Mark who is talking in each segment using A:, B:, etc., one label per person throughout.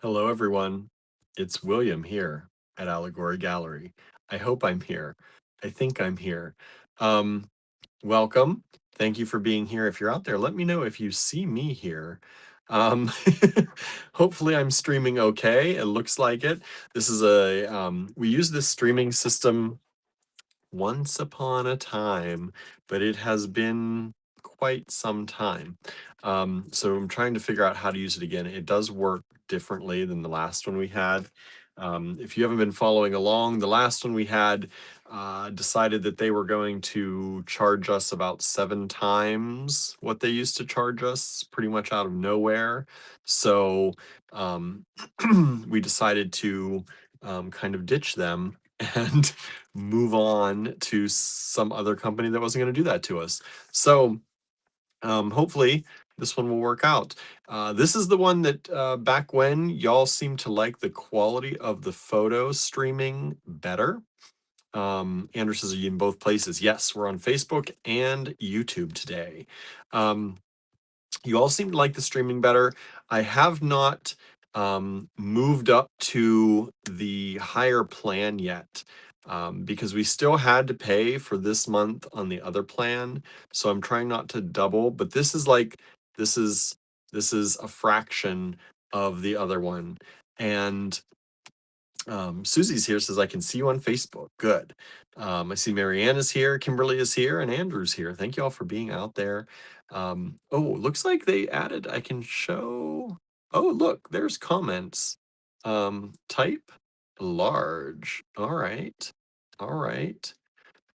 A: Hello, everyone. It's William here at Allegory Gallery. I hope I'm here. I think I'm here. Um, Welcome. Thank you for being here. If you're out there, let me know if you see me here. Um, Hopefully I'm streaming okay. It looks like it. This is we use this streaming system once upon a time, but it has been quite some time. So I'm trying to figure out how to use it again. It does work differently than the last one we had. If you haven't been following along, the last one we had decided that they were going to charge us about 7 times what they used to charge us, pretty much out of nowhere. So um, we decided to kind of ditch them and move on to some other company that wasn't going to do that to us. So hopefully this one will work out. This is the one that back when y'all seemed to like the quality of the photo streaming better. Andrew says, are you in both places? Yes, we're on Facebook and YouTube today. You all seem to like the streaming better. I have not moved up to the higher plan yet because we still had to pay for this month on the other plan. So I'm trying not to double, but this is this is a fraction of the other one. And Susie's here, says, I can see you on Facebook. Good. I see Marianne is here, Kimberly is here, and Andrew's here. Thank you all for being out there. Oh, looks like they added, I can show. Oh, look, there's comments. Type large. All right. All right.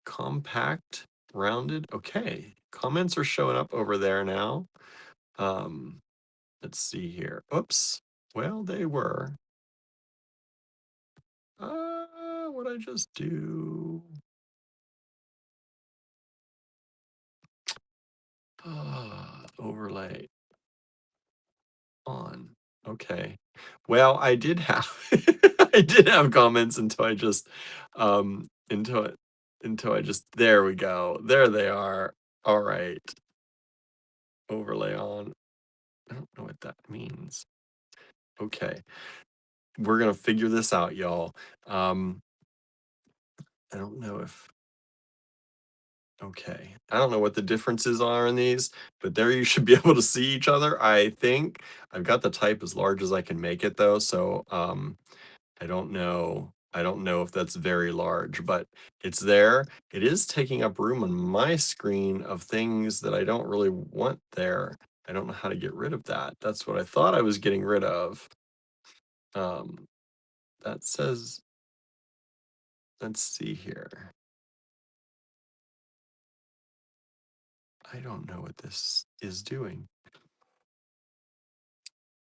A: Compact, rounded. Okay. Comments are showing up over there now. Let's see here. Oops. Well, they were. What'd I just do? Overlay on. Okay. Well, I did have I did have comments until I just until I just there we go. There they are. All right. Overlay on. I don't know what that means. Okay. We're gonna figure this out, y'all. I don't know if Okay. I don't know what the differences are in these, but there you should be able to see each other, I think. I've got the type as large as I can make it though, so I don't know. I don't know if that's very large, but it's there. It is taking up room on my screen of things that I don't really want there. I don't know how to get rid of that. That's what I thought I was getting rid of. Um, that says, let's see here. I don't know what this is doing.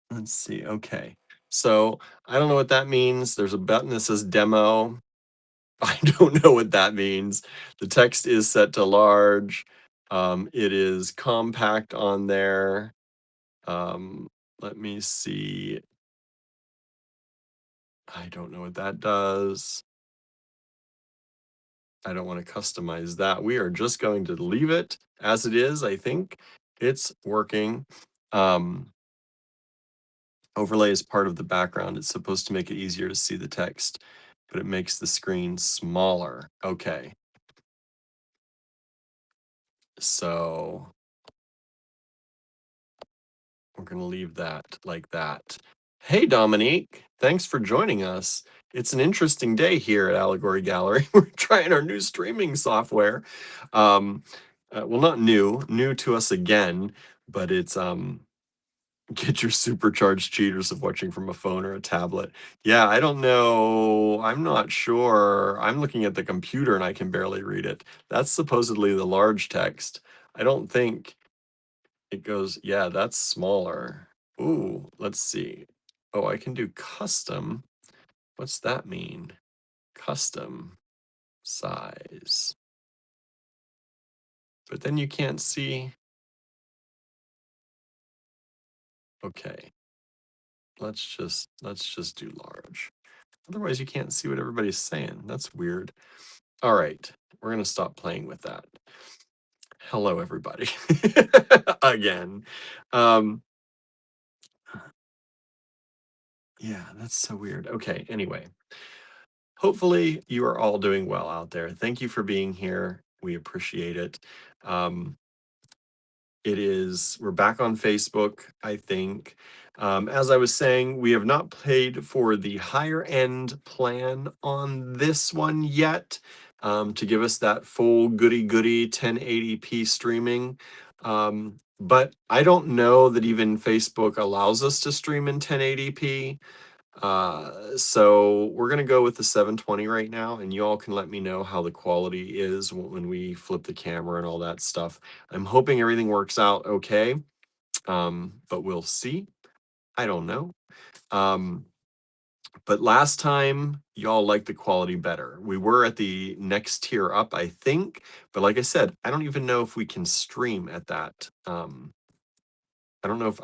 A: Let's see. Okay. So I don't know what that means. There's a button that says demo. I don't know what that means. The text is set to large. It is compact on there. Let me see. I don't know what that does. I don't want to customize that. We are just going to leave it as it is. I think it's working. Um, Overlay is part of the background. It's supposed to make it easier to see the text, but it makes the screen smaller. Okay. So we're going to leave that like that. Hey, Dominique, thanks for joining us. It's an interesting day here at Allegory Gallery. We're trying our new streaming software. Well, not new to us again, but it's get your supercharged cheaters of watching from a phone or a tablet. Yeah, I don't know. I'm not sure. I'm looking at the computer and I can barely read it. That's supposedly the large text. I don't think it goes, yeah, that's smaller. Ooh, let's see. Oh, I can do custom. What's that mean? Custom size. But then you can't see. Okay. Let's just do large. Otherwise you can't see what everybody's saying. That's weird. All right, we're gonna stop playing with that. Hello, everybody. Again. Um, Yeah, that's so weird. Okay, anyway, hopefully you are all doing well out there. Thank you for being here. We appreciate it. Um, we're back on Facebook, I think. As I was saying, we have not paid for the higher end plan on this one yet, to give us that full goody goody 1080p streaming. But I don't know that even Facebook allows us to stream in 1080p. So we're gonna go with the 720 right now, and you all can let me know how the quality is when we flip the camera and all that stuff. I'm hoping everything works out okay, but we'll see. I don't know. Um, but last time y'all liked the quality better. We were at the next tier up, I think, but like I said, I don't even know if we can stream at that. I don't know if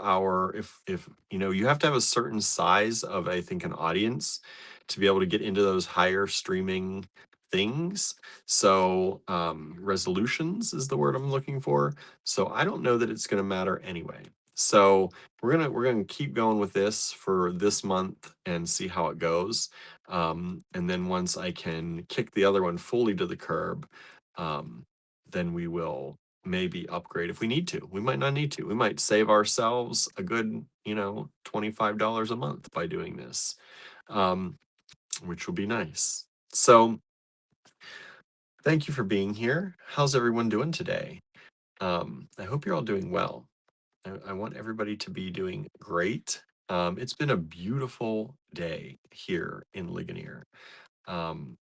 A: you have to have a certain size of, I think, an audience to be able to get into those higher streaming things. So resolutions is the word I'm looking for. So I don't know that it's going to matter anyway. So we're gonna keep going with this for this month and see how it goes. And then once I can kick the other one fully to the curb, um, then we will maybe upgrade if we need to. We might not need to. We might save ourselves a good, $25 a month by doing this, um, which will be nice. So thank you for being here. How's everyone doing today? I hope you're all doing well. I want everybody to be doing great. It's been a beautiful day here in Ligonier. Um,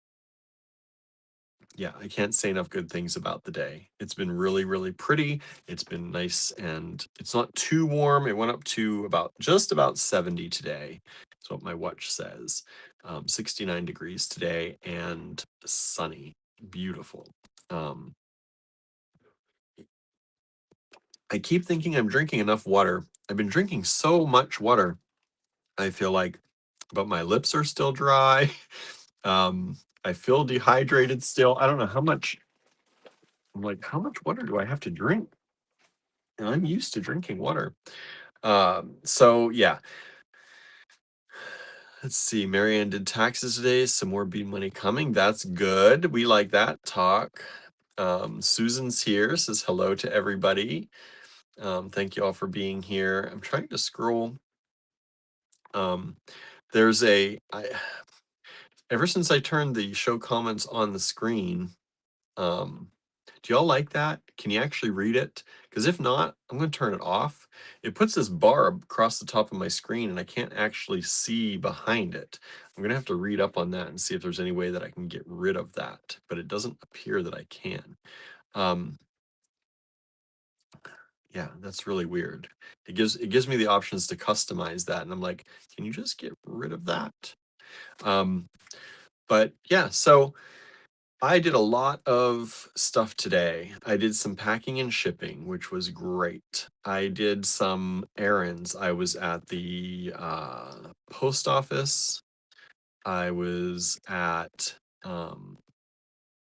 A: yeah, I can't say enough good things about the day. It's been really, really pretty. It's been nice and it's not too warm. It went up to just about 70 today. That's what my watch says. 69 degrees today and sunny. Beautiful. Um, I keep thinking I'm drinking enough water. I've been drinking so much water, I feel like, but my lips are still dry. I feel dehydrated still. I don't know how much. I'm like, how much water do I have to drink? And I'm used to drinking water. So yeah, let's see. Marianne did taxes today. Some more bead money coming. That's good. We like that talk. Susan's here, says hello to everybody. Thank you all for being here. I'm trying to scroll. Um, there's ever since I turned the show comments on the screen, um, do y'all like that? Can you actually read it? Because if not, I'm going to turn it off. It puts this bar across the top of my screen and I can't actually see behind it. I'm going to have to read up on that and see if there's any way that I can get rid of that, but it doesn't appear that I can. Um, yeah, that's really weird. It gives me the options to customize that, and I'm like, can you just get rid of that? Um, but yeah, so I did a lot of stuff today. I did some packing and shipping, which was great. I did some errands. I was at the post office. I was at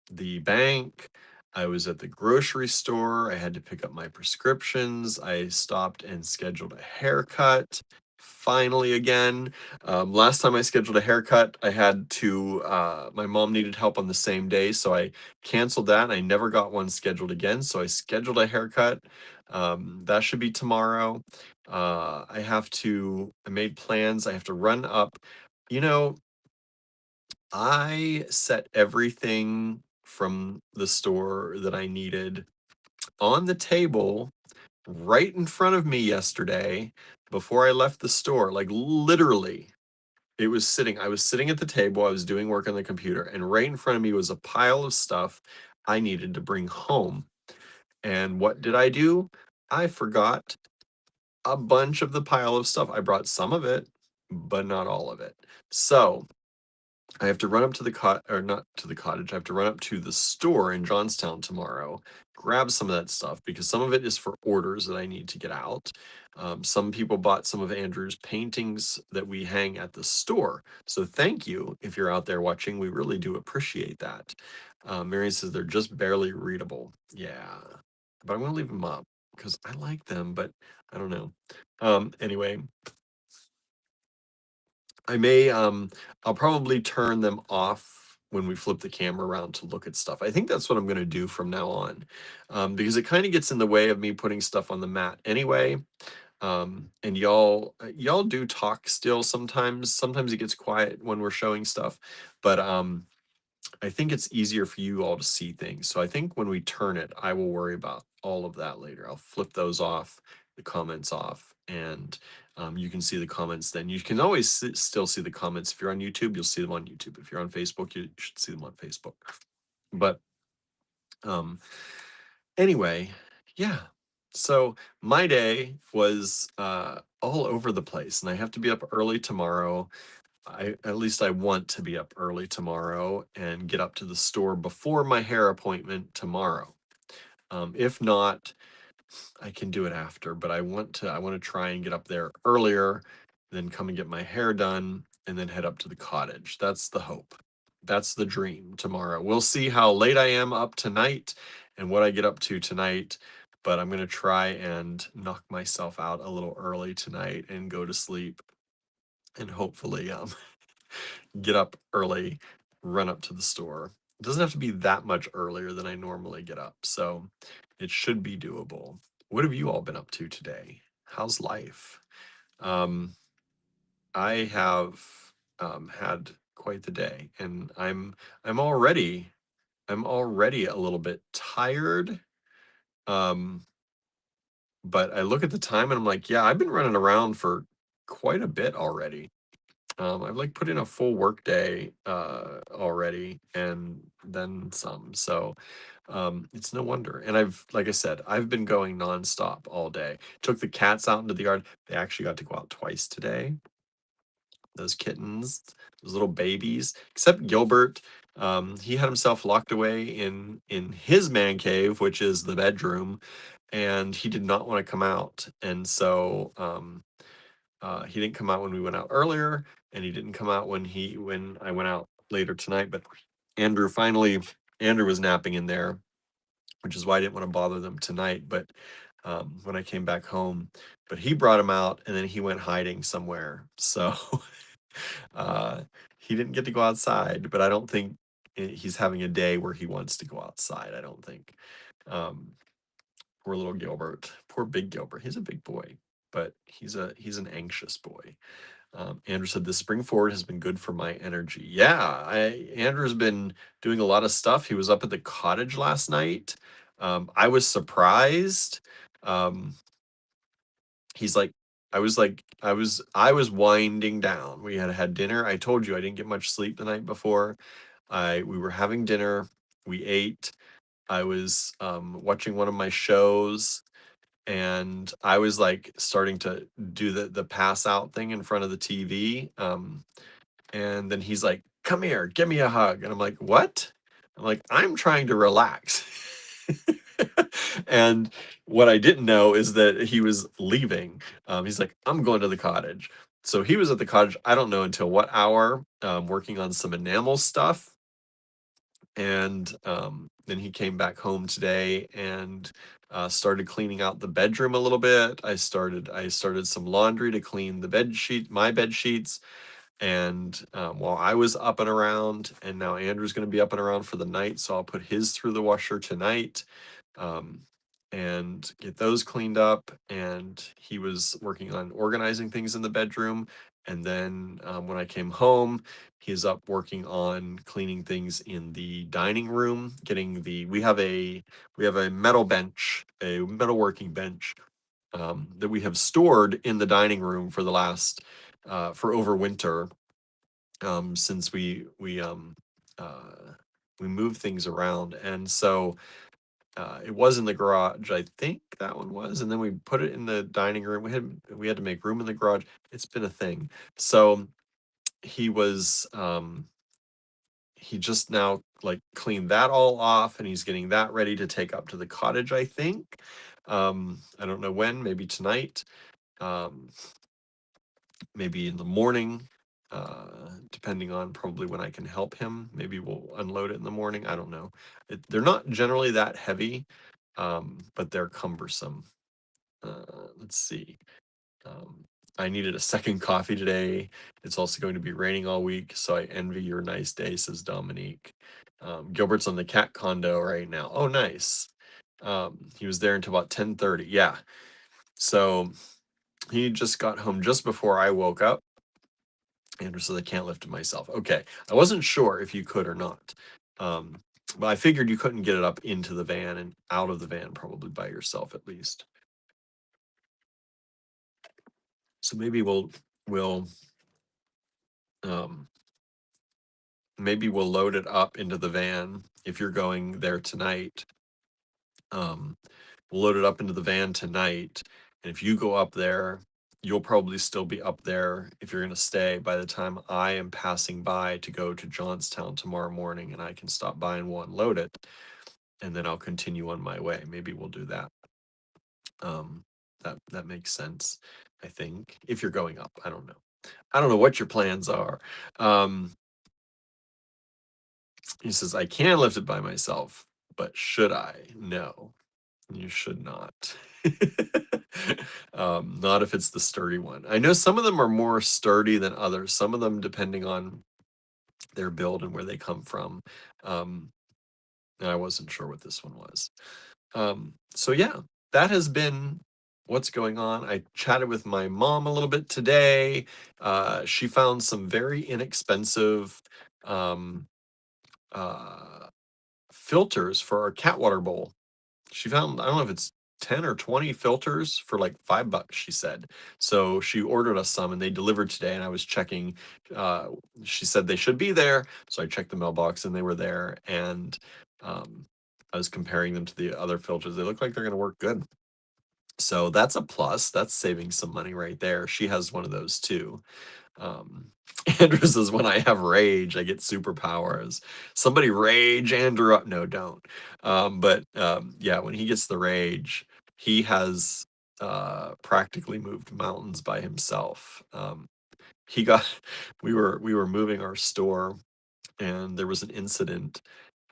A: the bank. I was at the grocery store. I had to pick up my prescriptions. I stopped and scheduled a haircut. Finally, again. Last time I scheduled a haircut, I had to, my mom needed help on the same day. So I canceled that and I never got one scheduled again. So I scheduled a haircut. That should be tomorrow. I made plans. I have to run up. You know, I set everything from the store that I needed on the table right in front of me yesterday before I left the store. Like literally, I was sitting at the table, I was doing work on the computer, and right in front of me was a pile of stuff I needed to bring home. And what did I do? I forgot a bunch of the pile of stuff. I brought some of it, but not all of it. So I have to run up to or not to the cottage. I have to run up to the store in Johnstown tomorrow, grab some of that stuff because some of it is for orders that I need to get out. Some people bought some of Andrew's paintings that we hang at the store. So thank you if you're out there watching. We really do appreciate that. Mary says they're just barely readable. Yeah, but I'm going to leave them up because I like them, but I don't know. Anyway, I may, I'll probably turn them off when we flip the camera around to look at stuff. I think that's what I'm gonna do from now on, because it kind of gets in the way of me putting stuff on the mat anyway. And y'all do talk still sometimes. Sometimes it gets quiet when we're showing stuff, but I think it's easier for you all to see things. So I think when we turn it, I will worry about all of that later. I'll flip those off, the comments off, and you can see the comments then. You can always still see the comments. If you're on YouTube, you'll see them on YouTube. If you're on Facebook, you should see them on Facebook. But um, anyway, yeah. So my day was all over the place, and I have to be up early tomorrow. At least I want to be up early tomorrow and get up to the store before my hair appointment tomorrow. If not, I can do it after, but I want to try and get up there earlier, then come and get my hair done and then head up to the cottage. That's the hope. That's the dream tomorrow. We'll see how late I am up tonight and what I get up to tonight, but I'm going to try and knock myself out a little early tonight and go to sleep and hopefully get up early, run up to the store. It doesn't have to be that much earlier than I normally get up, so it should be doable. What have you all been up to today? How's life? Um, I have had quite the day, and I'm already I'm already a little bit tired. Um, but I look at the time and I'm like, yeah, I've been running around for quite a bit already. I've like put in a full work day already and then some. So it's no wonder. And like I said, I've been going nonstop all day. Took the cats out into the yard. They actually got to go out twice today. Those kittens, those little babies, except Gilbert. He had himself locked away in his man cave, which is the bedroom, and he did not want to come out. And so he didn't come out when we went out earlier, and he didn't come out when I went out later tonight. But Andrew was napping in there, which is why I didn't want to bother them tonight. But when I came back home, but he brought him out, and then he went hiding somewhere. So uh, he didn't get to go outside. But I don't think he's having a day where he wants to go outside. I don't think. Um, Poor little Gilbert, poor big Gilbert. He's a big boy, but he's an anxious boy. Andrew said the spring forward has been good for my energy. Yeah, Andrew's been doing a lot of stuff. He was up at the cottage last night. I was surprised. Um, he's I was winding down. We had dinner. I told you I didn't get much sleep the night before. We were having dinner. We ate. I was watching one of my shows and I was like starting to do the pass out thing in front of the TV. And then he's like, "Come here, give me a hug." And I'm like, "What?" I'm like, "I'm trying to relax." And what I didn't know is that he was leaving. He's like, "I'm going to the cottage." So he was at the cottage, I don't know until what hour, working on some enamel stuff. And then he came back home today and started cleaning out the bedroom a little bit. I started some laundry to clean my bed sheets. And while I was up and around, and now Andrew's going to be up and around for the night, so I'll put his through the washer tonight, um, and get those cleaned up. And he was working on organizing things in the bedroom. And then when I came home, he's up working on cleaning things in the dining room. We have a metal bench, a metalworking bench that we have stored in the dining room for the last for over winter, since we move things around. And so it was in the garage, I think that one was, and then we put it in the dining room. We had to make room in the garage. It's been a thing. So he was he just now like cleaned that all off, and he's getting that ready to take up to the cottage, I think. I don't know when, maybe tonight. Um, Maybe in the morning, depending on probably when I can help him. Maybe we'll unload it in the morning. I don't know. They're not generally that heavy, but they're cumbersome. Let's see. I needed a second coffee today. It's also going to be raining all week, so I envy your nice day, says Dominique. Gilbert's on the cat condo right now. Oh, nice. He was there until about 10:30. Yeah. So he just got home just before I woke up. Andrew says I can't lift it myself. Okay. I wasn't sure if you could or not. But I figured you couldn't get it up into the van and out of the van probably by yourself at least. So maybe we'll um maybe we'll load it up into the van if you're going there tonight. We'll load it up into the van tonight, and if you go up there, you'll probably still be up there if you're going to stay by the time I am passing by to go to Johnstown tomorrow morning, and I can stop by and we'll unload it, and then I'll continue on my way. Maybe we'll do that. That makes sense, I think. If you're going up, I don't know. I don't know what your plans are. He says, I can lift it by myself, but should I? No, you should not. Not if it's the sturdy one. I know some of them are more sturdy than others, some of them depending on their build and where they come from. And I wasn't sure what this one was. So yeah, that has been what's going on. I chatted with my mom a little bit today. She found some very inexpensive um, uh, filters for our cat water bowl. She found, I don't know if it's 10 or 20 filters for like $5, she said. So she ordered us some and they delivered today. And I was checking, uh, she said they should be there. So I checked the mailbox and they were there. And um, I was comparing them to the other filters. They look like they're going to work good. So that's a plus. That's saving some money right there. She has one of those too. Um, Andrew says, when I have rage, I get superpowers. Somebody rage Andrew up. No, don't. Yeah, when he gets the rage, he has practically moved mountains by himself. He got, we were moving our store and there was an incident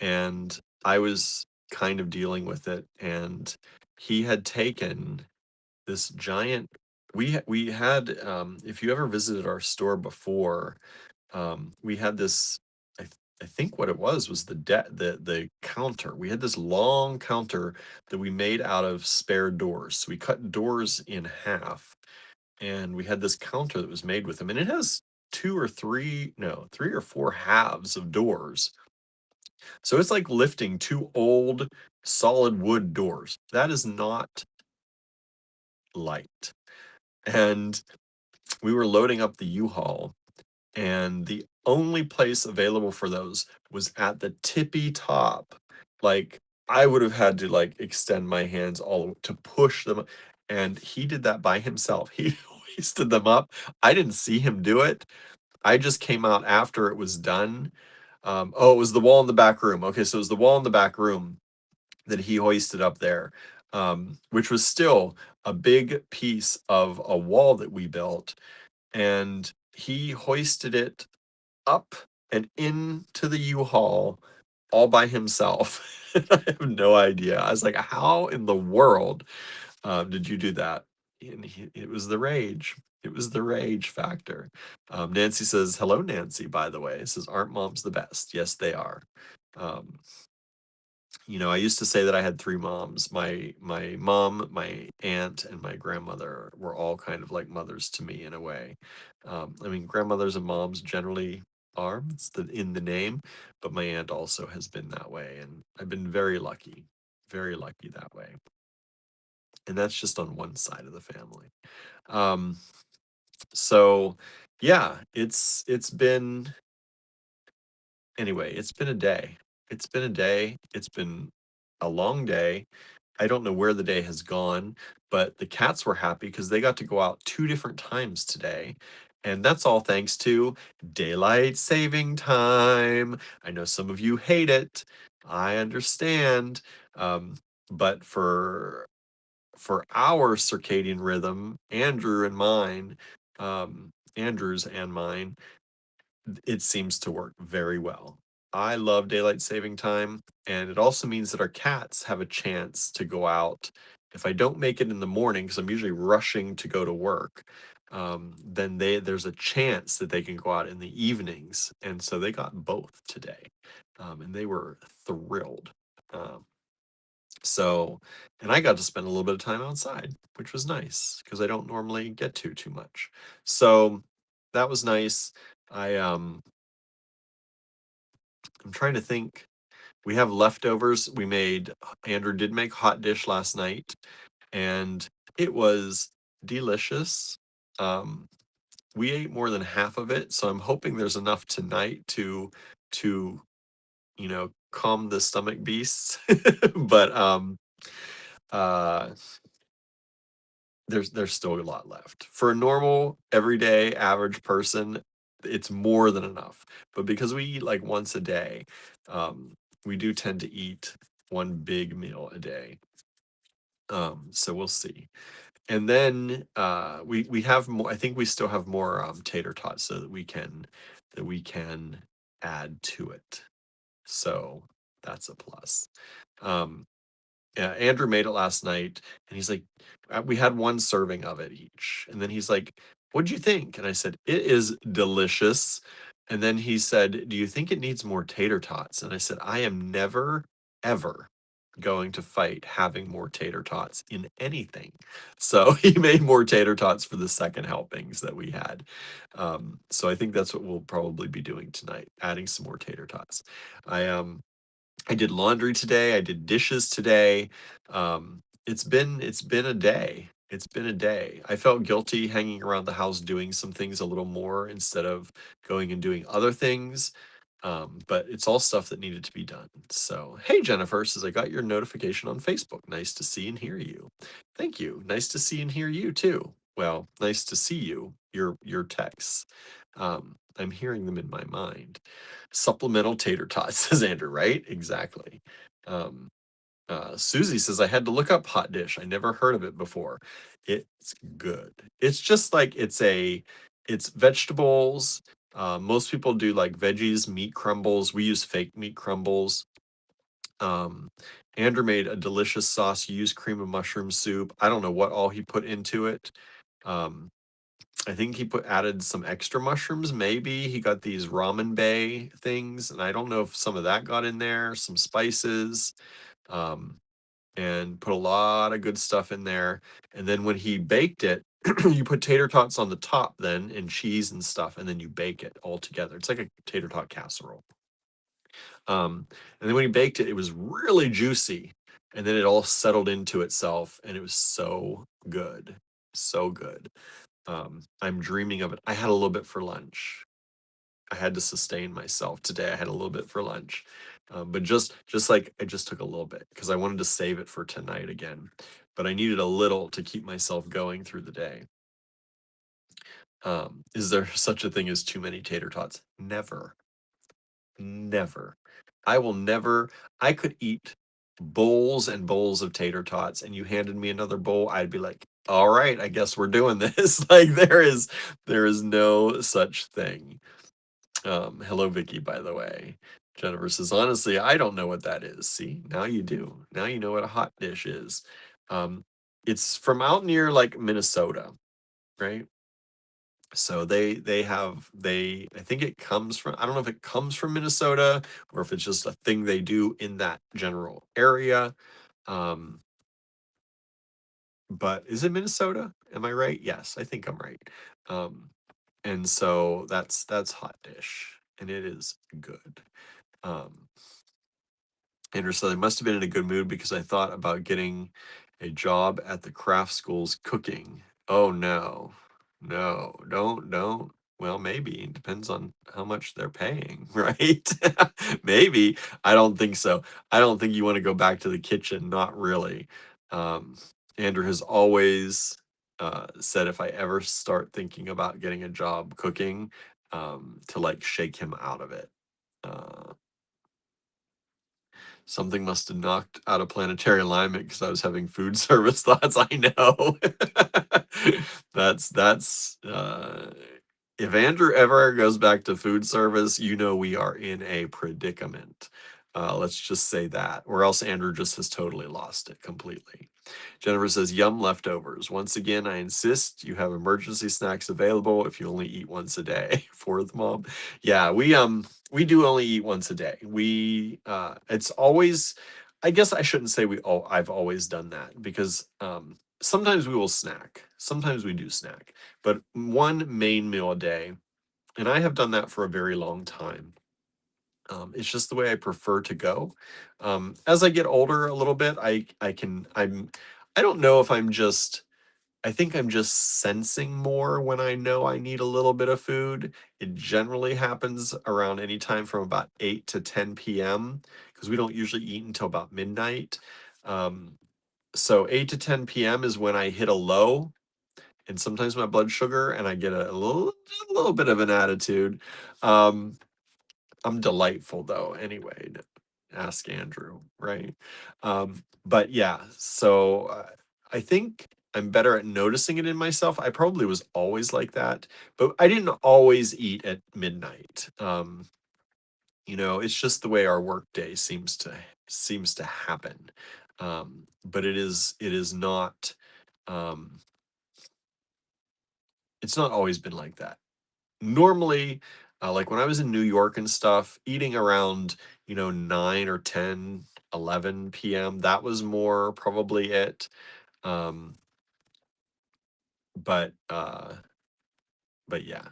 A: and I was kind of dealing with it and he had taken this giant we had if you ever visited our store before, we had this I think what it was the counter. We had this long counter that we made out of spare doors. So we cut doors in half and we had this counter that was made with them and it has three or four halves of doors. So it's like lifting two old solid wood doors. That is not light. And we were loading up the U-Haul, and the only place available for those was at the tippy top. Like, I would have had to, like, extend my hands all to push them, and he did that by himself. He hoisted them up. I didn't see him do it. I just came out after it was done. Oh, it was the wall in the back room. Okay, so it was the wall in the back room that he hoisted up there, which was still a big piece of a wall that we built, and he hoisted it up and into the U-Haul all by himself. I have no idea. I was like, how in the world did you do that? And it was the rage. It was the rage factor. Nancy says, hello, Nancy, by the way. Says, aren't moms the best? Yes, they are. Um, I used to say that I had three moms. My mom, my aunt, and my grandmother were all kind of like mothers to me in a way. I mean, grandmothers and moms generally are. It's in the name, but my aunt also has been that way, and I've been very lucky that way. And that's just on one side of the family. Um, so yeah, it's been anyway. It's been a day. It's been a day. It's been a long day. I don't know where the day has gone, but the cats were happy because they got to go out 2 different times today. And that's all thanks to daylight saving time. I know some of you hate it. I understand. Um, but for our circadian rhythm, Andrew's and mine, it seems to work very well. I love daylight saving time, and it also means that our cats have a chance to go out. If I don't make it in the morning, because I'm usually rushing to go to work, then there's a chance that they can go out in the evenings. And so they got both today, and they were thrilled. Um, so, and I got to spend a little bit of time outside, which was nice because I don't normally get to too much. So that was nice. I I'm trying to think. We have leftovers. Andrew did make hot dish last night, and it was delicious. Um, we ate more than half of it, so I'm hoping there's enough tonight to calm the stomach beasts. But uh there's still a lot left. For a normal, everyday, average person, it's more than enough. But because we eat like once a day, we do tend to eat one big meal a day. So we'll see. And then we have more. I think we still have more tater tots so that we can add to it. So that's a plus. Um, yeah, Andrew made it last night, and he's like, we had one serving of it each. And then he's like, "What'd you think?" And I said, "It is delicious." And then he said, "Do you think it needs more tater tots?" And I said, "I am never, ever going to fight having more tater tots in anything." So he made more tater tots for the second helpings that we had. So I think that's what we'll probably be doing tonight, adding some more tater tots. I did laundry today. I did dishes today. It's been a day. It's been a day. I felt guilty hanging around the house doing some things a little more instead of going and doing other things. But it's all stuff that needed to be done. So, hey, Jennifer says, I got your notification on Facebook. Nice to see and hear you. Thank you. Nice to see and hear you too. Well, nice to see you, your texts. I'm hearing them in my mind. Supplemental tater tots, says Andrew, right? Exactly. Um, Susie says, I had to look up hot dish. I never heard of it before. It's good. It's just like it's vegetables. Most people do like veggies, meat crumbles. We use fake meat crumbles. Um, Andrew made a delicious sauce. He used cream of mushroom soup. I don't know what all he put into it. Um, I think he added some extra mushrooms. Maybe he got these ramen bay things, and I don't know if some of that got in there. Some spices. Um, and put a lot of good stuff in there. And then when he baked it, you put tater tots on the top then and cheese and stuff, and then you bake it all together. It's like a tater tot casserole. And then when he baked it, it was really juicy. And then it all settled into itself, and it was so good. So good. I'm dreaming of it. I had a little bit for lunch. I had to sustain myself today. I had a little bit for lunch, but just like I just took a little bit because I wanted to save it for tonight again. But I needed a little to keep myself going through the day. Is there such a thing as too many tater tots? Never, never. I will never. I could eat bowls and bowls of tater tots, and you handed me another bowl, I'd be like, "All right, I guess we're doing this." Like there is no such thing. Hello, Vicky, by the way. Jennifer says, honestly, I don't know what that is. See, now you do. Now you know what a hot dish is. Um, it's from out near like Minnesota, right? So I think it comes from, I don't know if it comes from Minnesota or if it's just a thing they do in that general area. Um, but is it Minnesota? Am I right? Yes, I think I'm right. Um, and so that's hot dish, and it is good. Um, Andrew said, I must have been in a good mood because I thought about getting a job at the craft schools cooking. Oh no, no, don't. Well, maybe it depends on how much they're paying, right? Maybe. I don't think so. I don't think you want to go back to the kitchen. Not really. Um, Andrew has always said if I ever start thinking about getting a job cooking, to like shake him out of it. Uh, Something must have knocked out of planetary alignment because I was having food service thoughts. I know. That's if Andrew ever goes back to food service, we are in a predicament. Let's just say that, or else Andrew just has totally lost it completely. Jennifer says, yum leftovers. Once again, I insist you have emergency snacks available if you only eat once a day. Fourth mom. Yeah, we do only eat once a day. It's always, I guess I shouldn't say I've always done that, because sometimes we will snack. Sometimes we do snack. But one main meal a day, and I have done that for a very long time. It's just the way I prefer to go. As I get older a little bit, I don't know if I think I'm just sensing more when I know I need a little bit of food. It generally happens around any time from about 8 to 10 p.m., because we don't usually eat until about midnight. Um, so 8 to 10 p.m. is when I hit a low, and sometimes my blood sugar, and I get a little bit of an attitude. Um, I'm delightful though, anyway. Ask Andrew, right? But yeah, so I think I'm better at noticing it in myself. I probably was always like that, but I didn't always eat at midnight. It's just the way our work day seems to happen. But it is not. Um, it's not always been like that. Normally, like when I was in New York and stuff, eating around 9 or 10, 11 p.m., that was more probably it. um but yeah,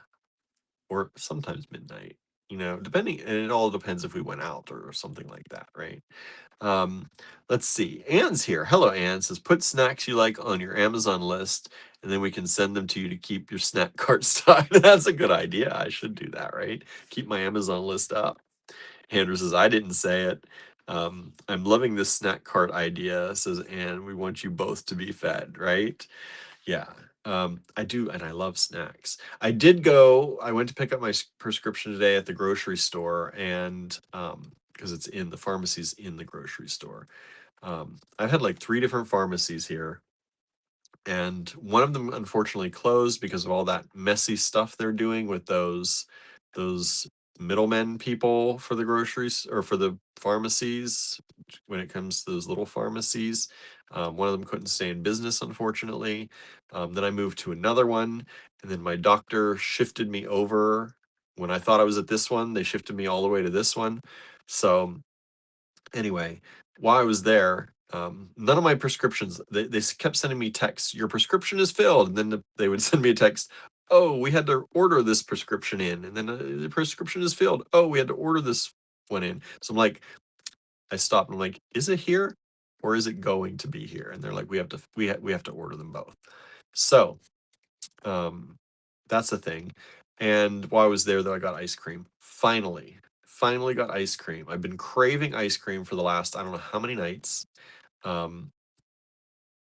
A: or sometimes midnight, depending, and it all depends if we went out or something like that, right? um let's see, Anne's here. Hello, Anne. Says, put snacks you like on your Amazon list, and then we can send them to you to keep your snack cart stocked. That's a good idea. I should do that, right? Keep my Amazon list up. Andrew says, I didn't say it. I'm loving this snack cart idea, says Anne. We want you both to be fed, right? Yeah. I do, and I love snacks. I went to pick up my prescription today at the grocery store, and because it's in the pharmacies in the grocery store. I've had like three different pharmacies here, and one of them unfortunately closed because of all that messy stuff they're doing with those middlemen people for the groceries, or for the pharmacies, when it comes to those little pharmacies. One of them couldn't stay in business, unfortunately. Then I moved to another one, and then my doctor shifted me over. When I thought I was at this one, they shifted me all the way to this one. So anyway, while I was there, none of my prescriptions, they kept sending me texts, your prescription is filled. And then they would send me a text, oh, we had to order this prescription in. And then the prescription is filled. Oh, we had to order this one in. So I'm like, I stopped and I'm like, is it here or is it going to be here? And they're like, we have to order them both. So that's the thing. And while I was there, though, I got ice cream. Finally got ice cream. I've been craving ice cream for the last, I don't know how many nights. Um,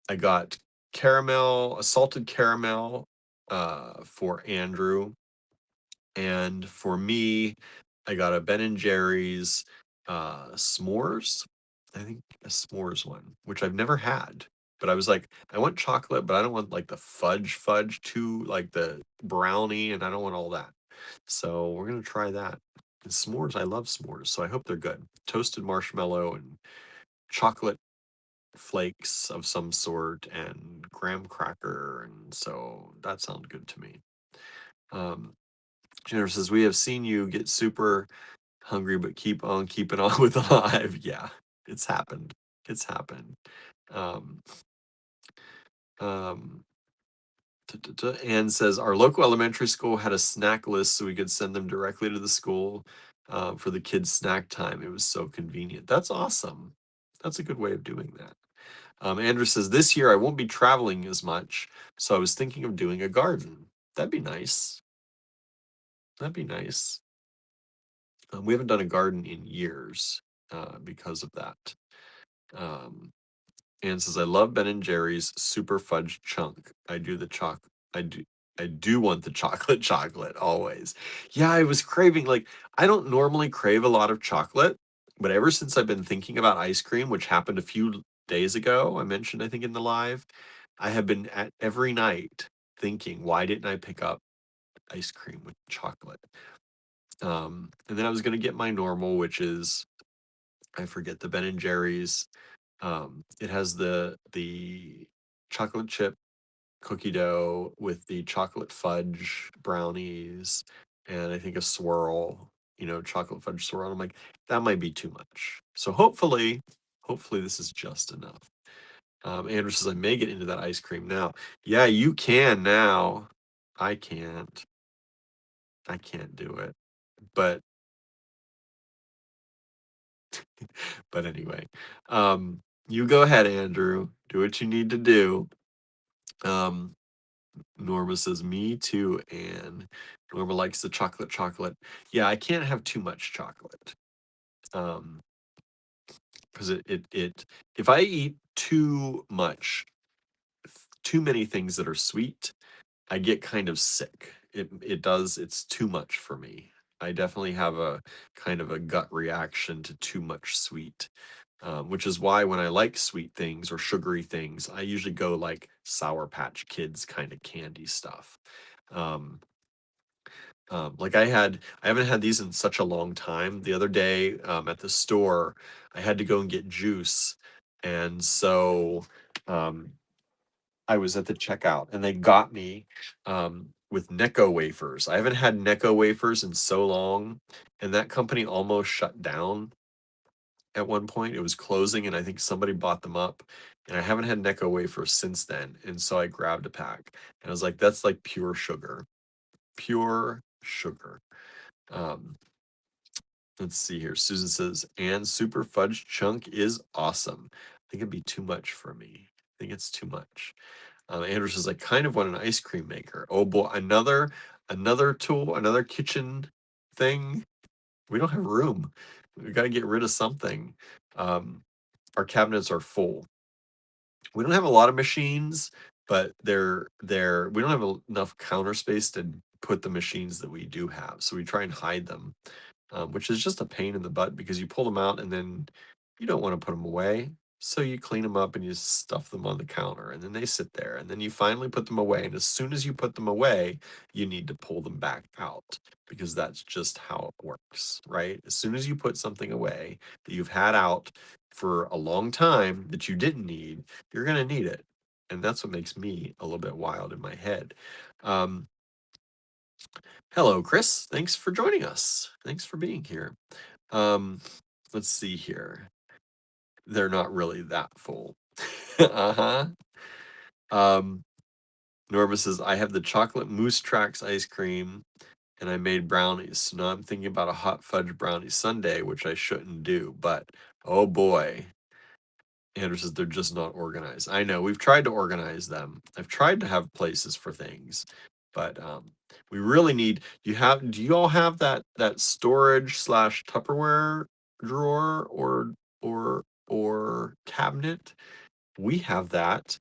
A: I got caramel, a salted caramel, for Andrew. And for me, I got a Ben and Jerry's s'mores. I think a s'mores one, which I've never had. But I was like, I want chocolate, but I don't want like the fudge too, like the brownie, and I don't want all that. So we're gonna try that. And s'mores, I love s'mores, so I hope they're good. Toasted marshmallow and chocolate flakes of some sort and graham cracker, and so that sounds good to me. Um, Jennifer says, we have seen you get super hungry, but keep on keeping on with alive. Yeah, it's happened. It's happened. Um, um, Anne says, our local elementary school had a snack list so we could send them directly to the school for the kids' snack time. It was so convenient. That's awesome. That's a good way of doing that. Andrew says, this year I won't be traveling as much, so I was thinking of doing a garden. That'd be nice. That'd be nice. We haven't done a garden in years because of that. Um, Anne says, I love Ben and Jerry's super fudge chunk. I do I do want the chocolate always. Yeah, I was craving, like, I don't normally crave a lot of chocolate, but ever since I've been thinking about ice cream, which happened a few days ago, I mentioned I think in the live, I have been at every night thinking, why didn't I pick up ice cream with chocolate? And then I was gonna get my normal, which is I forget the Ben and Jerry's. It has the chocolate chip cookie dough with the chocolate fudge brownies, and I think a swirl, chocolate fudge swirl. I'm like, that might be too much. So hopefully this is just enough. Andrew says I may get into that ice cream now. Yeah, you can now. I can't. I can't do it. But anyway, you go ahead, Andrew. Do what you need to do. Um, Norma says, me too, and Norma likes the chocolate. Yeah, I can't have too much chocolate. Because if I eat too many things that are sweet, I get kind of sick. It's too much for me. I definitely have a kind of a gut reaction to too much sweet. Which is why when I like sweet things or sugary things, I usually go like Sour Patch Kids kind of candy stuff. Um, like I haven't had these in such a long time. The other day at the store, I had to go and get juice, and so um, I was at the checkout, and they got me with Necco wafers. I haven't had Necco wafers in so long, and that company almost shut down at one point. It was closing, and I think somebody bought them up. And I haven't had Necco wafers since then. And so I grabbed a pack, and I was like, "That's like pure sugar, pure sugar." Um, let's see here. Susan says, "And super fudge chunk is awesome." I think it'd be too much for me. I think it's too much. Andrew says, "I kind of want an ice cream maker." Oh boy, another tool, another kitchen thing. We don't have room. We got to get rid of something. Um, our cabinets are full. We don't have a lot of machines, but we don't have enough counter space to put the machines that we do have. So we try and hide them, which is just a pain in the butt because you pull them out and then you don't want to put them away. So you clean them up and you stuff them on the counter, and then they sit there, and then you finally put them away. And as soon as you put them away, you need to pull them back out because that's just how it works, right? As soon as you put something away that you've had out for a long time that you didn't need, you're going to need it. And that's what makes me a little bit wild in my head. Um, Hello, Chris. Thanks for joining us. Thanks for being here. Let's see here. They're not really that full. Uh-huh. Um, Norma says, I have the chocolate mousse tracks ice cream and I made brownies. So now I'm thinking about a hot fudge brownie sundae, which I shouldn't do, but oh boy. Andrew says they're just not organized. I know we've tried to organize them. I've tried to have places for things, but we really need. Do you all have that storage slash Tupperware drawer or cabinet? We have that,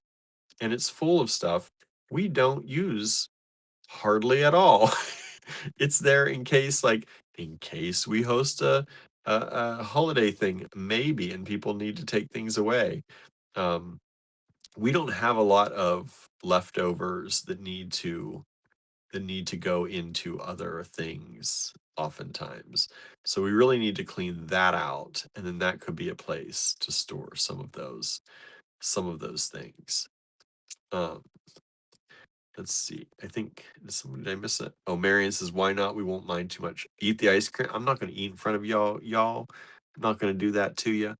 A: and it's full of stuff we don't use hardly at all. It's there in case we host a holiday thing maybe, and people need to take things away. um, we don't have a lot of leftovers that need to go into other things oftentimes. So we really need to clean that out, and then that could be a place to store some of those things. Um, let's see. Did I miss it? Oh, Marion says, "Why not? We won't mind too much. Eat the ice cream." I'm not going to eat in front of y'all. I'm not going to do that to you.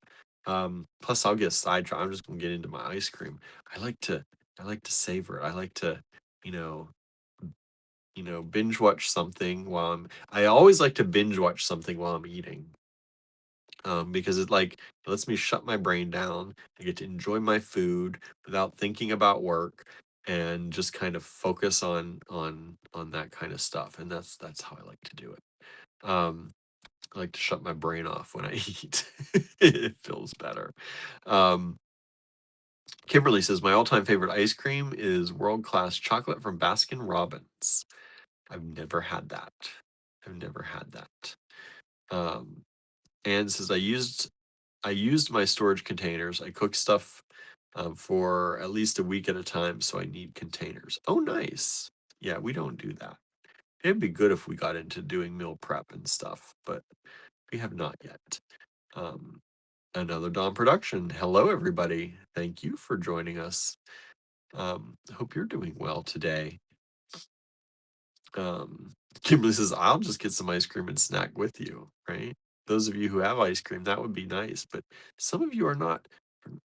A: Plus, I'll get sidetracked. I'm just going to get into my ice cream. I like to, I like to savor it. I like to, you know, binge watch something while I always like to binge watch something while I'm eating. Because it lets me shut my brain down. I get to enjoy my food without thinking about work and just kind of focus on that kind of stuff. And that's how I like to do it. I like to shut my brain off when I eat. It feels better. Um, Kimberly says my all-time favorite ice cream is world-class chocolate from Baskin Robbins. I've never had that. I've never had that. Um, Anne says I used my storage containers. I cook stuff for at least a week at a time, so I need containers. Oh, nice. Yeah, we don't do that. It'd be good if we got into doing meal prep and stuff, but we have not yet. Um, another Dawn production. Hello, everybody. Thank you for joining us. Hope you're doing well today. Um, Kimberly says, I'll just get some ice cream and snack with you, right? Those of you who have ice cream, that would be nice, but some of you are not.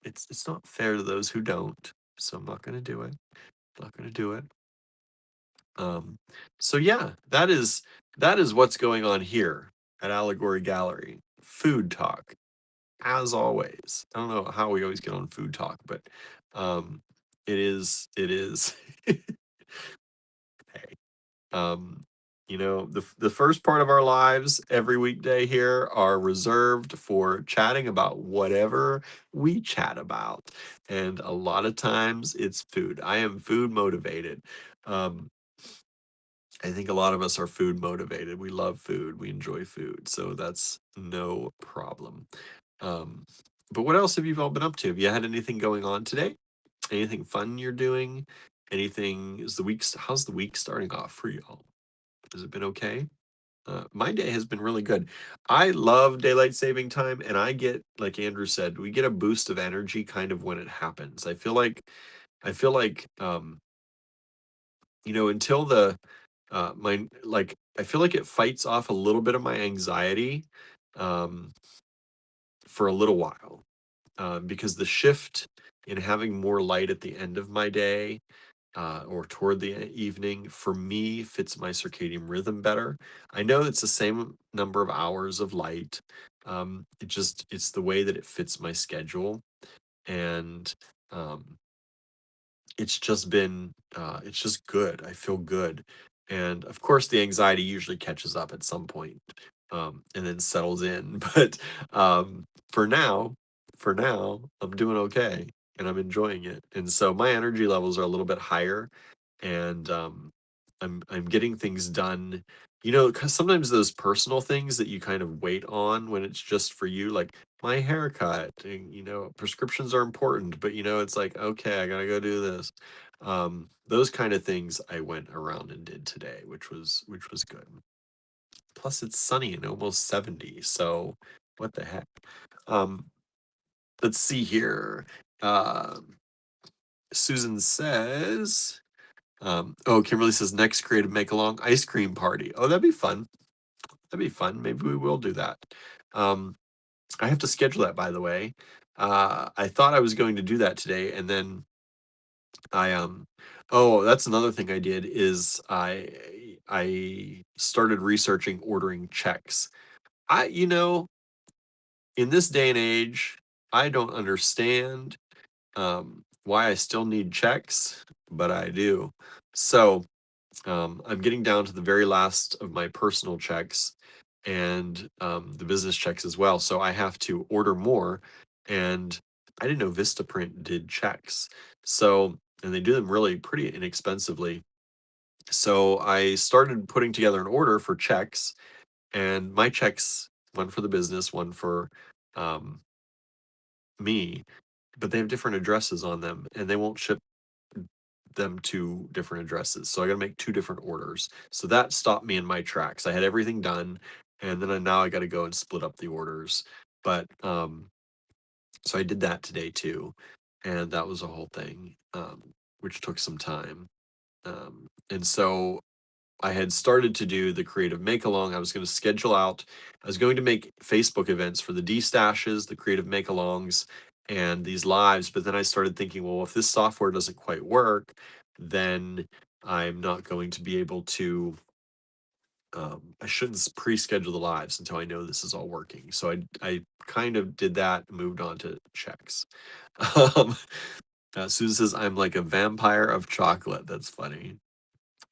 A: It's not fair to those who don't, so I'm not going to do it. Not going to do it. Um, so yeah, that is what's going on here at Allegory Gallery. Food talk, as always. I don't know how we always get on food talk, but um, it is. Hey, um, the first part of our lives every weekday here are reserved for chatting about whatever we chat about, and a lot of times it's food. I am food motivated. Um, I think a lot of us are food motivated. We love food. We enjoy food. So that's no problem. Um, but what else have you all been up to? Have you had anything going on today? Anything fun you're doing? Anything is the week's how's the week starting off for y'all? Has it been okay? My day has been really good. I love daylight saving time, and I get, like Andrew said, we get a boost of energy kind of when it happens. I feel like until the my like I feel like it fights off a little bit of my anxiety um, for a little while because the shift in having more light at the end of my day or toward the evening for me fits my circadian rhythm better. I know it's the same number of hours of light. It's the way that it fits my schedule, and um, it's just good. I feel good. And of course the anxiety usually catches up at some point, and then settles in. But for now, I'm doing okay and I'm enjoying it. And so my energy levels are a little bit higher, and I'm getting things done. Because sometimes those personal things that you kind of wait on when it's just for you, like my haircut, and prescriptions are important, but it's like, okay, I gotta go do this. Those kind of things I went around and did today, which was good. Plus, it's sunny and almost 70, so what the heck? Um, let's see here. Um, Susan says. Oh, Kimberly says next creative make along ice cream party. Oh, that'd be fun. That'd be fun. Maybe we will do that. Um, I have to schedule that, by the way. I thought I was going to do that today, and then oh, that's another thing I did is I started researching ordering checks. In this day and age, I don't understand why I still need checks, but I do. So I'm getting down to the very last of my personal checks and the business checks as well. So I have to order more. And I didn't know Vistaprint did checks. And they do them really pretty inexpensively. So I started putting together an order for checks, and my checks, one for the business, one for um, me, but they have different addresses on them, and they won't ship them to different addresses. So I got to make two different orders. So that stopped me in my tracks. I had everything done, and then now I got to go and split up the orders. But so I did that today too, and that was a whole thing, which took some time. And so I had started to do the creative make along. I was going to schedule out, I was going to make Facebook events for the D stashes, the creative make alongs, and these lives. But then I started thinking, well, if this software doesn't quite work, then I'm not going to be able to. I shouldn't pre-schedule the lives until I know this is all working. So I kind of did that and moved on to checks. Um, Susan says I'm like a vampire of chocolate. That's funny.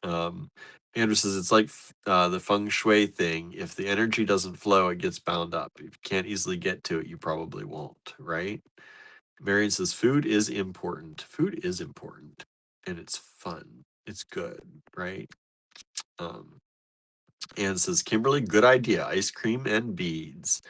A: Um, Andrew says it's like the feng shui thing. If the energy doesn't flow, it gets bound up. If you can't easily get to it, you probably won't, right? Marion says food is important. Food is important, and it's fun. It's good, right? Um, Anne says Kimberly, good idea. Ice cream and beads.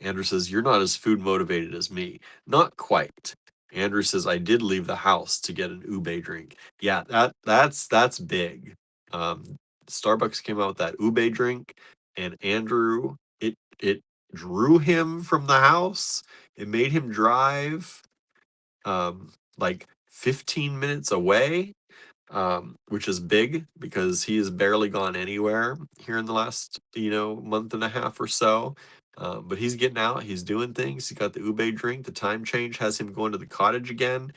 A: Andrew says, you're not as food motivated as me. Not quite. Andrew says, I did leave the house to get an ube drink. Yeah, that's big. Starbucks came out with that ube drink, and Andrew, it drew him from the house. It made him drive like 15 minutes away, which is big because he has barely gone anywhere here in the last, month and a half or so. But he's getting out, he's doing things. He got the ube drink. The time change has him going to the cottage again.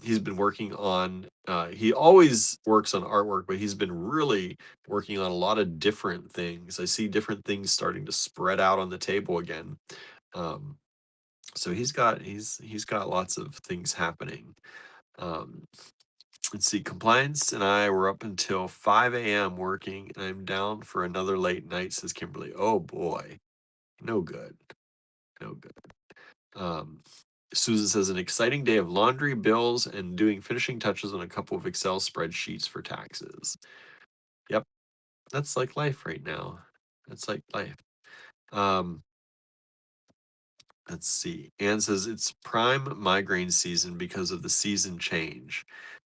A: He's been working on, he always works on artwork, but he's been really working on a lot of different things. I see different things starting to spread out on the table again. Um, so he's got lots of things happening. Um, let's see, compliance and I were up until 5 a.m. working, and I'm down for another late night, says Kimberly. Oh boy, no good, no good. Um, Susan says an exciting day of laundry, bills, and doing finishing touches on a couple of Excel spreadsheets for taxes. Yep, that's like life right now. That's like life. Um, let's see. Anne says it's prime migraine season because of the season change,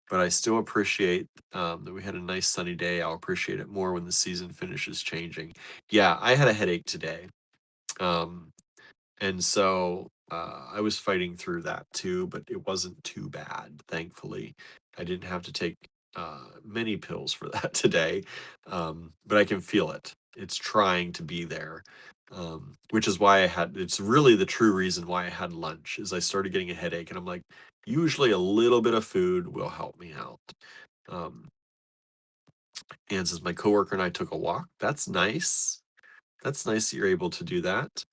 A: but I still appreciate that we had a nice sunny day. I'll appreciate it more when the season finishes changing. Yeah, I had a headache today. Um, and so I was fighting through that too, but it wasn't too bad, thankfully. I didn't have to take many pills for that today, but I can feel it. It's trying to be there, which is why it's really the true reason why I had lunch, is I started getting a headache, and I'm like, usually a little bit of food will help me out. Um, Anne says, my coworker and I took a walk. That's nice. That's nice that you're able to do that.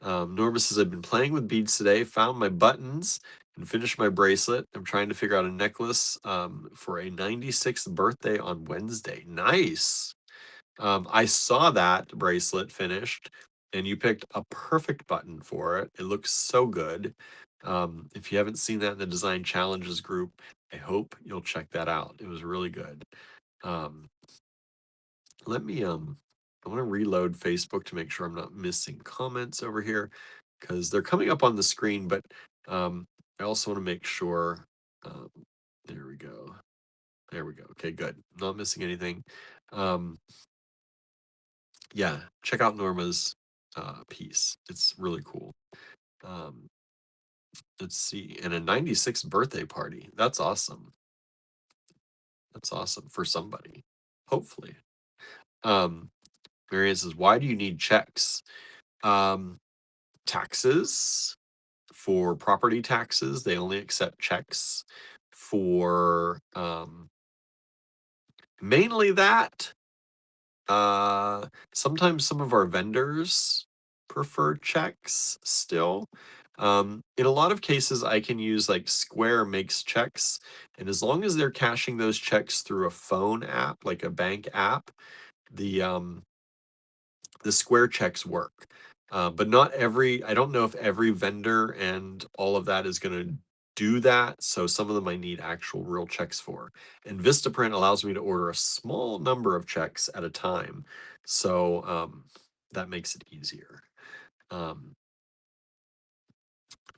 A: Norma says, I've been playing with beads today, found my buttons, and finished my bracelet. I'm trying to figure out a necklace for a 96th birthday on Wednesday. Nice. I saw that bracelet finished, and you picked a perfect button for it. It looks so good. If you haven't seen that in the Design Challenges group, I hope you'll check that out. It was really good. Um, let me I want to reload Facebook to make sure I'm not missing comments over here, because they're coming up on the screen, but I also want to make sure. Um, there we go. There we go. Okay, good. Not missing anything. Um, yeah, check out Norma's piece. It's really cool. Um, let's see. And a 96th birthday party. That's awesome. That's awesome for somebody. Hopefully. Um, Marianne says, why do you need checks? Taxes. For property taxes, they only accept checks. For mainly that. Sometimes some of our vendors prefer checks still. In a lot of cases, I can use like Square makes checks, and as long as they're cashing those checks through a phone app, like a bank app, the Square checks work. But not I don't know if every vendor and all of that is going to do that. So some of them I need actual real checks for. And Vistaprint allows me to order a small number of checks at a time. So that makes it easier.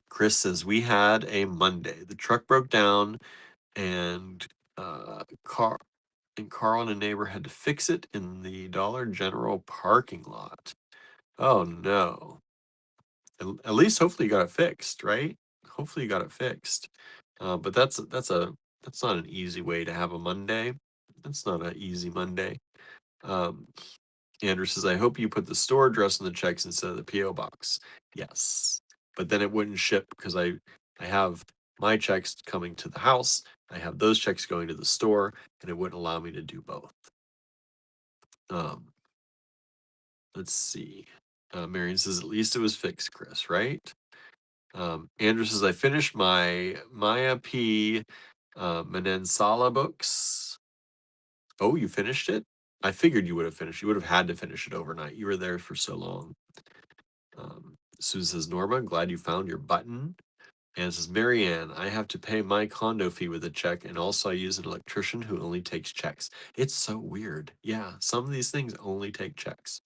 A: Chris says, we had a Monday. The truck broke down, and Carl and a neighbor had to fix it in the Dollar General parking lot. Oh no. At least hopefully you got it fixed, right? Hopefully you got it fixed. But that's not an easy way to have a Monday. That's not an easy Monday. Um, Andrew says, I hope you put the store address in the checks instead of the PO box. Yes, but then it wouldn't ship because I have my checks coming to the house. I have those checks going to the store, and it wouldn't allow me to do both. Let's see. Marion says, at least it was fixed, Chris, right? Andrew says, I finished my Maya P. Manensala books. Oh, you finished it? I figured you would have finished. You would have had to finish it overnight. You were there for so long. Susan says, Norma, glad you found your button. And it says, Marianne, I have to pay my condo fee with a check, and also I use an electrician who only takes checks. It's so weird. Yeah, some of these things only take checks.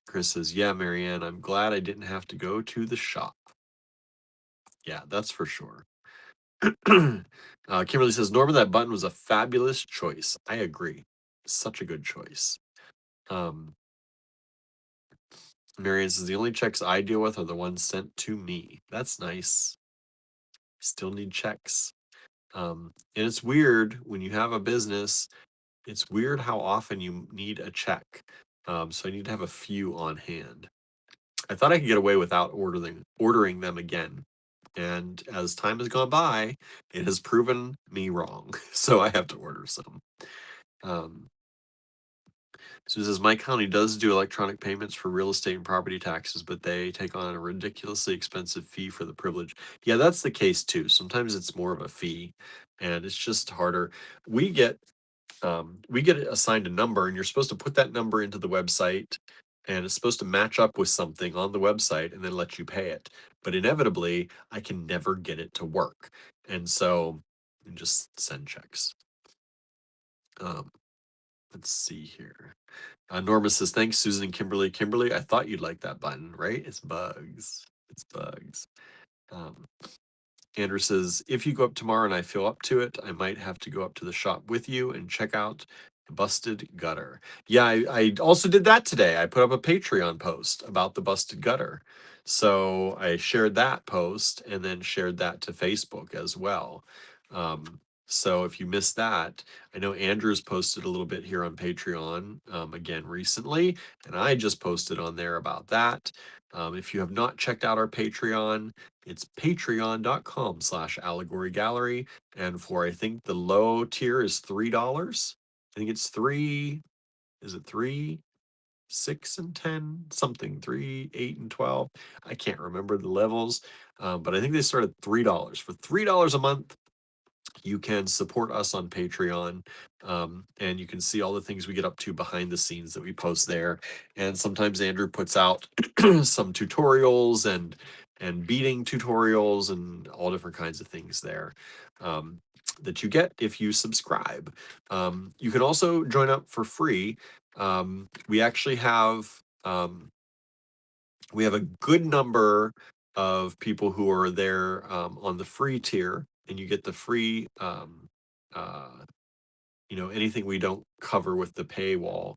A: Chris says, yeah, Marianne, I'm glad I didn't have to go to the shop. Yeah, that's for sure. Kimberly says, Norma, that button was a fabulous choice. I agree. Such a good choice. Um, Marianne says the only checks I deal with are the ones sent to me. That's nice. Still need checks. And it's weird when you have a business, it's weird how often you need a check. So I need to have a few on hand. I thought I could get away without ordering them again. And as time has gone by, it has proven me wrong. So I have to order some. Um, so it says my county does do electronic payments for real estate and property taxes, but they take on a ridiculously expensive fee for the privilege. Yeah, that's the case too. Sometimes it's more of a fee, and it's just harder. We get we get assigned a number, and you're supposed to put that number into the website, and it's supposed to match up with something on the website, and then let you pay it. But inevitably, I can never get it to work, and so I just send checks. Um, let's see here. Norma says, thanks, Susan and Kimberly. Kimberly, I thought you'd like that button, right? It's bugs. It's bugs. Um, Andrew says, if you go up tomorrow and I feel up to it, I might have to go up to the shop with you and check out the busted gutter. Yeah, I also did that today. I put up a Patreon post about the busted gutter. So I shared that post and then shared that to Facebook as well. So if you missed that, I know Andrew's posted a little bit here on Patreon again recently, and I just posted on there about that. If you have not checked out our Patreon, it's patreon.com/allegory gallery. And for, I think the low tier is $3. I think it's is it 3, 6, and 10? Something, 3, 8, and 12. I can't remember the levels. But I think they start at $3. For $3 a month, you can support us on Patreon, and you can see all the things we get up to behind the scenes that we post there. And sometimes Andrew puts out some tutorials and beating tutorials and all different kinds of things there that you get if you subscribe. You can also join up for free. We actually we have a good number of people who are there on the free tier, and you get the free, uh, anything we don't cover with the paywall.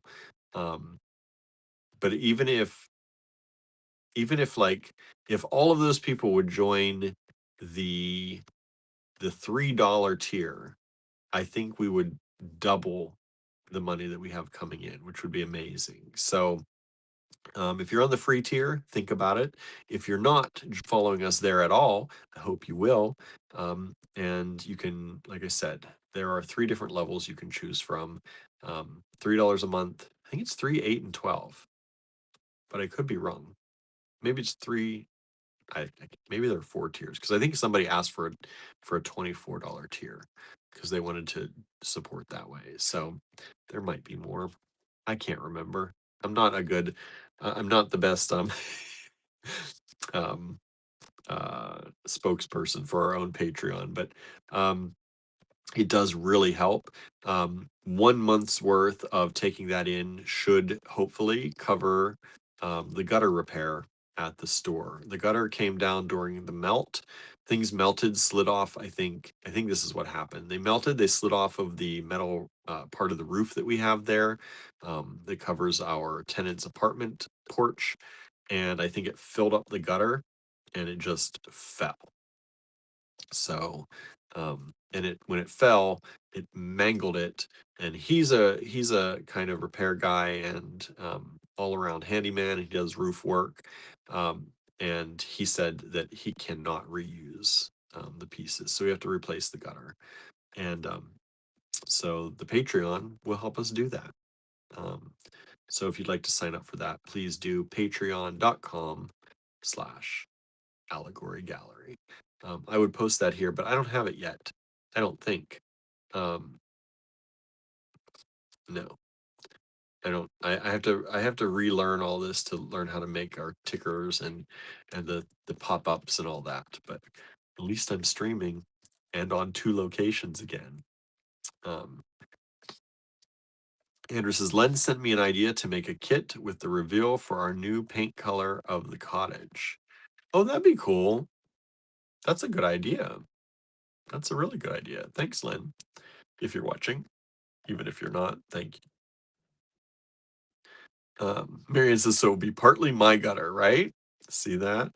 A: Um, but even if like if all of those people would join the $3 tier, I think we would double the money that we have coming in, which would be amazing. So if you're on the free tier, think about it. If you're not following us there at all, I hope you will. And you can, like I said, there are 3 different levels you can choose from. $3 a month. I think it's 3, 8, and 12, but I could be wrong. Maybe it's 3. Maybe there are 4 tiers because I think somebody asked for a $24 tier because they wanted to support that way. So there might be more. I can't remember. I'm not a good. I'm not the best um, spokesperson for our own Patreon, but it does really help. 1 month's worth of taking that in should hopefully cover the gutter repair at the store. The gutter came down during the melt. Things melted, slid off. I think this is what happened. They melted, they slid off of the metal part of the roof that we have there that covers our tenant's apartment porch. And I think it filled up the gutter and it just fell. So, and it when it fell, it mangled it. And he's a kind of repair guy and all around handyman. He does roof work, and he said that he cannot reuse the pieces, so we have to replace the gutter. And so the Patreon will help us do that. Um, so if you'd like to sign up for that, please do patreon.com/allegory gallery. I would post that here, but I don't have it yet. I don't think. Um, no, I don't. I have to relearn all this to learn how to make our tickers and the pop-ups and all that. But at least I'm streaming and on 2 locations again. Um, Andrew says, Len sent me an idea to make a kit with the reveal for our new paint color of the cottage. Oh, that'd be cool. That's a good idea. That's a really good idea. Thanks, Len. If you're watching, even if you're not, thank you. Marion says, so it'll be partly my gutter, right? See that?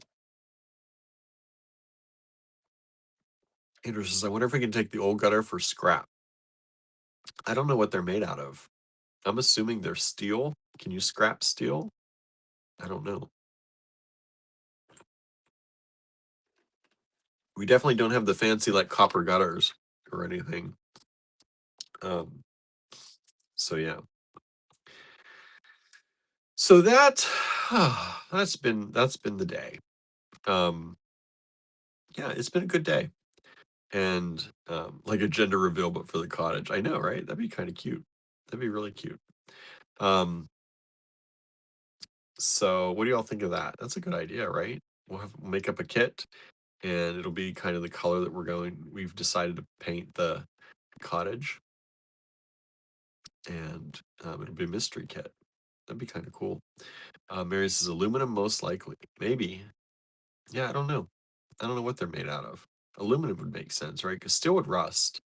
A: Andrew says, I wonder if we can take the old gutter for scrap. I don't know what they're made out of. I'm assuming they're steel. Can you scrap steel? I don't know. We definitely don't have the fancy like copper gutters or anything. So yeah. So that's been the day. Yeah, it's been a good day. And like a gender reveal, but for the cottage. I know, right? That'd be kind of cute. That'd be really cute. Um, so what do y'all think of that? That's a good idea, right? We'll make up a kit, and it'll be kind of the color that we've decided to paint the cottage, and it'll be a mystery kit. That'd be kind of cool. Mary says aluminum, most likely. Maybe. Yeah, I don't know. I don't know what they're made out of. Aluminum would make sense, right? Because steel would rust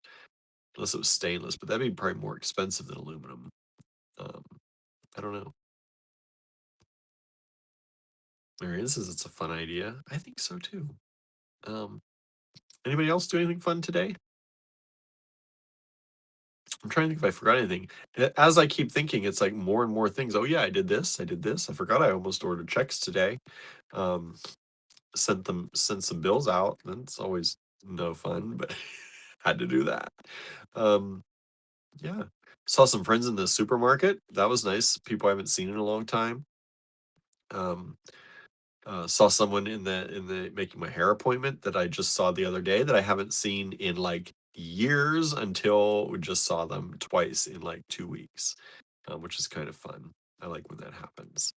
A: unless it was stainless, but that'd be probably more expensive than aluminum. Um, I don't know. Marianne says it's a fun idea. I think so too. Um, Anybody else do anything fun today? I'm trying to think if I forgot anything. As I keep thinking, it's like more and more things. Oh yeah, I did this. I did this. I forgot I almost ordered checks today. Um, sent some bills out. That's always no fun, but had to do that. Um, yeah. Saw some friends in the supermarket. That was nice. People I haven't seen in a long time. Um, saw someone in the making my hair appointment that I just saw the other day that I haven't seen in like years until we just saw them twice in like 2 weeks, which is kind of fun. I like when that happens.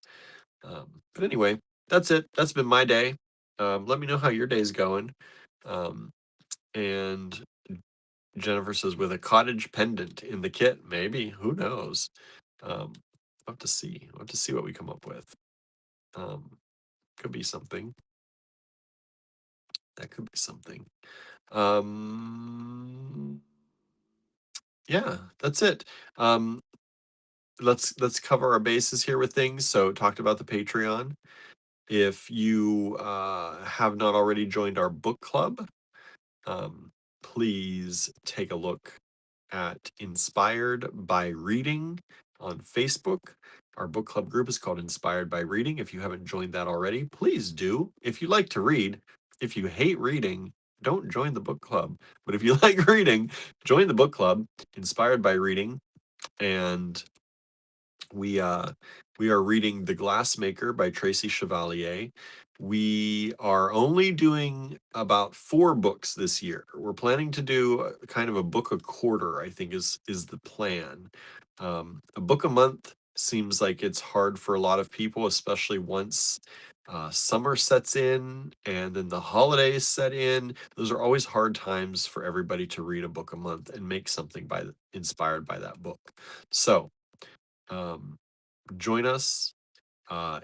A: But anyway, that's it. That's been my day. Let me know how your day's going. Um, and Jennifer says, with a cottage pendant in the kit, maybe. Who knows? We'll have to see. We'll have to see what we come up with. Could be something. That could be something. Um, yeah, that's it. Let's cover our bases here with things. So talked about the Patreon. If you have not already joined our book club, please take a look at Inspired by Reading on Facebook. Our book club group is called Inspired by Reading. If you haven't joined that already, please do. If you like to read, if you hate reading, don't join the book club. But if you like reading, join the book club, Inspired by Reading. And we are reading The Glassmaker by Tracy Chevalier. We are only doing about 4 books this year. We're planning to do kind of a book a quarter, I think is the plan. A book a month seems like it's hard for a lot of people, especially once summer sets in and then the holidays set in. Those are always hard times for everybody to read a book a month and make something inspired by that book. So join us.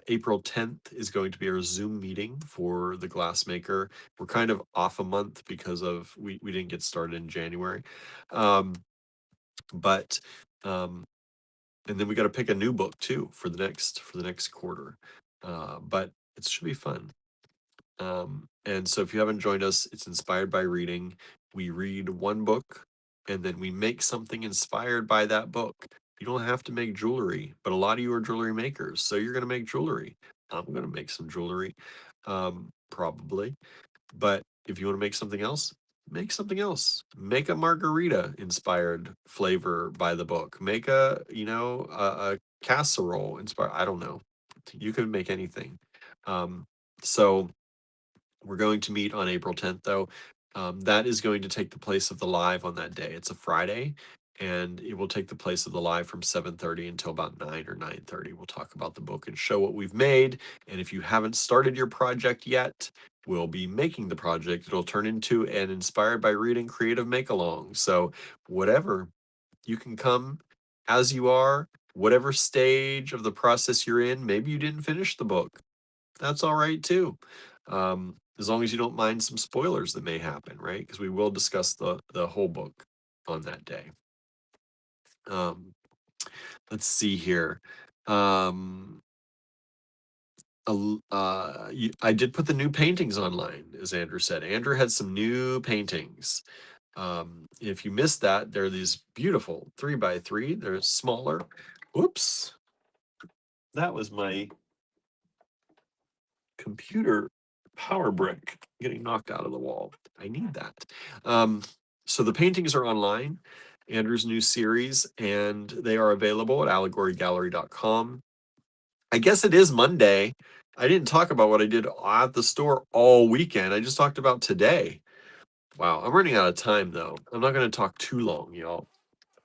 A: April 10th is going to be our Zoom meeting for the Glassmaker. We're kind of off a month because of we didn't get started in January. But and then we got to pick a new book too for the next quarter. But it should be fun. And so if you haven't joined us, it's Inspired by Reading. We read one book and then we make something inspired by that book. You don't have to make jewelry, but a lot of you are jewelry makers. So you're going to make jewelry. I'm going to make some jewelry, probably. But if you want to make something else, make something else. Make a margarita inspired flavor by the book. Make a casserole inspired. I don't know. You could make anything. So we're going to meet on April 10th, though. That is going to take the place of the live on that day. It's a Friday, and it will take the place of the live from 7:30 until about 9 or 9:30. We'll talk about the book and show what we've made. And if you haven't started your project yet, we'll be making the project. It'll turn into an Inspired by Reading creative make-along. So whatever, you can come as you are, whatever stage of the process you're in. Maybe you didn't finish the book. That's all right too. As long as you don't mind some spoilers that may happen, right? Because we will discuss the whole book on that day. Um, let's see here. Um, I did put the new paintings online, as Andrew said. Andrew had some new paintings. If you missed that, they're these beautiful 3x3. They're smaller. Whoops. That was my computer power brick getting knocked out of the wall. I need that. So the paintings are online, Andrew's new series, and they are available at allegorygallery.com. I guess it is Monday. I didn't talk about what I did at the store all weekend. I just talked about today. Wow, I'm running out of time though. I'm not going to talk too long, y'all.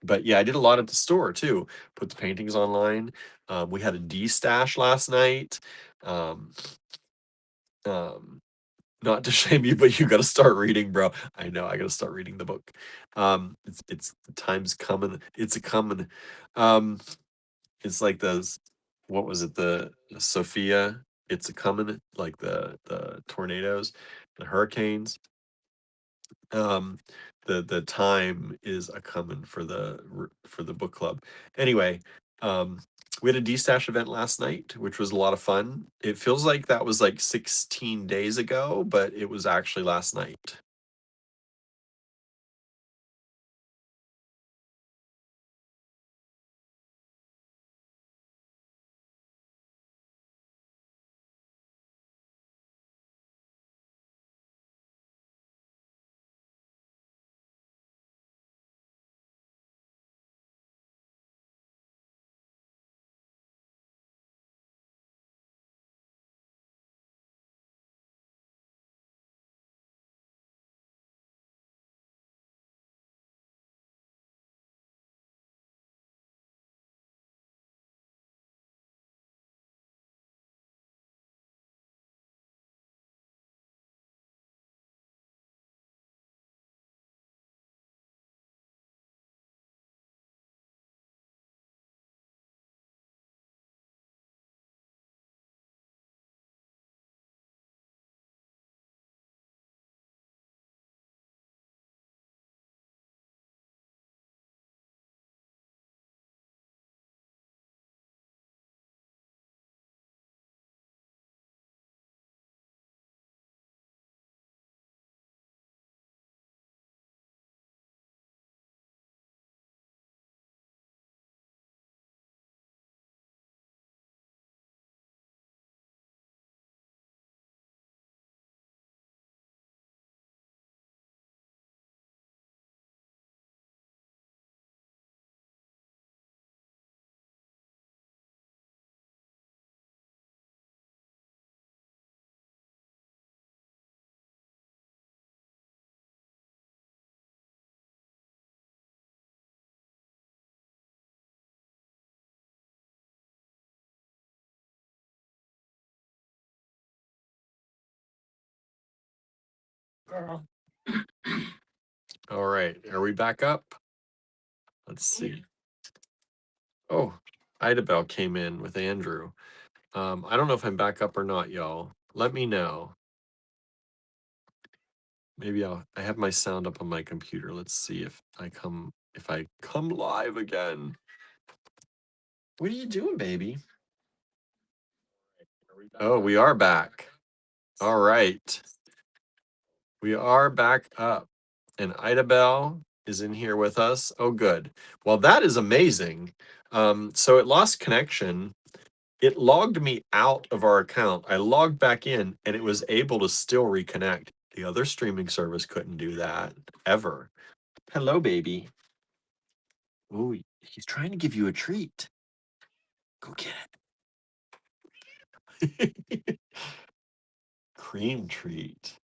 A: But yeah, I did a lot at the store too. Put the paintings online. We had a D stash last night. Um, um, not to shame you, but you got to start reading, bro. I know I got to start reading the book. It's the time's coming. It's a coming. Um, it's like those. What was it? The Sophia. It's a coming. Like the tornadoes, the hurricanes. Um, the time is a coming for the book club. Anyway, we had a D-Stash event last night, which was a lot of fun. It feels like that was like 16 days ago, but it was actually last night.
B: Girl.
A: All right, are we back up? Let's see. Oh, Idabel came in with Andrew. I don't know if I'm back up or not, y'all. Let me know. Maybe I have my sound up on my computer. Let's see if I come live again. What are you doing, baby? Oh, we are back. All right. We are back up. And Idabel is in here with us. Oh, good. Well, that is amazing. So it lost connection. It logged me out of our account. I logged back in and it was able to still reconnect. The other streaming service couldn't do that ever. Hello, baby. Ooh, he's trying to give you a treat. Go get it. Cream treat.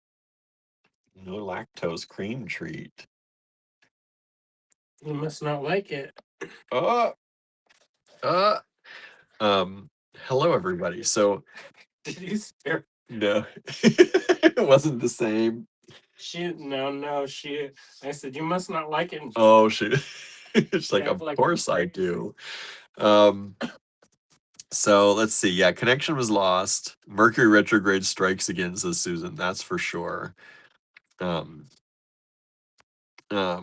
A: No lactose cream treat.
B: You must not like it.
A: Uh, uh. Hello everybody. So
B: Did you spare?
A: no, it wasn't the same.
B: No. I said you must not like it.
A: Oh shoot. It's like,
B: Act
A: of
B: like
A: course I
B: crazy.
A: do. So let's see. Yeah, connection was lost. Mercury retrograde strikes again, says Susan. That's for sure. Um,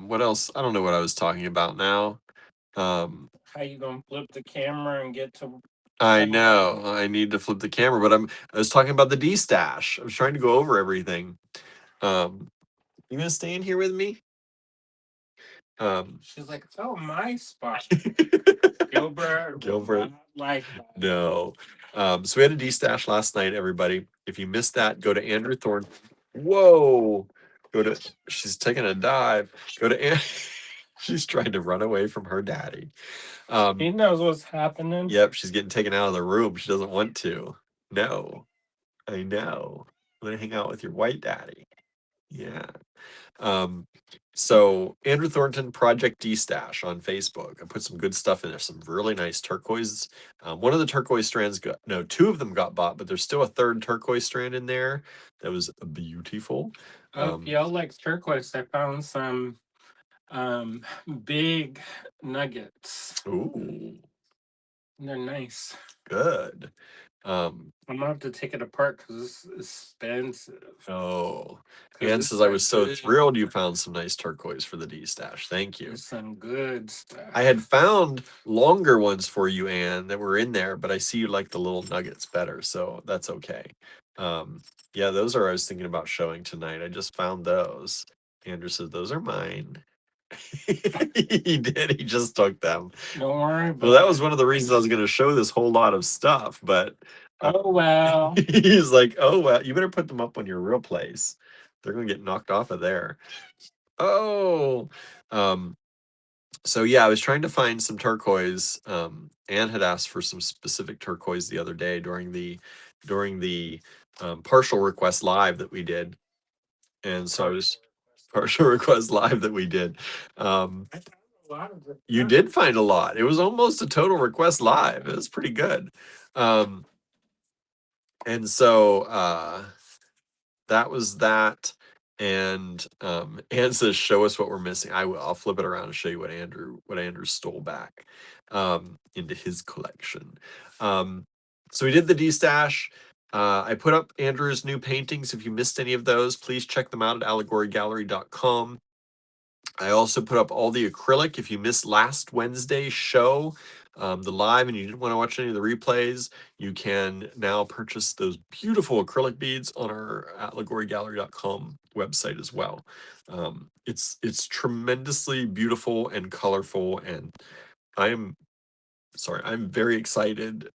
A: what else? I don't know what I was talking about now.
B: How you gonna flip the camera and get to
A: I know. I need to flip the camera, but I was talking about the D stash. I was trying to go over everything. You gonna stay in here with me?
B: She's like, oh, my spot. Gilbert,
A: Gilbert.
B: like that.
A: No. So we had a D stash last night, everybody. If you missed that, go to Andrew Thorne. Whoa. She's taking a dive. Go to she's trying to run away from her daddy.
B: He knows what's happening.
A: Yep, she's getting taken out of the room. She doesn't want to. No. I know. I'm gonna hang out with your white daddy. Yeah. Um, so Andrew Thornton Project D Stash on Facebook. I put some good stuff in there. Some really nice turquoise. One of the turquoise strands got two of them got bought, but there's still a third turquoise strand in there that was beautiful.
B: If y'all like turquoise, I found some big nuggets.
A: Ooh,
B: They're nice.
A: good.
B: I'm gonna have to take it apart because it's expensive.
A: Oh,
B: 'Cause
A: Ann
B: it's
A: says I
B: like
A: was so
B: good.
A: thrilled you found some nice turquoise for the D stash. Thank you.
B: There's some good stuff.
A: I had found longer ones for you, Anne, that were in there, but I see you like the little nuggets better, so that's okay. Yeah, those are I was thinking about showing tonight. I just found those. Andrew says those are mine. He did. He just took them.
B: Don't worry
A: Well,
B: about
A: that
B: it.
A: was one of the reasons I was going to show this whole lot of stuff, but
B: Oh well.
A: he's like, "Oh well, you better put them up on your real place. They're going to get knocked off of there." Oh, um, so yeah, I was trying to find some turquoise. Anne had asked for some specific turquoise the other day during the partial request live that we did, and so I was partial request live that we did.
B: I found a lot of it.
A: You did find a lot. It was almost a total request live. It was pretty good. And so that was that. And Anne says, "Show us what we're missing." I will. I'll flip it around and show you what Andrew stole back into his collection. So we did the D stash. I put up Andrew's new paintings. If you missed any of those, please check them out at allegorygallery.com. I also put up all the acrylic. If you missed last Wednesday's show, the live, and you didn't want to watch any of the replays, you can now purchase those beautiful acrylic beads on our allegorygallery.com website as well. It's tremendously beautiful and colorful, and I'm I'm very excited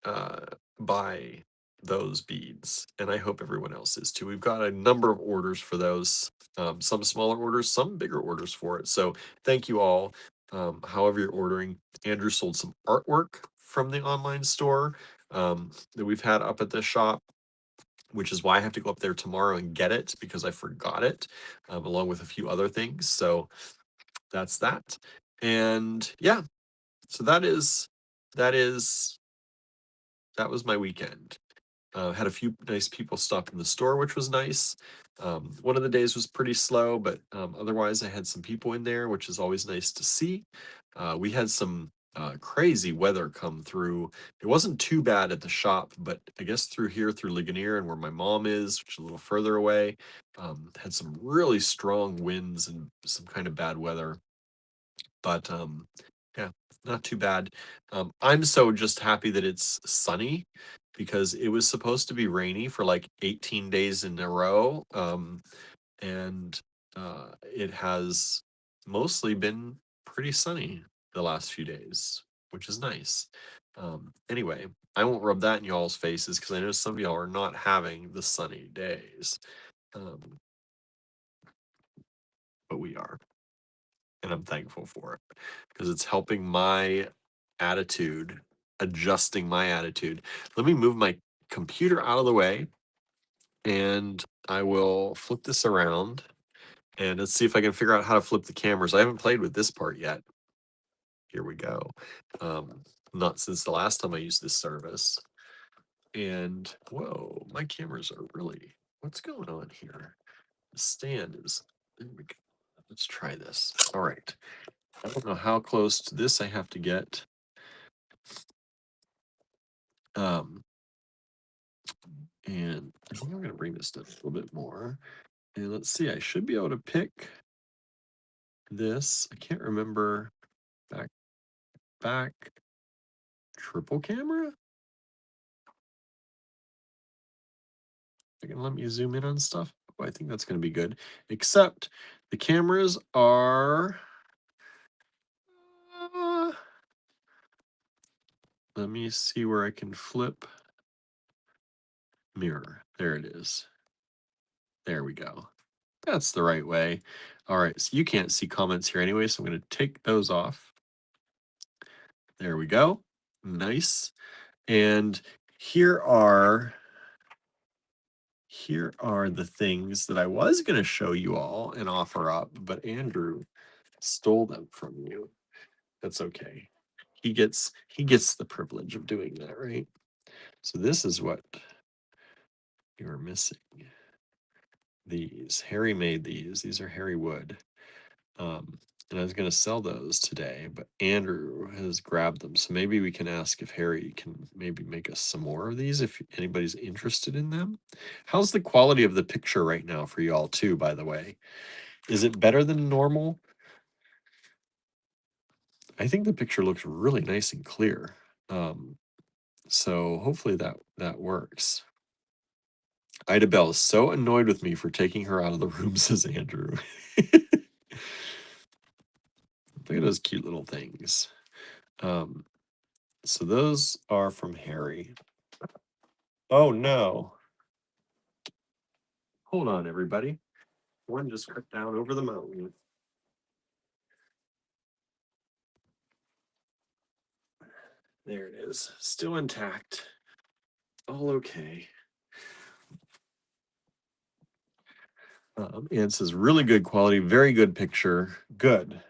A: by those beads, and I hope everyone else is too. We've got a number of orders for those, some smaller orders, some bigger orders for it. So thank you all. However you're ordering. Andrew sold some artwork from the online store that we've had up at the shop, which is why I have to go up there tomorrow and get it because I forgot it, along with a few other things. So that's that. And yeah, so that was my weekend. Had a few nice people stop in the store, which was nice. One of the days was pretty slow, but otherwise I had some people in there, which is always nice to see. We had some crazy weather come through. It wasn't too bad at the shop, but I guess through here, through Ligonier and where my mom is, which is a little further away, had some really strong winds and some kind of bad weather. But yeah, not too bad. I'm so just happy that it's sunny because it was supposed to be rainy for like 18 days in a row. And it has mostly been pretty sunny the last few days, which is nice. Anyway, I won't rub that in y'all's faces because I know some of y'all are not having the sunny days. But we are. And I'm thankful for it because it's helping my attitude, adjusting my attitude. Let me move my computer out of the way and I will flip this around and let's see if I can figure out how to flip the cameras. I haven't played with this part yet. Here we go. Not since the last time I used this service. And whoa, my cameras are really, what's going on here? The stand is, there we go. Let's try this. All right. I don't know how close to this I have to get. And I think I'm going to bring this down a little bit more. And let's see, I should be able to pick this. I can't remember. Back, triple camera? They're gonna let me zoom in on stuff. Oh, I think that's gonna be good. Except the cameras are. Let me see where I can flip mirror. There it is. There we go. That's the right way. All right, so you can't see comments here anyway, so I'm going to take those off. There we go. Nice. And here are the things that I was going to show you all and offer up, but Andrew stole them from you. That's okay. He gets the privilege of doing that, right? So this is what you're missing. These. Harry made these. These are Harry Wood. And I was going to sell those today, but Andrew has grabbed them. So maybe we can ask if Harry can maybe make us some more of these if anybody's interested in them. How's the quality of the picture right now for y'all too, by the way? Is it better than normal? I think the picture looks really nice and clear. So hopefully that works. Ida Bell is so annoyed with me for taking her out of the room, says Andrew. Look at those cute little things. So those are from Harry. Oh no. Hold on, everybody. One just went down over the mountain. There it is. Still intact. All okay. And it says really good quality, very good picture. Good.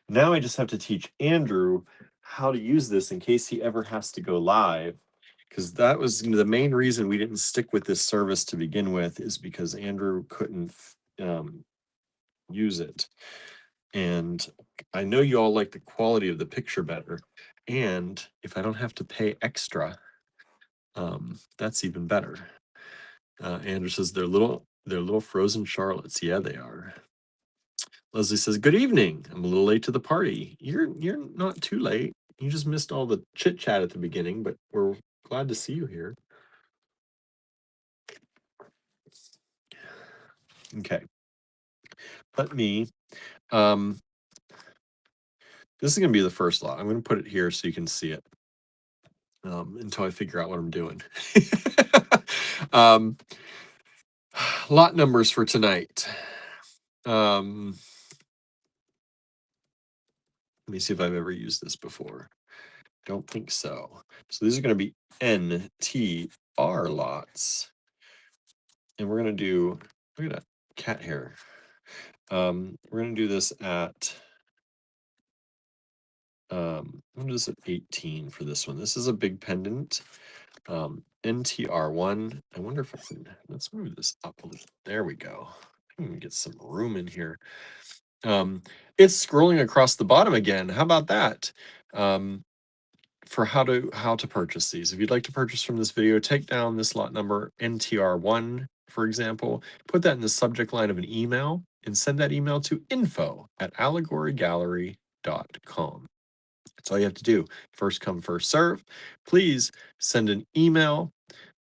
A: Now I just have to teach Andrew how to use this in case he ever has to go live. Because that was the main reason we didn't stick with this service to begin with, is because Andrew couldn't use it. And I know you all like the quality of the picture better. And if I don't have to pay extra, that's even better. Andrew says they're little frozen Charlottes. Yeah, they are. Leslie says, "Good evening. I'm a little late to the party. You're not too late. You just missed all the chit chat at the beginning, but we're glad to see you here." Okay. Let me. This is going to be the first lot. I'm going to put it here so you can see it until I figure out what I'm doing. Lot numbers for tonight. Let me see if I've ever used this before. Don't think so. So these are going to be NTR lots. And we're going to do, look at that cat hair. We're going to do this at, I'm going to do this at 18 for this one. This is a big pendant. NTR1. I wonder if I can, let's move this up a little. There we go. I can get some room in here. It's scrolling across the bottom again. How about that? For how to purchase these. If you'd like to purchase from this video, take down this lot number NTR1, for example, put that in the subject line of an email, and send that email to info@allegorygallery.com. That's all you have to do. First come, first serve. Please send an email,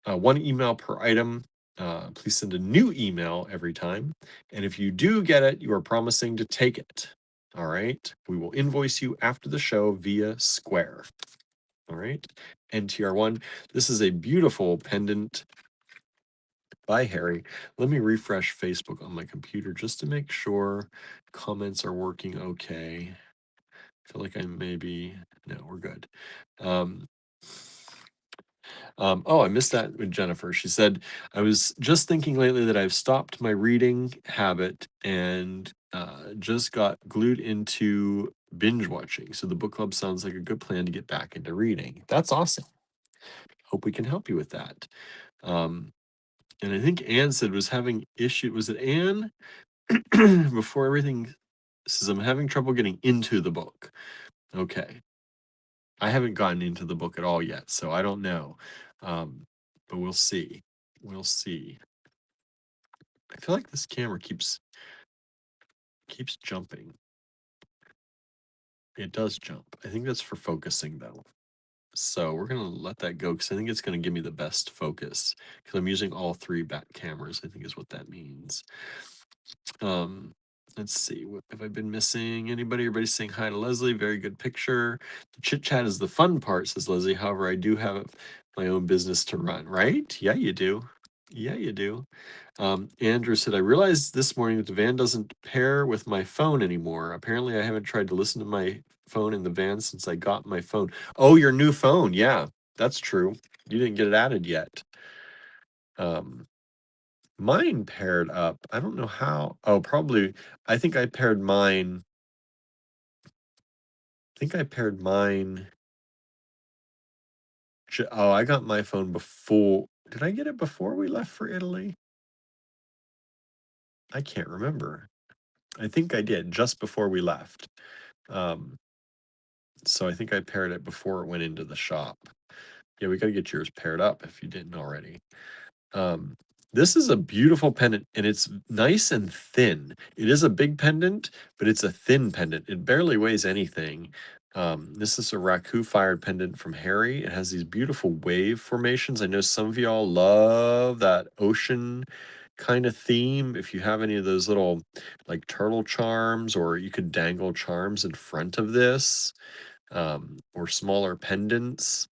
A: one email per item. Please send a new email every time. And if you do get it, you are promising to take it. All right. We will invoice you after the show via Square. All right. NTR1. This is a beautiful pendant by Harry. Let me refresh Facebook on my computer just to make sure comments are working okay. I feel like I maybe, no, we're good. Oh, I missed that with Jennifer. She said, I was just thinking lately that I've stopped my reading habit and just got glued into binge watching. So the book club sounds like a good plan to get back into reading. That's awesome. Hope we can help you with that. And I think Anne said was having issue. Was it Anne? Before everything says, I'm having trouble getting into the book. Okay. I haven't gotten into the book at all yet, so I don't know. But we'll see. We'll see. I feel like this camera keeps jumping. It does jump. I think that's for focusing though. So we're gonna let that go because I think it's gonna give me the best focus because I'm using all three back cameras, I think is what that means. Um, let's see, what have I been missing? Anybody? Everybody's saying hi to Leslie. Very good picture. The chit chat is the fun part, says Leslie. However, I do have my own business to run, right? Yeah, you do. Yeah, you do. Andrew said, I realized this morning that the van doesn't pair with my phone anymore. Apparently, I haven't tried to listen to my phone in the van since I got my phone. Oh, your new phone. Yeah, that's true. You didn't get it added yet. Mine paired up. I don't know how. Oh, probably. I think I paired mine. I think I paired mine. Oh, I got my phone before. Did I get it before we left for Italy? I can't remember. I think I did just before we left. Um, so I think I paired it before it went into the shop. Yeah, we got to get yours paired up if you didn't already. Um, this is a beautiful pendant and it's nice and thin. It is a big pendant, but it's a thin pendant. It barely weighs anything. This is a raku fired pendant from Harry. It has these beautiful wave formations. I know some of y'all love that ocean kind of theme. If you have any of those little like turtle charms, or you could dangle charms in front of this, or smaller pendants,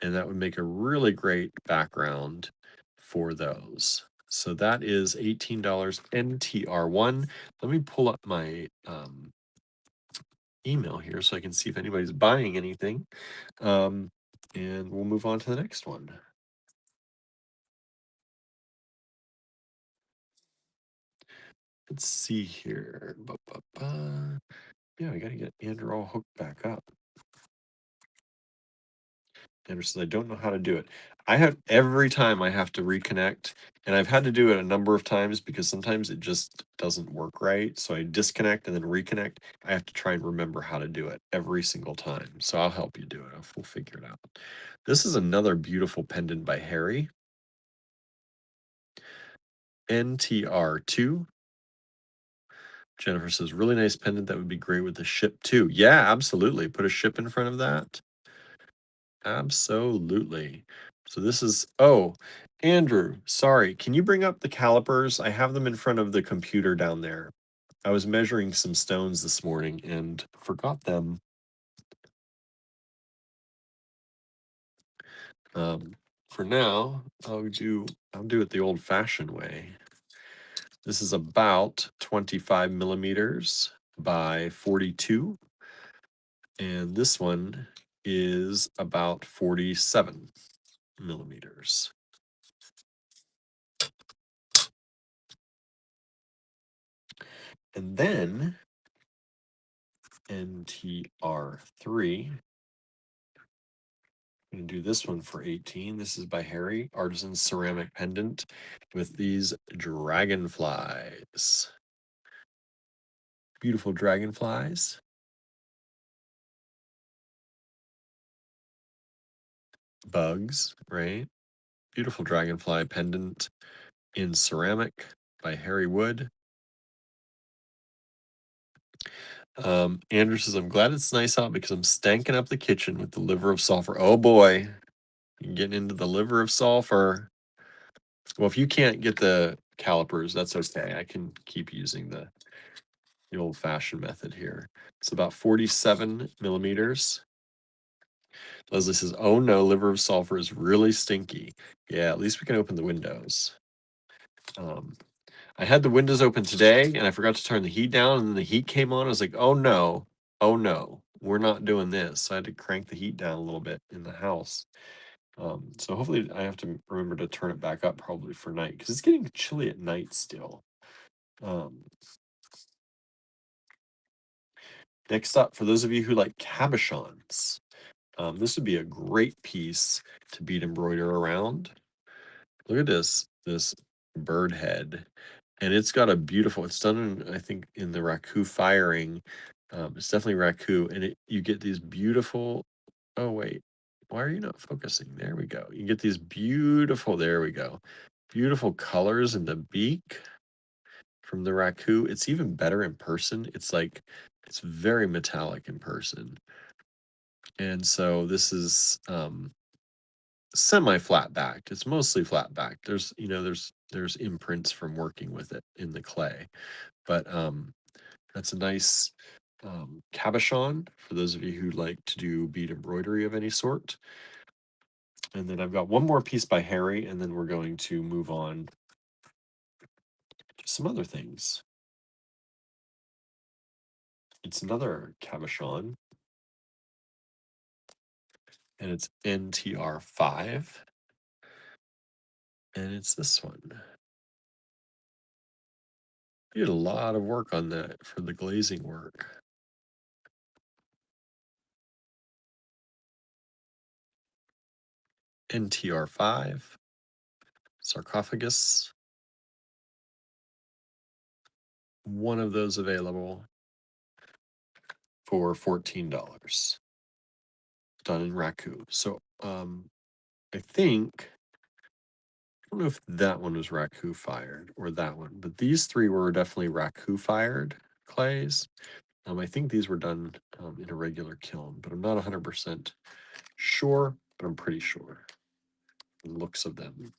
A: and that would make a really great background for those. So that is $18 NTR1. Let me pull up my email here so I can see if anybody's buying anything. And we'll move on to the next one. Let's see here. Yeah, I got to get Andrew all hooked back up. Andrew says, I don't know how to do it. I have every time I have to reconnect, and I've had to do it a number of times because sometimes it just doesn't work right. So I disconnect and then reconnect. I have to try and remember how to do it every single time. So I'll help you do it. We'll figure it out. This is another beautiful pendant by Harry. NTR2. Jennifer says, really nice pendant. That would be great with the ship too. Yeah, absolutely. Put a ship in front of that. Absolutely. So this is, oh, Andrew, sorry. Can you bring up the calipers? I have them in front of the computer down there. I was measuring some stones this morning and forgot them. For now, I'll do it the old fashioned way. This is about 25 millimeters by 42. And this one is about 47 millimeters. And then NTR3. I'm going to do this one for 18. This is by Harry, Artisan Ceramic Pendant with these dragonflies. Beautiful dragonflies. Bugs, right? Beautiful dragonfly pendant in ceramic by Harry Wood. Andrew says, I'm glad it's nice out because I'm stanking up the kitchen with the liver of sulfur. Oh boy, you're getting into the liver of sulfur. Well, if you can't get the calipers, that's okay. I can keep using the old-fashioned method here. It's about 47 millimeters. Leslie says, oh no, liver of sulfur is really stinky. Yeah, at least we can open the windows. I had the windows open today and I forgot to turn the heat down, and then the heat came on. I was like, oh no, we're not doing this. So I had to crank the heat down a little bit in the house. So hopefully I have to remember to turn it back up probably for night because it's getting chilly at night still. Next up, for those of you who like cabochons, this would be a great piece to bead embroider around. Look at this bird head, and it's got a beautiful. It's done in, I think, in the raku firing. It's definitely raku, and you get these beautiful. Oh wait, why are you not focusing? There we go. You get these beautiful. There we go. Beautiful colors in the beak from the raku. It's even better in person. It's very metallic in person. And so this is semi-flat backed. It's mostly flat backed. There's, there's imprints from working with it in the clay, but that's a nice cabochon for those of you who like to do bead embroidery of any sort. And then I've got one more piece by Harry, and then we're going to move on to some other things. It's another cabochon, and it's NTR5, and it's this one. We did a lot of work on that for the glazing work. NTR5, sarcophagus. One of those available for $14. Done in Raku. So I think, I don't know if that one was Raku fired or that one, but these three were definitely Raku fired clays. I think these were done in a regular kiln, but I'm not 100% sure, but I'm pretty sure. The looks of them.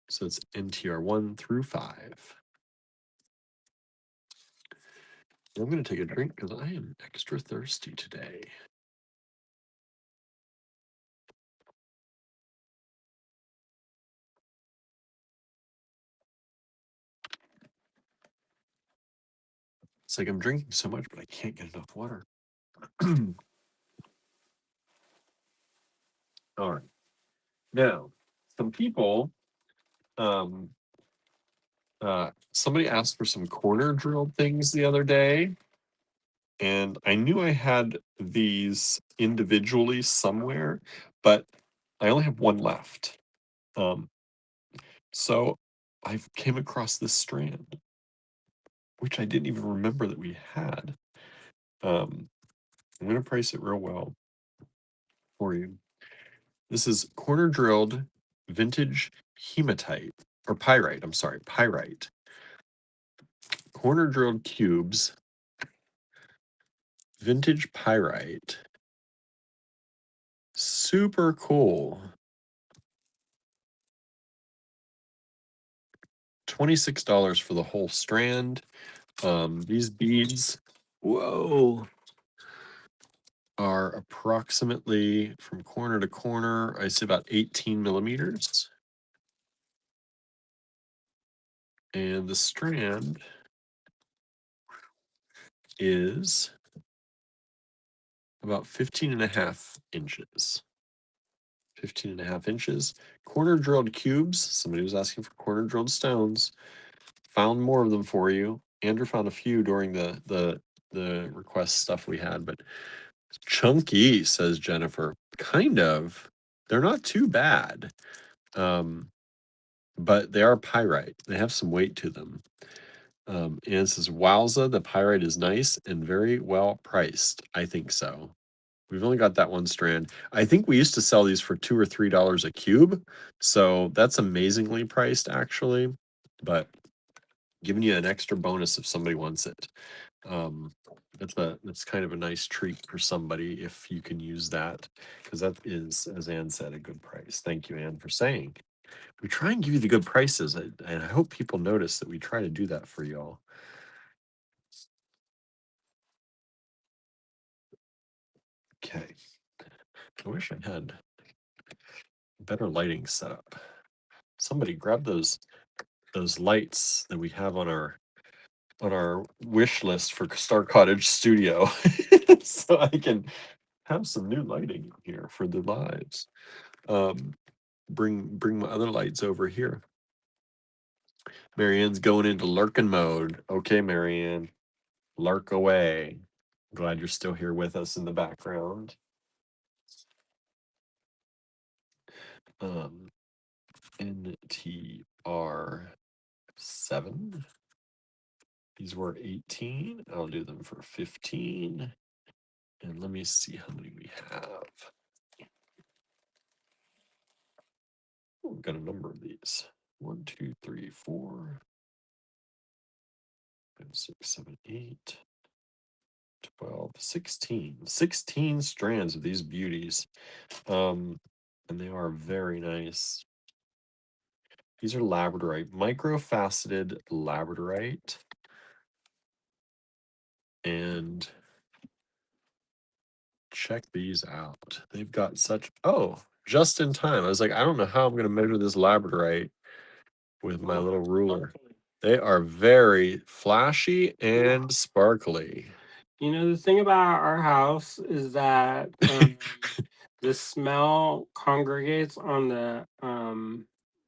A: So it's NTR 1 through 5. I'm going to take a drink because I am extra thirsty today. It's like I'm drinking so much, but I can't get enough water. All right. Now, some people, somebody asked for some corner drilled things the other day, and I knew I had these individually somewhere, but I only have one left. So I came across this strand, which I didn't even remember that we had. I'm going to price it real well for you. This is corner drilled vintage hematite, or pyrite. I'm sorry, pyrite. Corner drilled cubes, vintage pyrite. Super cool. $26 for the whole strand. These beads, whoa, are approximately from corner to corner, I say about 18 millimeters. And the strand is about 15 and a half inches. 15 and a half inches. Corner drilled cubes. Somebody was asking for corner drilled stones. Found more of them for you. Andrew found a few during the request stuff we had, but chunky, says Jennifer. Kind of. They're not too bad. But they are pyrite. They have some weight to them. And it says, wowza, the pyrite is nice and very well priced. I think so. We've only got that one strand. I think we used to sell these for $2 or $3 a cube. So that's amazingly priced, actually. But giving you an extra bonus if somebody wants it. That's kind of a nice treat for somebody if you can use that, because that is, as Ann said, a good price. Thank you, Ann, for saying. We try and give you the good prices, and I hope people notice that we try to do that for y'all. Okay. I wish I had better lighting setup. Somebody grab those lights that we have on our wish list for Star Cottage Studio so I can have some new lighting here for the lives. Bring my other lights over here. Marianne's going into lurking mode. Okay, Marianne, lurk away. Glad you're still here with us in the background. NTR7. These were 18. I'll do them for 15. And let me see how many we have. Oh, we've got a number of these. 1, 2, 3, 4, 5, 6, 7, 8. 12, 16. 16 strands of these beauties. And they are very nice. These are labradorite, microfaceted labradorite. And check these out. They've got such, just in time. I was like, I don't know how I'm going to measure this labradorite with my little ruler. They are very flashy and sparkly.
B: You know, the thing about our house is that the smell congregates on the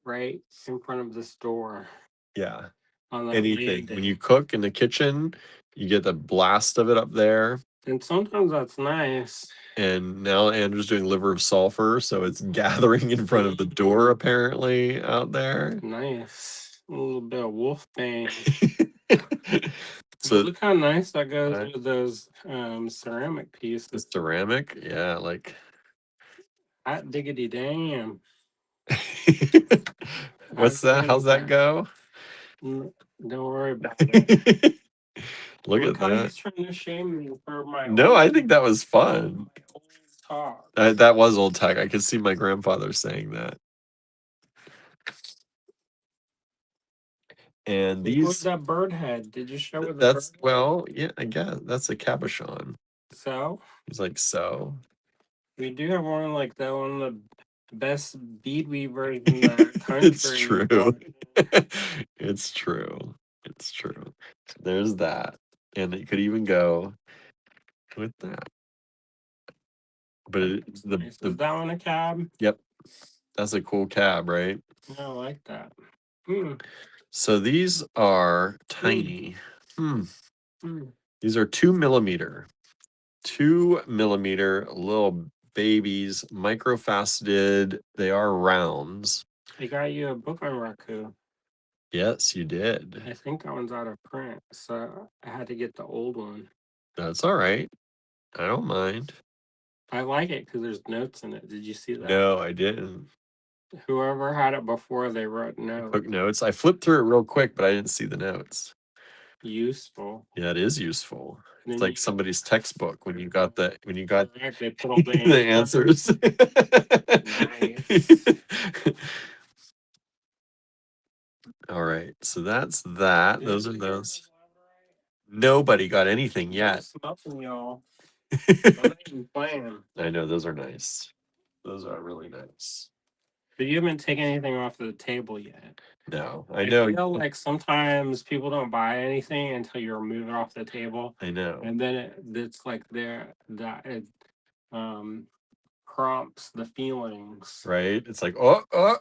B: right in front of this door.
A: Yeah.
B: On the
A: Anything. When
B: landing.
A: you cook in the kitchen, you get the blast of it up there.
B: And sometimes that's nice.
A: And now Andrew's doing liver of sulfur, so it's gathering in front of the door apparently out there.
B: Nice. A little bit of wolf bang.
A: So
B: look how nice that goes with those ceramic
A: the
B: pieces.
A: ceramic, yeah, like
B: Hot diggity damn.
A: what's that? How's that go?
B: Don't worry about it.
A: Look at
B: how
A: that.
B: he's trying to shame me for my
A: No, I think that was fun.
B: old talk.
A: That was old talk. I could see my grandfather saying that. And
B: What was
A: these,
B: that bird head? Did you show with the
A: that's,
B: bird head?
A: well, yeah, I guess that's a cabochon.
B: So
A: He's like, so.
B: we do have one like that, one of the best bead weavers in the country.
A: It's true. It's true. It's true. So there's that. And it could even go with that. But it's
B: Nice. Is that one a cab?
A: Yep. That's a cool cab, right?
B: I like that.
A: So these are tiny. These are 2mm. 2mm little babies, microfaceted. They are rounds.
B: I got you a book on Raku.
A: Yes, you did.
B: I think that one's out of print, so I had to get the old one.
A: That's all right. I don't mind.
B: I like it because there's notes in it. Did you see that?
A: No, I didn't.
B: Whoever had it before, they wrote notes.
A: Took notes. I flipped through it real quick, but I didn't see the notes.
B: Useful.
A: Yeah, it is useful.
B: And
A: it's like somebody's textbook when you got
B: they put all
A: the answers.
B: Nice.
A: All right, so that's that. Those are those. Nobody got anything yet.
B: Nothing, y'all. I'm not even playing.
A: I know, those are nice. Those are really nice.
B: But you haven't taken anything off the table yet.
A: No, I know.
B: I feel like sometimes people don't buy anything until you remove it off the table.
A: I know.
B: And then it's like that it prompts the feelings.
A: Right? It's like, oh.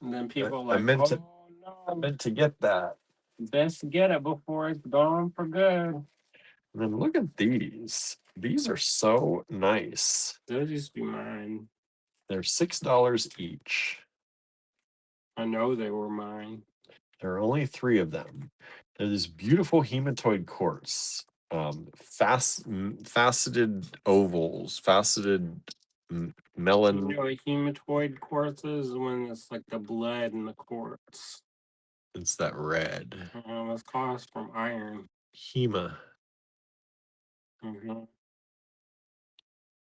B: And then people are like,
A: I meant to get that.
B: Best get it before it's gone for good.
A: And then look at these. These are so nice.
B: Those used to be mine.
A: They're $6 each.
B: I know they were mine.
A: There are only 3 of them. They're this beautiful hematoid quartz, faceted ovals, faceted melon.
B: You know what hematoid quartz is? When it's like the blood in the quartz.
A: It's that red.
B: It's caused from iron.
A: Hema.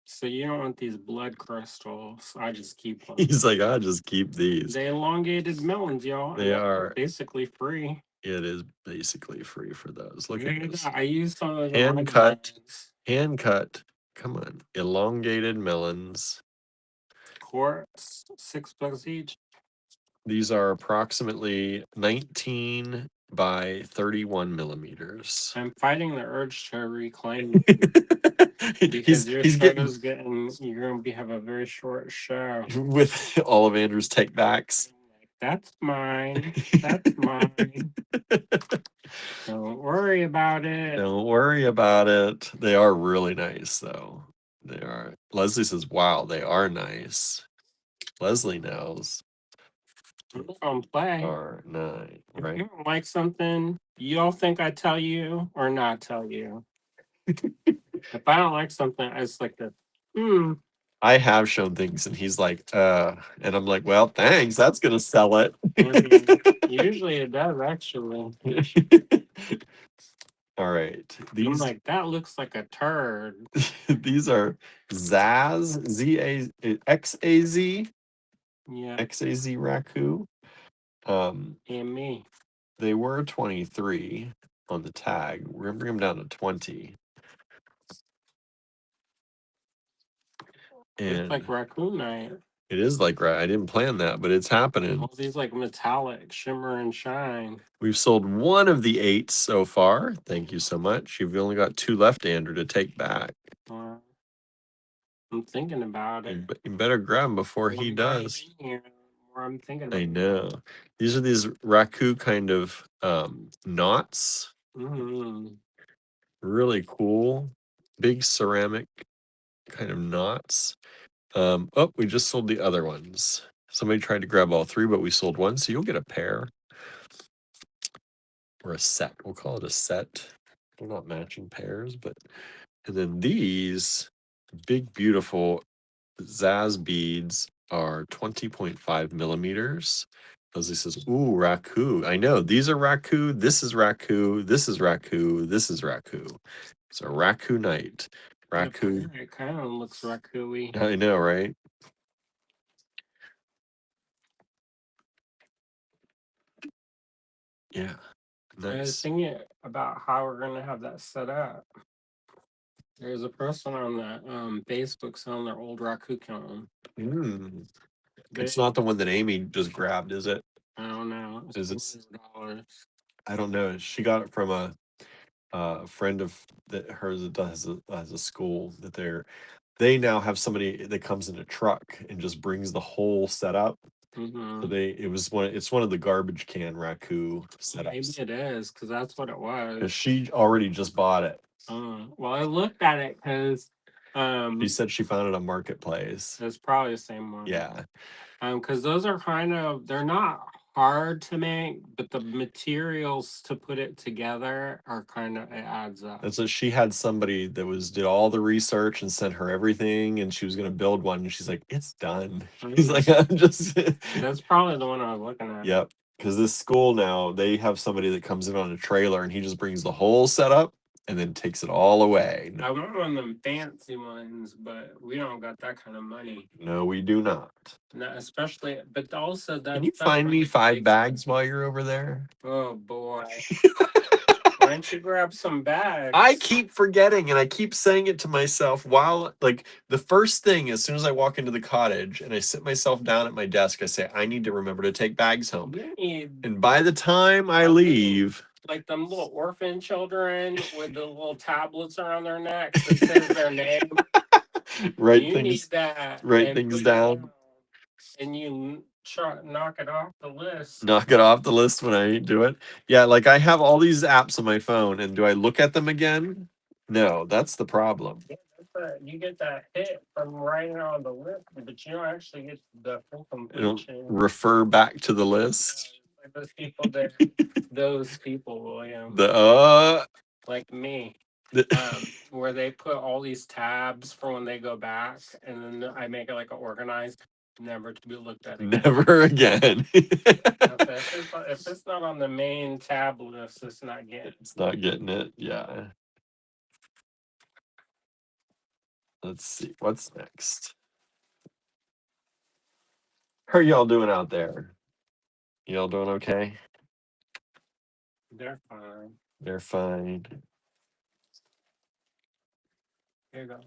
B: So you don't want these blood crystals. I just keep them.
A: He's like, I just keep these.
B: They elongated melons, y'all.
A: They are
B: basically free.
A: It is basically free for those. Look at this.
B: I use some of
A: hand cut. Come on. Elongated melons.
B: Quartz, $6 each.
A: These are approximately 19 by 31 millimeters.
B: I'm fighting the urge to reclaim because you're going to have a very short show
A: with all of Andrew's take backs.
B: That's mine. That's mine. Don't worry about it.
A: Don't worry about it. They are really nice, though. They are. Leslie says, wow, they are nice. Leslie knows.
B: I'm play.
A: Are nice, right?
B: If you don't like something, you don't think I tell you or not tell you. If I don't like something, it's like the
A: I have shown things and he's like, and I'm like, well, thanks, that's gonna sell it.
B: Usually it does, actually.
A: All right.
B: I'm
A: These
B: like, that looks like a turd.
A: these are Zaz, X-A-Z,
B: Yeah,
A: X-A-Z Raku.
B: and me.
A: They were 23 on the tag. We're gonna bring them down to 20.
B: It's
A: And
B: like raccoon night.
A: it is like, right, I didn't plan that, but it's happening.
B: All these like metallic shimmer and shine.
A: We've sold one of the 8 so far. Thank you so much. You've only got 2 left, Andrew, to take back.
B: I'm thinking about it.
A: You better grab him before he does.
B: More I'm thinking about
A: I
B: it.
A: know. These are these raku kind of knots.
B: Mm-hmm.
A: Really cool. Big ceramic kind of knots. Oh, we just sold the other ones. Somebody tried to grab all 3, but we sold one, so you'll get a pair. Or a set. We'll call it a set. They're not matching pairs, but and then these big, beautiful Zaz beads are 20.5 millimeters. Leslie says, ooh, Raku. I know. These are Raku. This is Raku. This is Raku. This is Raku. It's a Raku night. Raku.
B: It kind of looks raku-y.
A: I know, right? Yeah.
B: I was
A: Nice.
B: thinking about how we're gonna have that set up. There's a person on that Facebook selling their old raku kiln.
A: Mm. It's not the one that Amy just grabbed, is it?
B: I don't know. It's
A: Is it?
B: $400.
A: I don't know. She got it from a friend of that hers that has a school that they now have somebody that comes in a truck and just brings the whole setup.
B: Mm-hmm.
A: So it's one of the garbage can Raku setups.
B: Maybe it is because that's what it was.
A: Because she already just bought it.
B: Well, I looked at it because
A: She said she found it on Marketplace.
B: it's probably the same one.
A: Yeah.
B: Because those are they're not hard to make, but the materials to put it together are it adds up.
A: And so she had somebody that did all the research and sent her everything, and she was gonna build one, and she's like, it's done. He's like, I'm just
B: That's probably the one I was looking at.
A: Yep. Because this school now, they have somebody that comes in on a trailer and he just brings the whole setup and then takes it all away.
B: I want one of them fancy ones, but we don't got that kind of money.
A: No, we do not.
B: Not especially, but also that.
A: Can you find me 5 bags while you're over there?
B: Oh boy. Why don't you grab some bags?
A: I keep forgetting and I keep saying it to myself while, like, the first thing as soon as I walk into the cottage and I sit myself down at my desk, I say, I need to remember to take bags home. And by the time I leave,
B: like them little orphan children with the little tablets around their necks that says their name.
A: write
B: things
A: down.
B: And you knock it off the list.
A: Knock it off the list when I do it. Yeah, like I have all these apps on my phone, and do I look at them again? No, that's the problem.
B: Yeah, you get that hit from writing on the list, but you don't actually get the full completion.
A: Refer back to the list.
B: Like those people that those people, William. Like me. Where they put all these tabs for when they go back, and then I make it like organized, never to be looked at again.
A: Never again.
B: If it's not on the main tab list, it's not getting it.
A: It's not getting it. Yeah. Let's see. What's next? How are y'all doing out there? Y'all doing okay?
B: They're fine.
A: They're fine.
B: Here you go.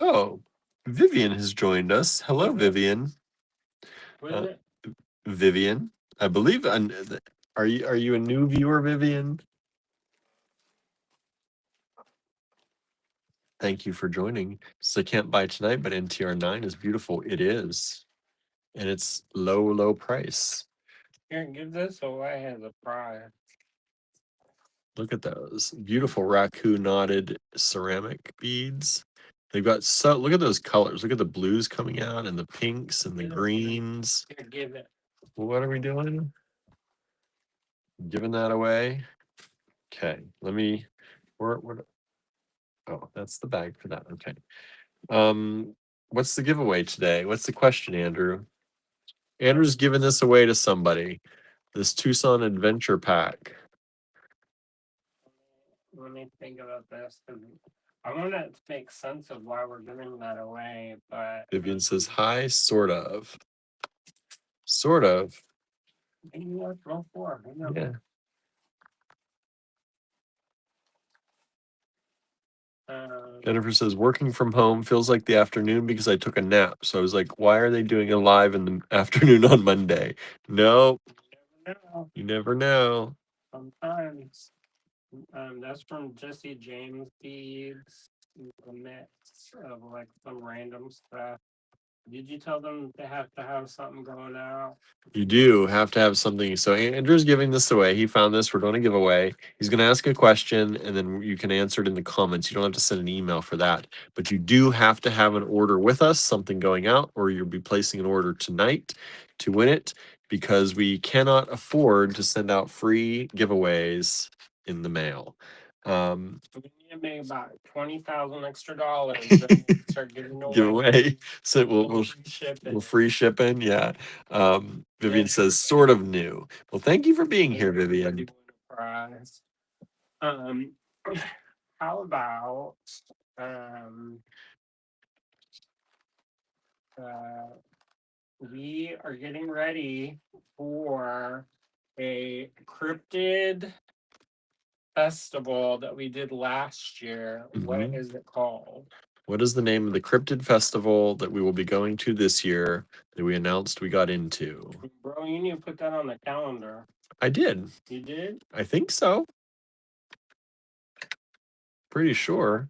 A: Oh, Vivian has joined us. Hello, Vivian.
B: What is it?
A: Vivian, I believe. Are you a new viewer, Vivian? Thank you for joining. So I can't buy tonight, but NTR9 is beautiful. It is, and it's low price.
B: Here, give this away as a prize.
A: Look at those beautiful Raku knotted ceramic beads. They've got look at those colors. Look at the blues coming out and the pinks and the greens.
B: Here, give it.
A: What are we doing? Giving that away. Okay, let me. Where? Oh, that's the bag for that. Okay. What's the giveaway today? What's the question, Andrew? Andrew's giving this away to somebody. This Tucson Adventure Pack.
B: Let me think about this. I want to make sense of why we're giving that away, but
A: Vivian says, hi, sort of. Sort of. Yeah. Jennifer says, working from home feels like the afternoon because I took a nap. So I was like, why are they doing a live in the afternoon on Monday? No, you never know.
B: Sometimes. That's from Jesse James feeds, a mix of like some random stuff. Did you tell them they have to have something going out?
A: You do have to have something. So Andrew's giving this away. He found this. We're going to give away. He's going to ask a question, and then you can answer it in the comments. You don't have to send an email for that. But you do have to have an order with us, something going out, or you'll be placing an order tonight to win it, because we cannot afford to send out free giveaways in the mail.
B: We need to make about $20,000 extra then we'll start giving away.
A: Giveaway. So we'll free shipping. Yeah. Vivian says sort of new. Well, thank you for being here, Vivian.
B: Prize. How about we are getting ready for a cryptid festival that we did last year. What is it called?
A: What is the name of the cryptid festival that we will be going to this year that we announced we got into?
B: Bro, you need to put that on the calendar.
A: I did.
B: You did?
A: I think so. Pretty sure.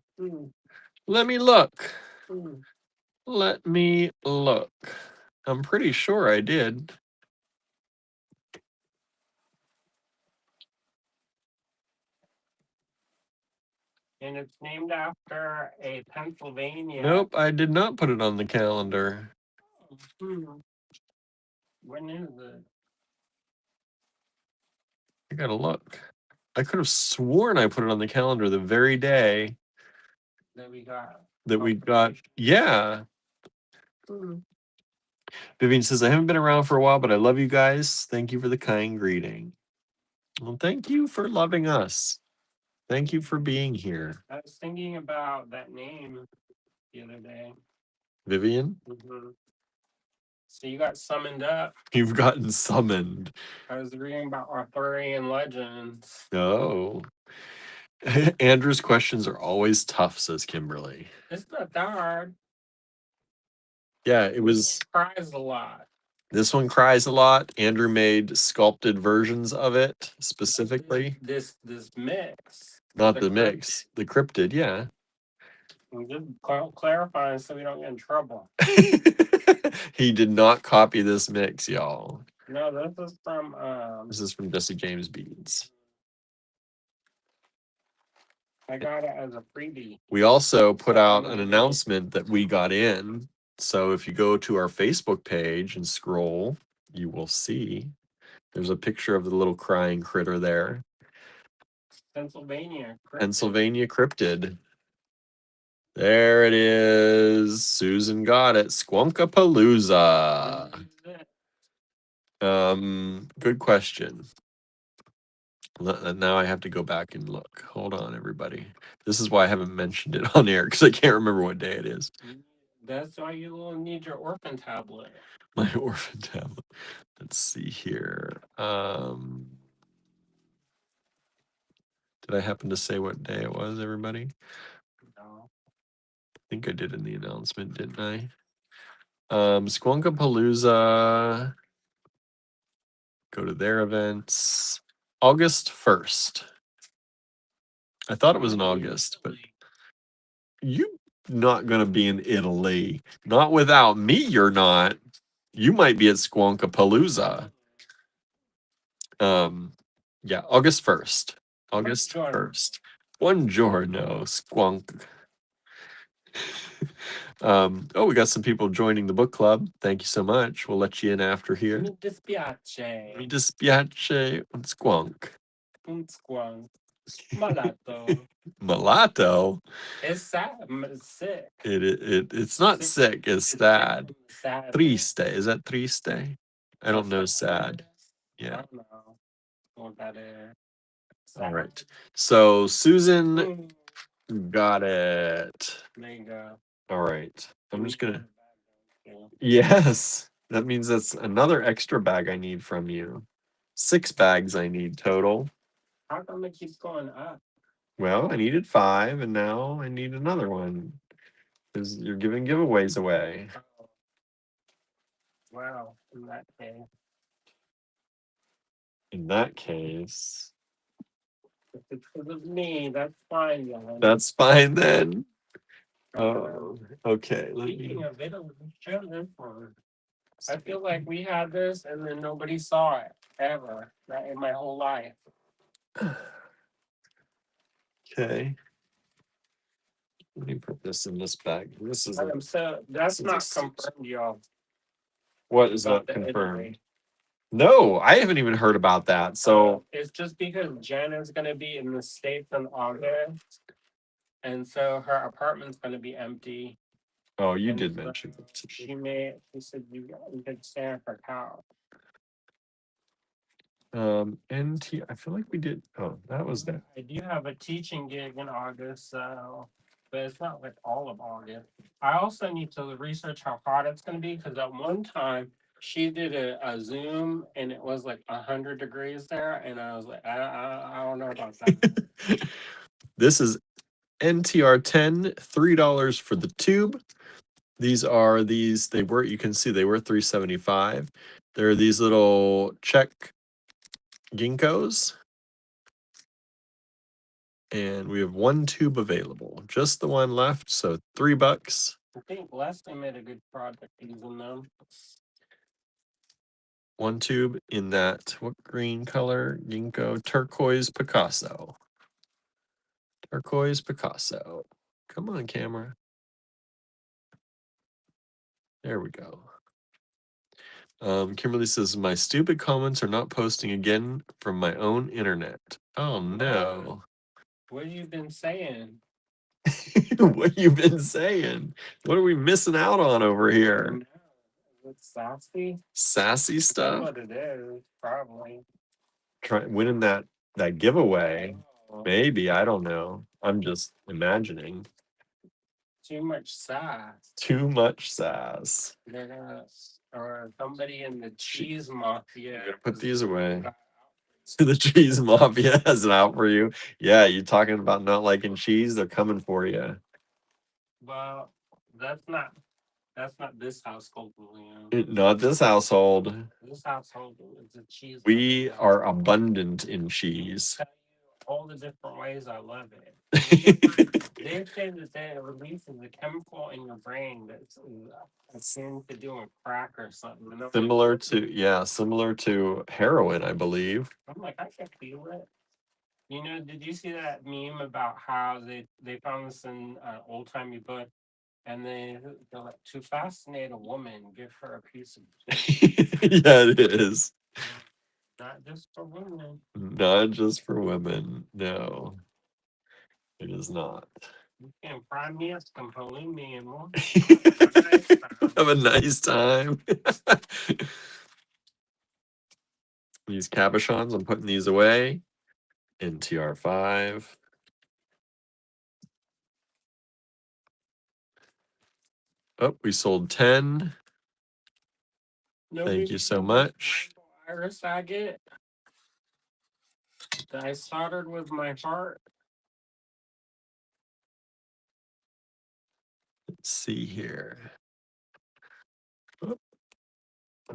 A: Let me look. Let me look. I'm pretty sure I did.
B: And it's named after a Pennsylvania.
A: Nope, I did not put it on the calendar.
B: When is it?
A: I gotta look. I could have sworn I put it on the calendar the very day
B: that we got.
A: Yeah. Vivian says, I haven't been around for a while, but I love you guys. Thank you for the kind greeting. Well, thank you for loving us. Thank you for being here.
B: I was thinking about that name the other day.
A: Vivian?
B: So you got summoned up.
A: You've gotten summoned.
B: I was reading about Arthurian legends.
A: Oh. Andrew's questions are always tough, says Kimberly.
B: It's not that hard.
A: Yeah, it was.
B: Cries a lot.
A: This one cries a lot. Andrew made sculpted versions of it specifically.
B: This mix.
A: Not the mix. The cryptid, yeah.
B: I'm just clarifying so we don't get in trouble.
A: He did not copy this mix, y'all.
B: No, this is from
A: Jesse James Beads.
B: I got it as a freebie.
A: We also put out an announcement that we got in. So if you go to our Facebook page and scroll, you will see there's a picture of the little crying critter there.
B: Pennsylvania
A: cryptid. There it is. Susan got it. Squonkapalooza. Good question. Now I have to go back and look. Hold on, everybody. This is why I haven't mentioned it on air, because I can't remember what day it is.
B: That's why you will need your orphan tablet.
A: My orphan tablet. Let's see here. Did I happen to say what day it was, everybody?
B: No.
A: I think I did in the announcement, didn't I? Squonkapalooza. Go to their events. August 1st. I thought it was in August, but you not going to be in Italy. Not without me, you're not. You might be at Squonkapalooza. Yeah, August 1st. August 1st. Buongiorno, Squonk. Oh, we got some people joining the book club. Thank you so much. We'll let you in after here.
B: Mi dispiace.
A: Mi dispiace un squonk.
B: Un squonk. Malato.
A: Malato?
B: It's sad. It's sick.
A: It's not sick. It's sad. Triste. Is that triste? I don't know sad. Yeah.
B: I don't know what that is.
A: All right. So Susan got it.
B: There you go.
A: All right. I'm just gonna. Yes. That means that's another extra bag I need from you. 6 bags I need total.
B: How come it keeps going up?
A: Well, I needed 5, and now I need another one. Because you're giving giveaways away.
B: Wow. In that case.
A: In that case.
B: If it's because of me, that's fine, then.
A: That's fine then. Oh, okay.
B: Speaking of it, show this one. I feel like we had this and then nobody saw it ever, not in my whole life.
A: Okay. Let me put this in this bag. This is
B: So that's not confirmed, y'all.
A: What is not confirmed? No, I haven't even heard about that. So
B: it's just because Jen is going to be in the States in August, and so her apartment's going to be empty.
A: Oh, you did mention that.
B: She said you could stay at her house.
A: NT, I feel like we did. Oh, that was that.
B: I do have a teaching gig in August, so, but it's not like all of August. I also need to research how hot it's going to be because at one time she did a Zoom and it was like 100 degrees there, and I was like, I don't know about that.
A: This is NTR 10, $3 for the tube. These are they were, you can see they were $3.75. There are these little Czech ginkgos. And we have 1 tube available. Just the one left, so $3.
B: I think Leslie made a good product using them.
A: 1 tube in that, what green color? Ginkgo turquoise Picasso. Turquoise Picasso. Come on, camera. There we go. Kimberly says, my stupid comments are not posting again from my own internet. Oh, no.
B: What have you been saying?
A: What you been saying? What are we missing out on over here?
B: It's sassy.
A: Sassy stuff?
B: That's what it is, probably.
A: Try winning that giveaway.
B: Oh.
A: Maybe, I don't know. I'm just imagining.
B: Too much sass.
A: Too much sass.
B: They're gonna, or somebody in the cheese mafia.
A: Gonna put these away. The cheese mafia has it out for you. Yeah, you talking about not liking cheese? They're coming for you.
B: Well, that's not this household, William.
A: Not this household.
B: This household is a cheese.
A: We are abundant in cheese.
B: All the different ways I love it. They say that it releases a chemical in your brain that's akin to doing crack or something.
A: Similar to heroin, I believe.
B: I'm like, I can feel it. You know, did you see that meme about how they found this in an old timey book, and they're like, to fascinate a woman, give her a piece of
A: Yeah, it is.
B: not just for women.
A: Not just for women. No, it is not.
B: You can fry me up, come hold me, and more.
A: Have a nice time. These cabochons, I'm putting these away. NTR5. Oh, we sold 10. Thank you so much.
B: Iris agate that I soldered with my heart.
A: Let's see here. What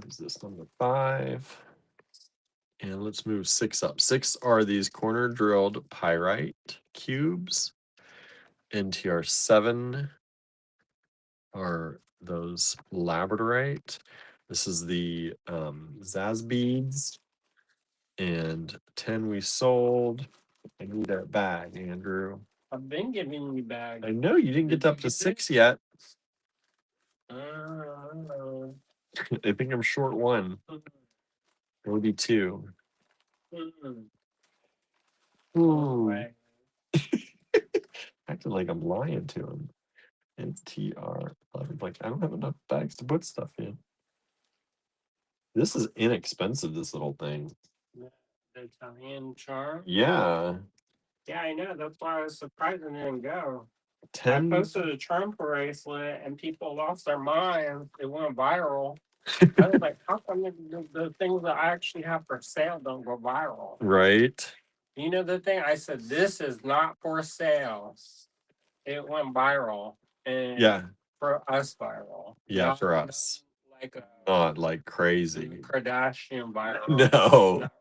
A: is this, number 5? And let's move 6 up. 6 are these corner drilled pyrite cubes. NTR7 are those labradorite. This is the Zaz beads. And 10 we sold. I need a bag, Andrew.
B: I've been giving you bags.
A: I know you didn't get up to 6 yet. I think I'm short 1. Maybe 2. Ooh. Acting like I'm lying to him. It's TR. Like, I don't have enough bags to put stuff in. This is inexpensive, this little thing.
B: Italian charm.
A: Yeah.
B: Yeah, I know. That's why I was surprised I didn't go. I
A: 10.
B: posted a Trump bracelet and people lost their minds. It went viral. I was like, how come the things that I actually have for sale don't go viral?
A: Right.
B: You know the thing? I said, this is not for sale. It went viral. And
A: Yeah.
B: for us viral.
A: Yeah,
B: Not,
A: for us.
B: like a
A: Not like crazy.
B: Kardashian viral.
A: No.
B: Not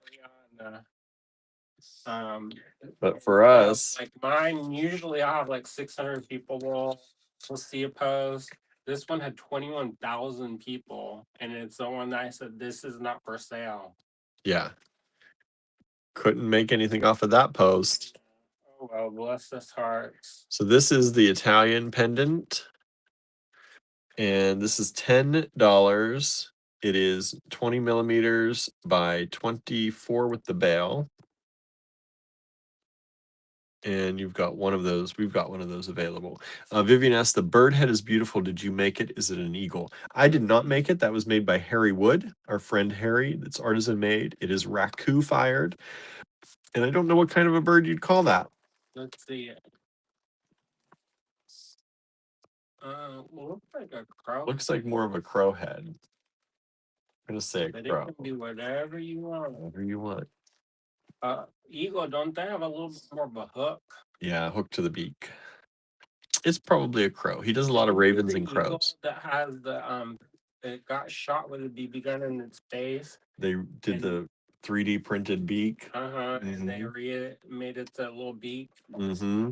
B: Rihanna.
A: But for us,
B: like mine, usually I have like 600 people will see a post. This one had 21,000 people, and it's the one that I said, this is not for sale.
A: yeah. Couldn't make anything off of that post.
B: Oh, well, bless his heart.
A: So this is the Italian pendant. And this is $10. It is 20 millimeters by 24 with the bail. And you've got one of those. We've got one of those available. Vivian asked, the bird head is beautiful. Did you make it? Is it an eagle? I did not make it. That was made by Harry Wood, our friend Harry. It's artisan made. It is raku fired. And I don't know what kind of a bird you'd call that.
B: Let's see it. Looks like a crow.
A: Looks like more of a crow head. I'm going to say a
B: But
A: crow.
B: it can be whatever you want.
A: Whatever you want.
B: Eagle, don't they have a little bit more of a hook?
A: Yeah, hook to the beak. It's probably a crow. He does a lot of ravens and crows.
B: That has the it got shot with a BB gun in its face.
A: They did the 3D printed beak.
B: And they made it a little beak.
A: Mm-hmm.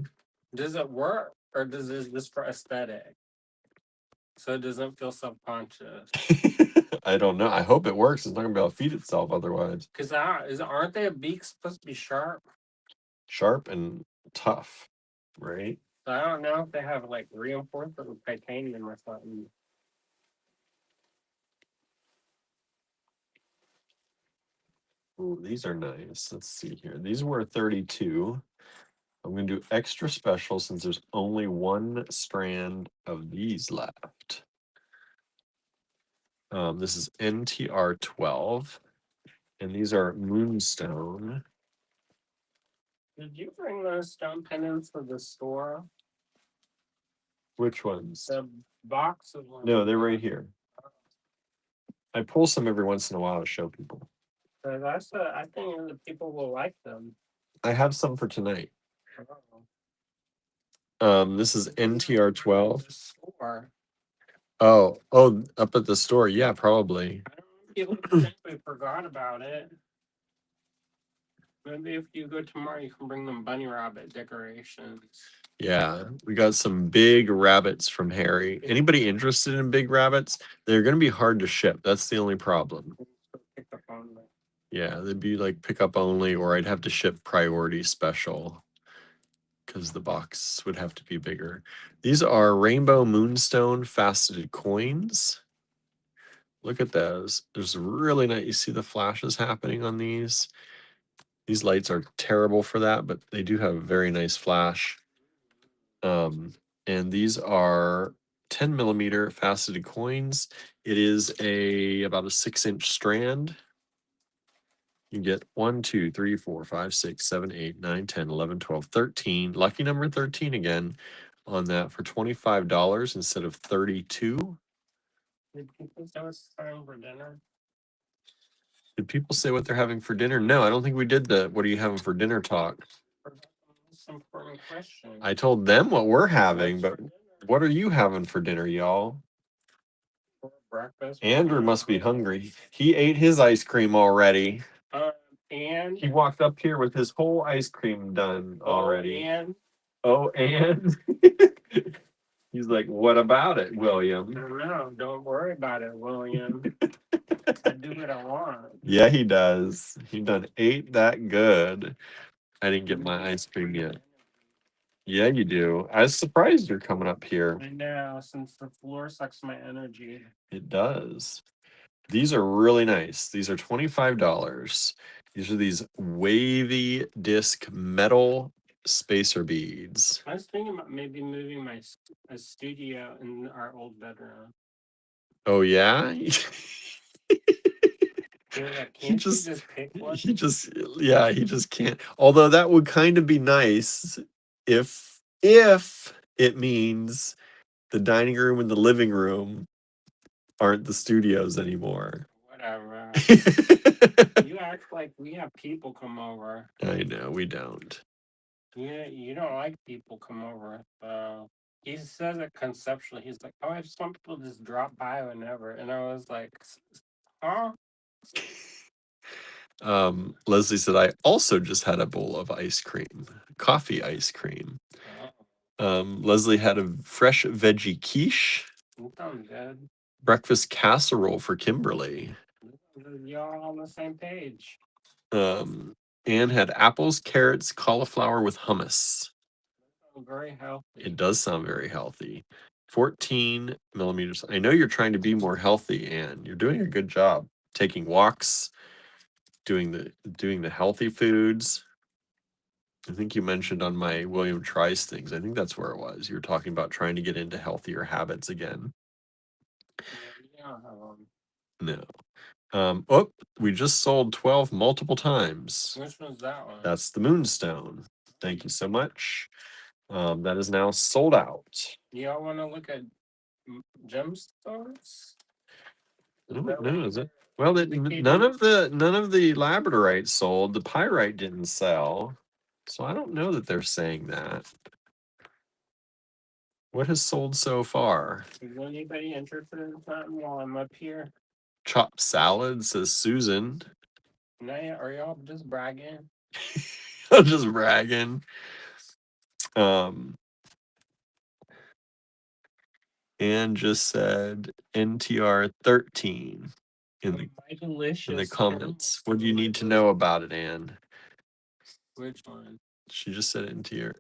B: Does it work, or does it just for aesthetic? So it doesn't feel subconscious.
A: I don't know. I hope it works. It's not gonna be able to feed itself otherwise.
B: Because aren't they beaks supposed to be sharp?
A: Sharp and tough, right?
B: So I don't know if they have like reinforcement with titanium or something.
A: Ooh, these are nice. Let's see here. These were 32. I'm gonna do extra special since there's only one strand of these left. This is NTR 12, and these are moonstone.
B: Did you bring those stone pendants for the store?
A: Which ones?
B: The box of ones.
A: No, they're right here. I pull some every once in a while to show people.
B: So I think the people will like them.
A: I have some for tonight.
B: Oh.
A: This is NTR 12.
B: Store.
A: Oh, up at the store. Yeah, probably.
B: I don't know if you forgot about it. Maybe if you go tomorrow, you can bring them bunny rabbit decorations.
A: Yeah, we got some big rabbits from Harry. Anybody interested in big rabbits? They're going to be hard to ship. That's the only problem. Yeah, they'd be like pickup only, or I'd have to ship priority special because the box would have to be bigger. These are rainbow moonstone faceted coins. Look at those. There's really nice. You see the flashes happening on these? These lights are terrible for that, but they do have a very nice flash. And these are 10 millimeter faceted coins. It is about a 6-inch strand. You get 1, 2, 3, 4, 5, 6, 7, 8, 9, 10, 11, 12, 13. Lucky number 13 again on that for $25 instead of 32.
B: Did people say what's time for dinner?
A: Did people say what they're having for dinner? No, I don't think we did the what are you having for dinner talk.
B: That's an important question.
A: I told them what we're having, but what are you having for dinner, y'all?
B: Breakfast.
A: Andrew must be hungry. He ate his ice cream already.
B: And
A: he walked up here with his whole ice cream done already.
B: And
A: He's like, what about it, William?
B: No, don't worry about it, William. I do what I want.
A: Yeah, he does. He done ate that good. I didn't get my ice cream yet. Yeah, you do. I was surprised you're coming up here.
B: I know, since the floor sucks my energy.
A: It does. These are really nice. These are $25. These are these wavy disc metal spacer beads.
B: I was thinking about maybe moving my studio in our old bedroom.
A: Oh, yeah?
B: Like,
A: He
B: can't you
A: just,
B: just pick one?
A: he just can't. Although that would kind of be nice if it means the dining room and the living room aren't the studios anymore.
B: Whatever. You act like we have people come over.
A: I know we don't.
B: You don't like people come over. He says it conceptually. He's like, "Oh, I just want people to just drop by whenever," and I was like, "Huh?"
A: Leslie said, I also just had a bowl of ice cream, coffee ice cream. Leslie had a fresh veggie quiche.
B: That sounds good.
A: Breakfast casserole for Kimberly.
B: Y'all on the same page.
A: Anne had apples, carrots, cauliflower with hummus.
B: Very healthy.
A: It does sound very healthy. 14 millimeters. I know you're trying to be more healthy, Anne. You're doing a good job. Taking walks, doing the healthy foods. I think you mentioned on my William Tries things. I think that's where it was. You were talking about trying to get into healthier habits again.
B: Yeah,
A: No. Oh, we just sold 12 multiple times.
B: which one's that one?
A: That's the Moonstone. Thank you so much. That is now sold out.
B: Y'all want to look at gemstones?
A: I don't know. Is it? Well, none of the labradorites sold. The pyrite didn't sell, so I don't know that they're saying that. What has sold so far?
B: Is anybody interested in something while I'm up here?
A: Chopped salad, says Susan.
B: Naya, are y'all just bragging?
A: I'm just bragging. Anne just said NTR 13 in the comments. What do you need to know about it, Anne?
B: Which one?
A: She just said NTR.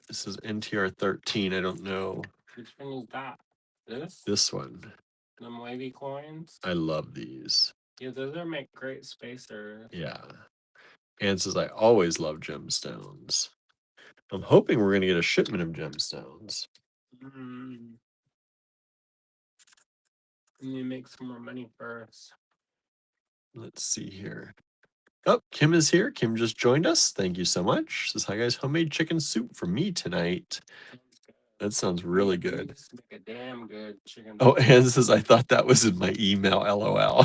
A: This is NTR 13. I don't know.
B: Which one is that?
A: This one.
B: The wavy coins?
A: I love these.
B: Yeah, those are make great spacers.
A: Yeah. Anne says, I always love gemstones. I'm hoping we're going to get a shipment of gemstones.
B: Let me make some more money first.
A: Let's see here. Oh, Kim is here. Kim just joined us. Thank you so much. Says, hi guys, homemade chicken soup for me tonight. That sounds really good.
B: Make a damn good chicken.
A: Oh, Anne says, I thought that was in my email, LOL.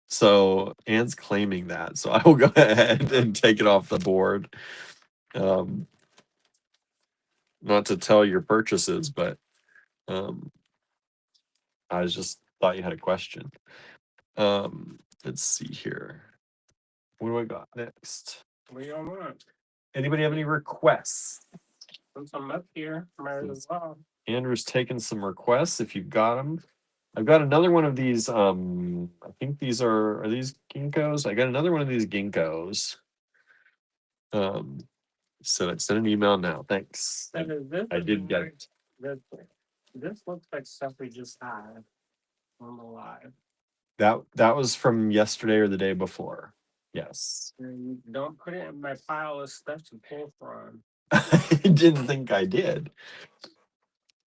A: So Anne's claiming that. So I will go ahead and take it off the board. Not to tell your purchases, but I just thought you had a question. Let's see here. What do I got next?
B: What do y'all want?
A: Anybody have any requests?
B: Since I'm up here, might as well.
A: Andrew's taking some requests if you've got them. I've got another one of these. I think these are these ginkgos? I got another one of these ginkgos. So I sent an email now. Thanks. I did get it.
B: This looks like stuff we just had on the live.
A: That was from yesterday or the day before. Yes.
B: And don't put it in my pile of stuff to pull from.
A: I didn't think I did.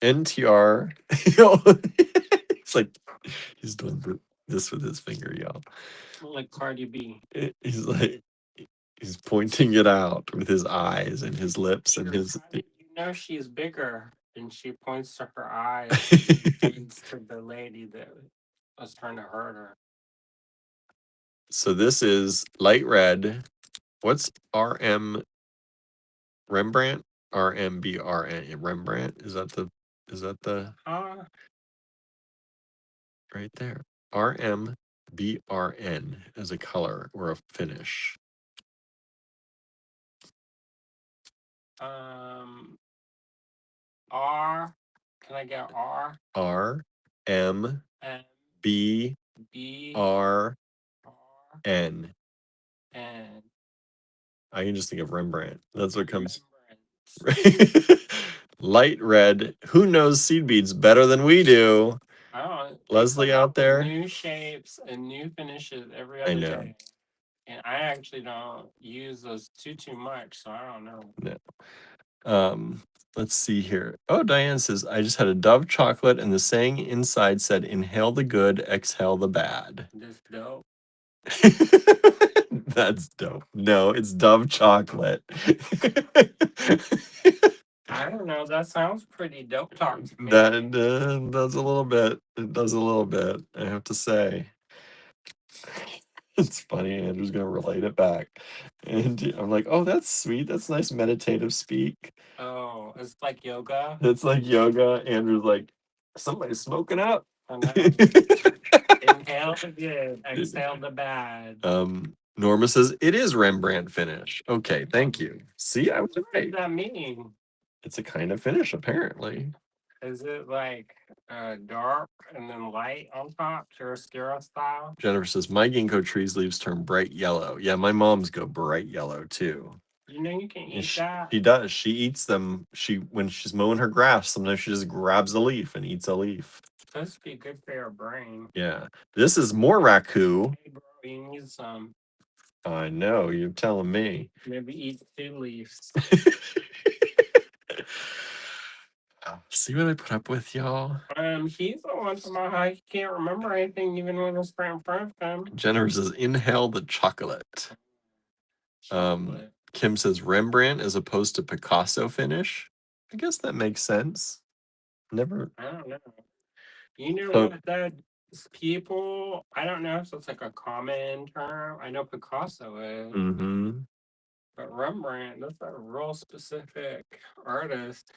A: NTR. It's like he's doing this with his finger, y'all.
B: Like Cardi B.
A: He's like he's pointing it out with his eyes and his lips and his.
B: You know she's bigger, and she points to her eyes. Points to the lady that was trying to hurt her.
A: So this is light red. What's RM Rembrandt? RMBRN Rembrandt? Is that the right there? RMBRN as a color or a finish.
B: R. Can I get R?
A: RMBRN.
B: And
A: I can just think of Rembrandt. That's what comes. Light red. Who knows seed beads better than we do? Leslie out there.
B: New shapes and new finishes every other day. And I actually don't use those too much, so I don't know.
A: No. Let's see here. Oh, Diane says, I just had a Dove chocolate and the saying inside said, inhale the good, exhale the bad.
B: That's dope.
A: That's dope. No, it's Dove chocolate.
B: I don't know. That sounds pretty dope talk to me.
A: That does a little bit. It does a little bit, I have to say. It's funny. Andrew's gonna relate it back, and I'm like, "Oh, that's sweet. That's nice meditative speak."
B: Oh, it's like yoga.
A: It's like yoga. Andrew's like, "Somebody's smoking up."
B: I know. Inhale the good, exhale the bad.
A: Norma says it is Rembrandt finish. Okay, thank you. See, I was
B: What
A: right.
B: does that mean?
A: It's a kind of finish, apparently.
B: Is it like dark and then light on top, chiaroscuro style?
A: Jennifer says my ginkgo tree's leaves turn bright yellow. Yeah, my mom's go bright yellow too.
B: You know you can
A: And
B: eat that.
A: she does. She eats them. When she's mowing her grass, sometimes she just grabs a leaf and eats a leaf.
B: Supposed to be good for your brain.
A: Yeah. This is more raku.
B: Hey bro, you need some.
A: I know, you're telling me.
B: Maybe eat 2 leaves.
A: See what I put up with, y'all?
B: He's the one talking about how he can't remember anything even when it's right in front of him.
A: Jennifer says, inhale the chocolate.
B: Chocolate.
A: Kim says Rembrandt as opposed to Picasso finish. I guess that makes sense. Never.
B: I don't know. You know
A: So,
B: what? That people. I don't know if it's like a common term. I know Picasso is, but Rembrandt. That's a real specific artist.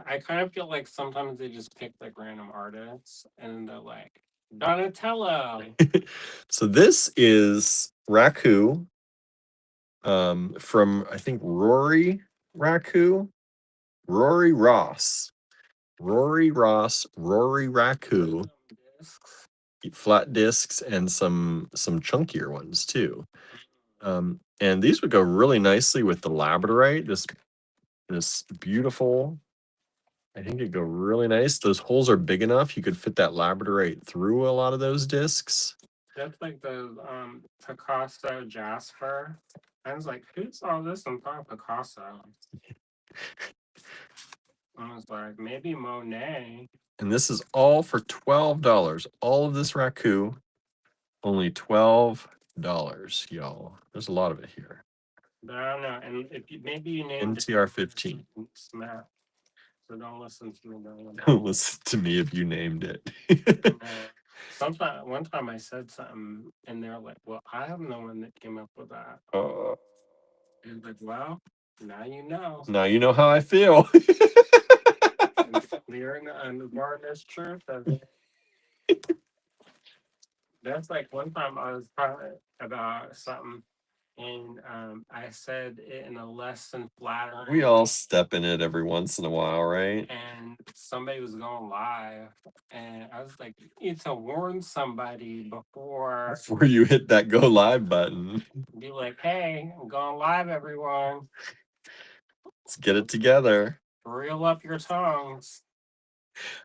B: I kind of feel like sometimes they just pick like random artists and they're like Donatello.
A: so this is Raku. From I think Rory Raku, Rory Ross, Rory Ross, Rory Raku. Flat discs and some chunkier ones too. And these would go really nicely with the labradorite. This beautiful. I think it'd go really nice. Those holes are big enough. You could fit that labradorite through a lot of those discs.
B: That's like the Picasso Jasper. I was like, who saw this and thought Picasso? I was like, maybe Monet.
A: And this is all for $12. All of this raku, only $12, y'all. There's a lot of it here.
B: But I don't know. And if you maybe you named
A: NTR 15.
B: Smack. So don't listen to me.
A: Don't listen to me if you named it.
B: Sometimes one time I said something and they're like, well, I am the one that came up with that. And like, well, now you know.
A: Now you know how I feel.
B: Clearing the varnish truth of it. That's like one time I was talking about something and I said it in a less than flattering.
A: We all step in it every once in a while, right?
B: And somebody was going live, and I was like, "You need to warn somebody before
A: you hit that go live button.
B: Be like, hey, I'm going live, everyone.
A: Let's get it together.
B: Reel up your tongues."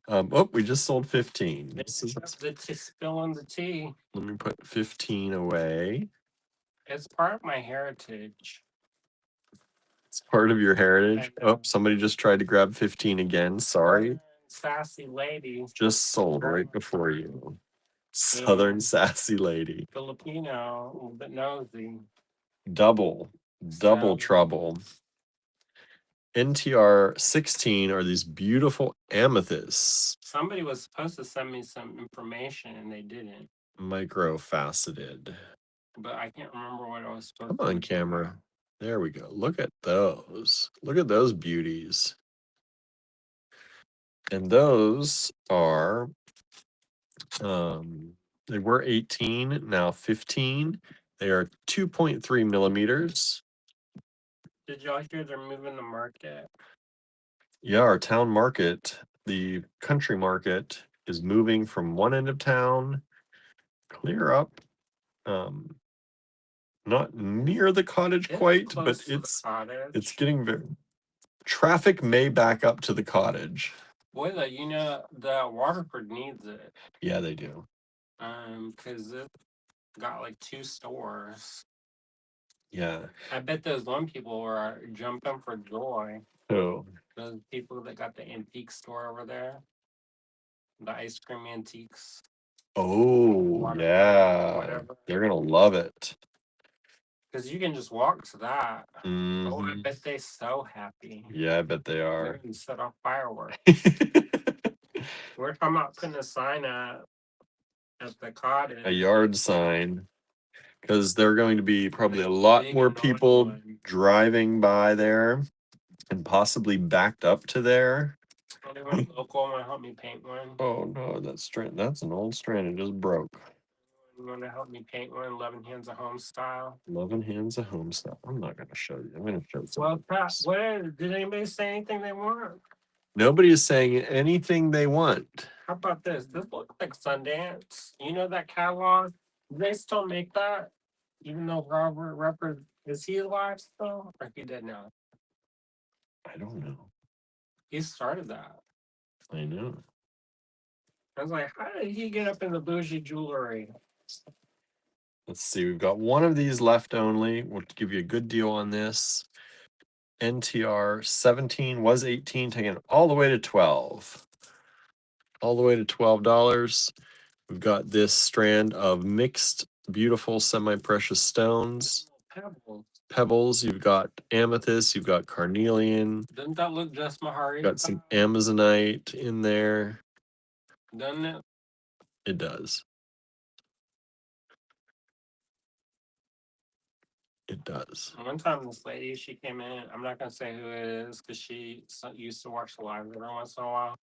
A: Oh, we just sold 15.
B: This is spilling the tea.
A: Let me put 15 away.
B: It's part of my heritage.
A: It's part of your heritage. Oh, somebody just tried to grab 15 again. Sorry.
B: Sassy lady.
A: Just sold right before you. Southern sassy lady.
B: Filipino, a little bit nosy.
A: Double trouble. NTR 16 are these beautiful amethysts.
B: Somebody was supposed to send me some information and they didn't.
A: Microfaceted.
B: But I can't remember what I was supposed
A: to. Come on, camera. There we go. Look at those. Look at those beauties. And those are, they were 18, now 15. They are 2.3 millimeters.
B: Did y'all hear they're moving the market?
A: Yeah, our town market, the country market, is moving from one end of town clear up. Not near the cottage quite, but it's getting very. Traffic may back up to the cottage.
B: Boy, the Waterford needs it.
A: Yeah, they do.
B: Because it got like 2 stores.
A: Yeah.
B: I bet those one people were jumping for joy.
A: Oh.
B: Those people that got the antique store over there, the ice cream antiques.
A: Oh, yeah. They're going to love it.
B: Because you can just walk to that.
A: Mm-hmm.
B: Oh, I bet they're so happy.
A: Yeah, I bet they are.
B: They're going to set off fireworks. We're talking about putting a sign up at the cottage.
A: A yard sign. Because there are going to be probably a lot more people driving by there and possibly backed up to there.
B: Anyone local want to help me paint one?
A: Oh no, that's an old strand. It just broke.
B: You want to help me paint one 11 hands of home style?
A: 11 hands of home style. I'm not going to show you. I'm going to show some.
B: Well, Pat, did anybody say anything they want?
A: Nobody is saying anything they want.
B: How about this? This looks like Sundance. You know that catalog? Do they still make that? Even though Robert Repper, is he alive still? Or he dead now?
A: I don't know.
B: He started that.
A: I know.
B: I was like, how did he get up in the bougie jewelry?
A: Let's see. We've got one of these left only. We'll give you a good deal on this. NTR 17 was 18, taking it all the way to 12. All the way to $12. We've got this strand of mixed, beautiful, semi-precious stones. Pebbles. You've got amethyst. You've got carnelian.
B: Doesn't that look just Mahari?
A: Got some amazonite in there.
B: Doesn't it?
A: It does. It does.
B: One time, this lady, she came in. I'm not gonna say who it is because she used to watch the live every once in a while.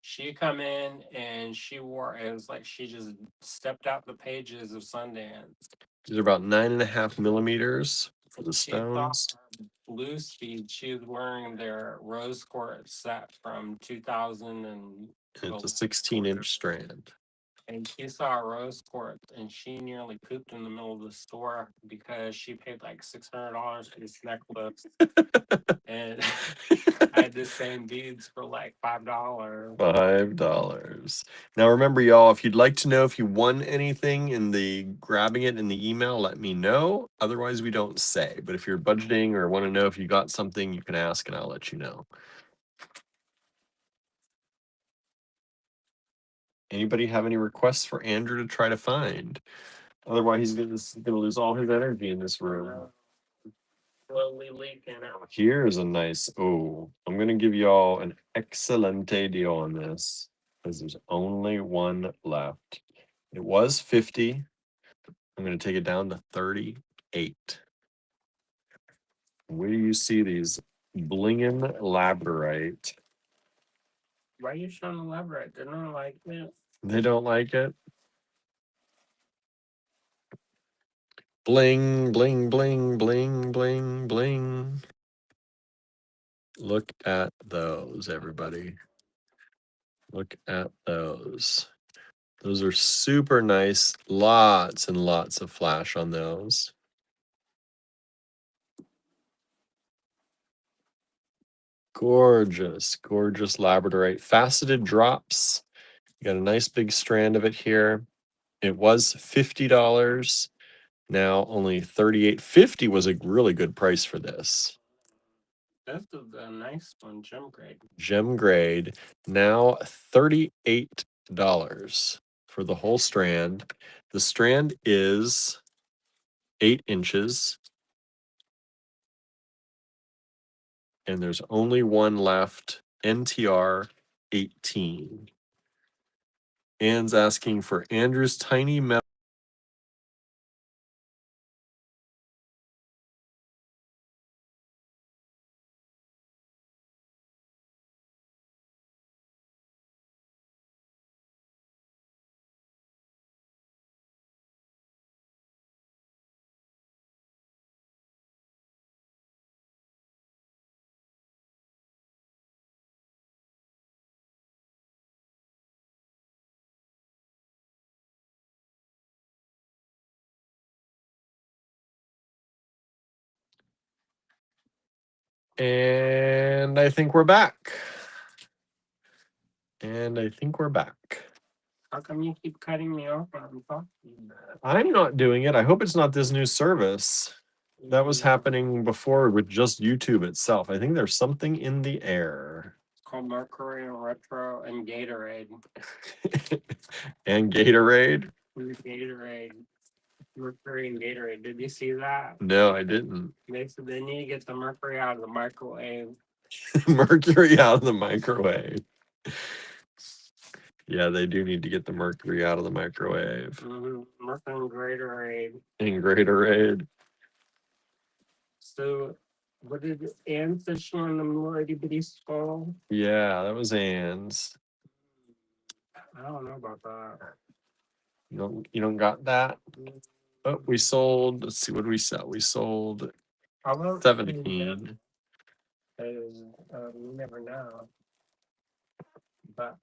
B: She come in and she wore it was like she just stepped out the pages of Sundance.
A: These are about 9.5 millimeters for the stones.
B: Blue Speed, she was wearing their rose quartz set from 2000 and
A: it's a 16-inch strand.
B: And she saw a rose quartz and she nearly pooped in the middle of the store because she paid like $600 for this necklace. And I had the same beads for like $5.
A: $5. Now remember, y'all, if you'd like to know if you won anything in the grabbing it in the email, let me know. Otherwise, we don't say. But if you're budgeting or want to know if you got something, you can ask and I'll let you know. Anybody have any requests for Andrew to try to find? Otherwise, he's gonna lose all his energy in this room.
B: Slowly leaking out.
A: Here's a nice. Oh, I'm gonna give y'all an excelente deal on this because there's only one left. It was 50. I'm gonna take it down to 38. Where do you see these blingin' labradorite?
B: Why are you showing the labradorite? They don't like it.
A: They don't like it. Bling, bling, bling, bling, bling, bling. Look at those, everybody. Look at those. Those are super nice. Lots and lots of flash on those. Gorgeous, gorgeous labradorite. Faceted drops. You got a nice big strand of it here. It was $50. Now only $38.50 was a really good price for this.
B: This is a nice one, gem grade.
A: Gem grade. Now $38 for the whole strand. The strand is 8 inches. And there's only one left, NTR 18. Anne's asking for Andrew's tiny metal. And I think we're back.
B: How come you keep cutting me off when I'm talking?
A: I'm not doing it. I hope it's not this new service. That was happening before with just YouTube itself. I think there's something in the air.
B: called Mercury and Retro and Gatorade.
A: And Gatorade?
B: Gatorade. Mercury and Gatorade. Did you see that?
A: No, I didn't.
B: They said they need to get the mercury out of the microwave.
A: Mercury out of the microwave. Yeah, they do need to get the mercury out of the microwave.
B: Mercury and Gatorade.
A: And Gatorade.
B: So, what did Anne fish on the little itty bitty skull?
A: Yeah, that was Anne's.
B: I don't know about that.
A: You don't got that? Oh, we sold. Let's see, what did we sell? We sold 17.
B: You never know. But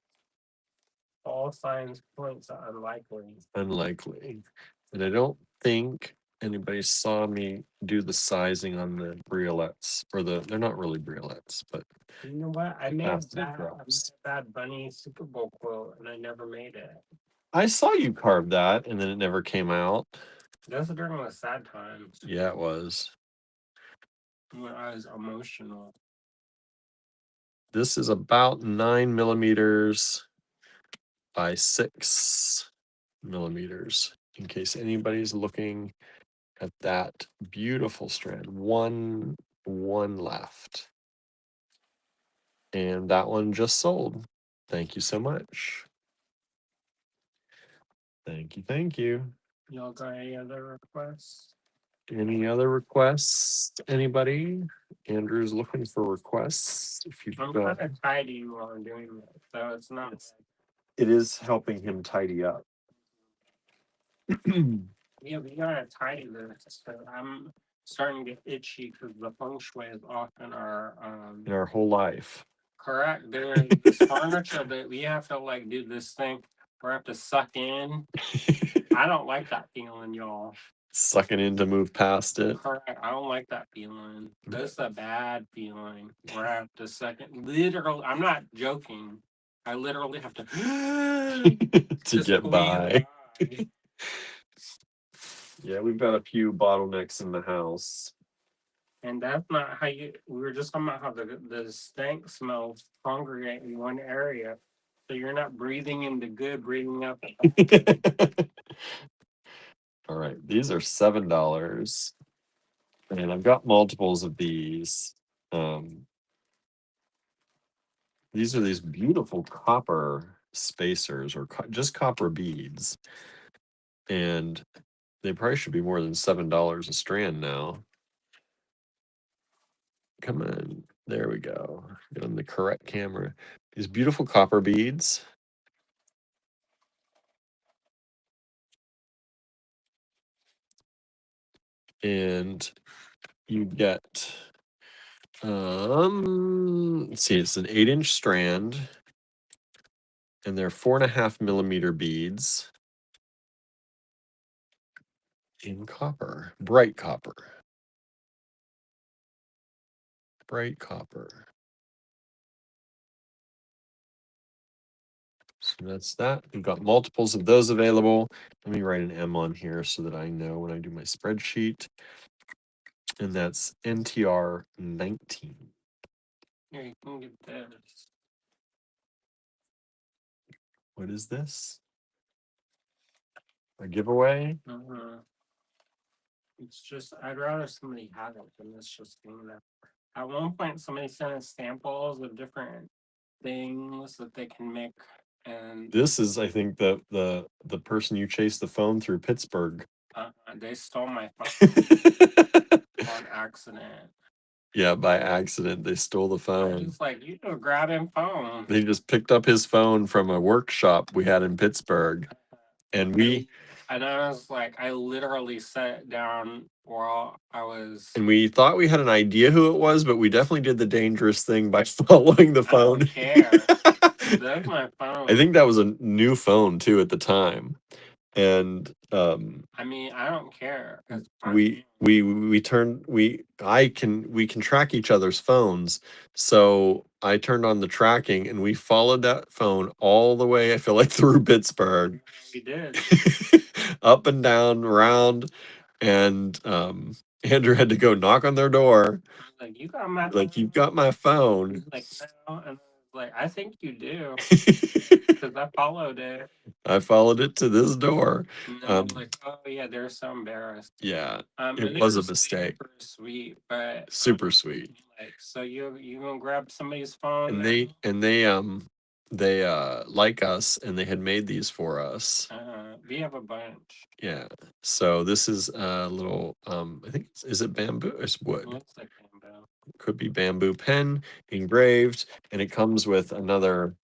B: all signs point to unlikely.
A: Unlikely. And I don't think anybody saw me do the sizing on the briolettes. They're not really briolettes, but
B: you know what? I made that bunny Super Bowl quote and I never made it.
A: I saw you carve that and then it never came out.
B: That's during the sad times.
A: Yeah, it was.
B: When I was emotional.
A: This is about 9 millimeters by 6 millimeters, in case anybody's looking at that beautiful strand. One left. And that one just sold. Thank you so much. Thank you, thank you.
B: Y'all got any other requests?
A: Any other requests? Anybody? Andrew's looking for requests.
B: I'm kind of tidy while I'm doing that, so it's not.
A: It is helping him tidy up.
B: Yeah, we gotta tidy this. So I'm starting to get itchy because the feng shui is off in our
A: whole life.
B: Correct. There's this furniture that we have to like do this thing where I have to suck in. I don't like that feeling, y'all.
A: Sucking in to move past it.
B: Correct. I don't like that feeling. That's a bad feeling where I have to suck it. Literally, I'm not joking. I literally have to
A: to get by. Yeah, we've got a few bottlenecks in the house.
B: And that's not how we were just talking about how the stank smells congregate in one area. So you're not breathing in the good, breathing out the
A: All right, these are $7. And I've got multiples of these. These are these beautiful copper spacers or just copper beads. And they probably should be more than $7 a strand now. Come on. There we go. Get on the correct camera. These beautiful copper beads. And you get, let's see, it's an 8-inch strand. And they're 4.5 millimeter beads in copper, bright copper. Bright copper. So that's that. We've got multiples of those available. Let me write an M on here so that I know when I do my spreadsheet. And that's NTR 19.
B: Here, you can get this.
A: What is this? A giveaway?
B: It's just, I'd rather somebody have it than this just being there. At one point, somebody sent us samples of different things that they can make. And
A: this is, I think, the person you chased the phone through Pittsburgh.
B: They stole my phone on accident.
A: Yeah, by accident, they stole the phone.
B: It's like, you know, grab him phone.
A: They just picked up his phone from a workshop we had in Pittsburgh. And
B: I was like, I literally sat down while I was.
A: And we thought we had an idea who it was, but we definitely did the dangerous thing by following the phone.
B: I don't care. That's my phone.
A: I think that was a new phone too at the time. And
B: I mean, I don't care.
A: We can track each other's phones. So I turned on the tracking and we followed that phone all the way, I feel like, through Pittsburgh.
B: We did.
A: Up and down, around, and Andrew had to go knock on their door.
B: Like, you got my
A: like, you've got my phone.
B: Like, no, and like, I think you do. Because I followed it.
A: I followed it to this door.
B: And then I'm like, oh yeah, they're so embarrassed.
A: Yeah,
B: it
A: was a mistake.
B: Super sweet, but
A: super sweet.
B: Like, so you gonna grab somebody's phone?
A: And they like us, and they had made these for us.
B: We have a bunch.
A: Yeah. So this is a little I think is it bamboo? It's wood.
B: It looks like bamboo.
A: Could be bamboo pen engraved, and it comes with another.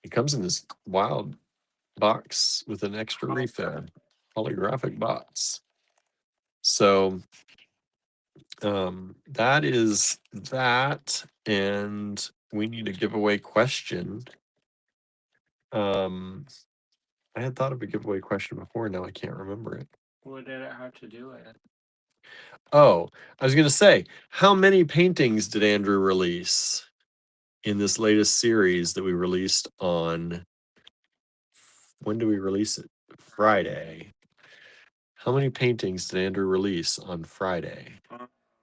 A: It comes in this wild box with an extra refill, holographic box. So that is that, and we need a giveaway question. I had thought of a giveaway question before, now I can't remember it.
B: What did it have to do with?
A: Oh, I was gonna say, how many paintings did Andrew release in this latest series that we released on, when do we release it? Friday. How many paintings did Andrew release on Friday?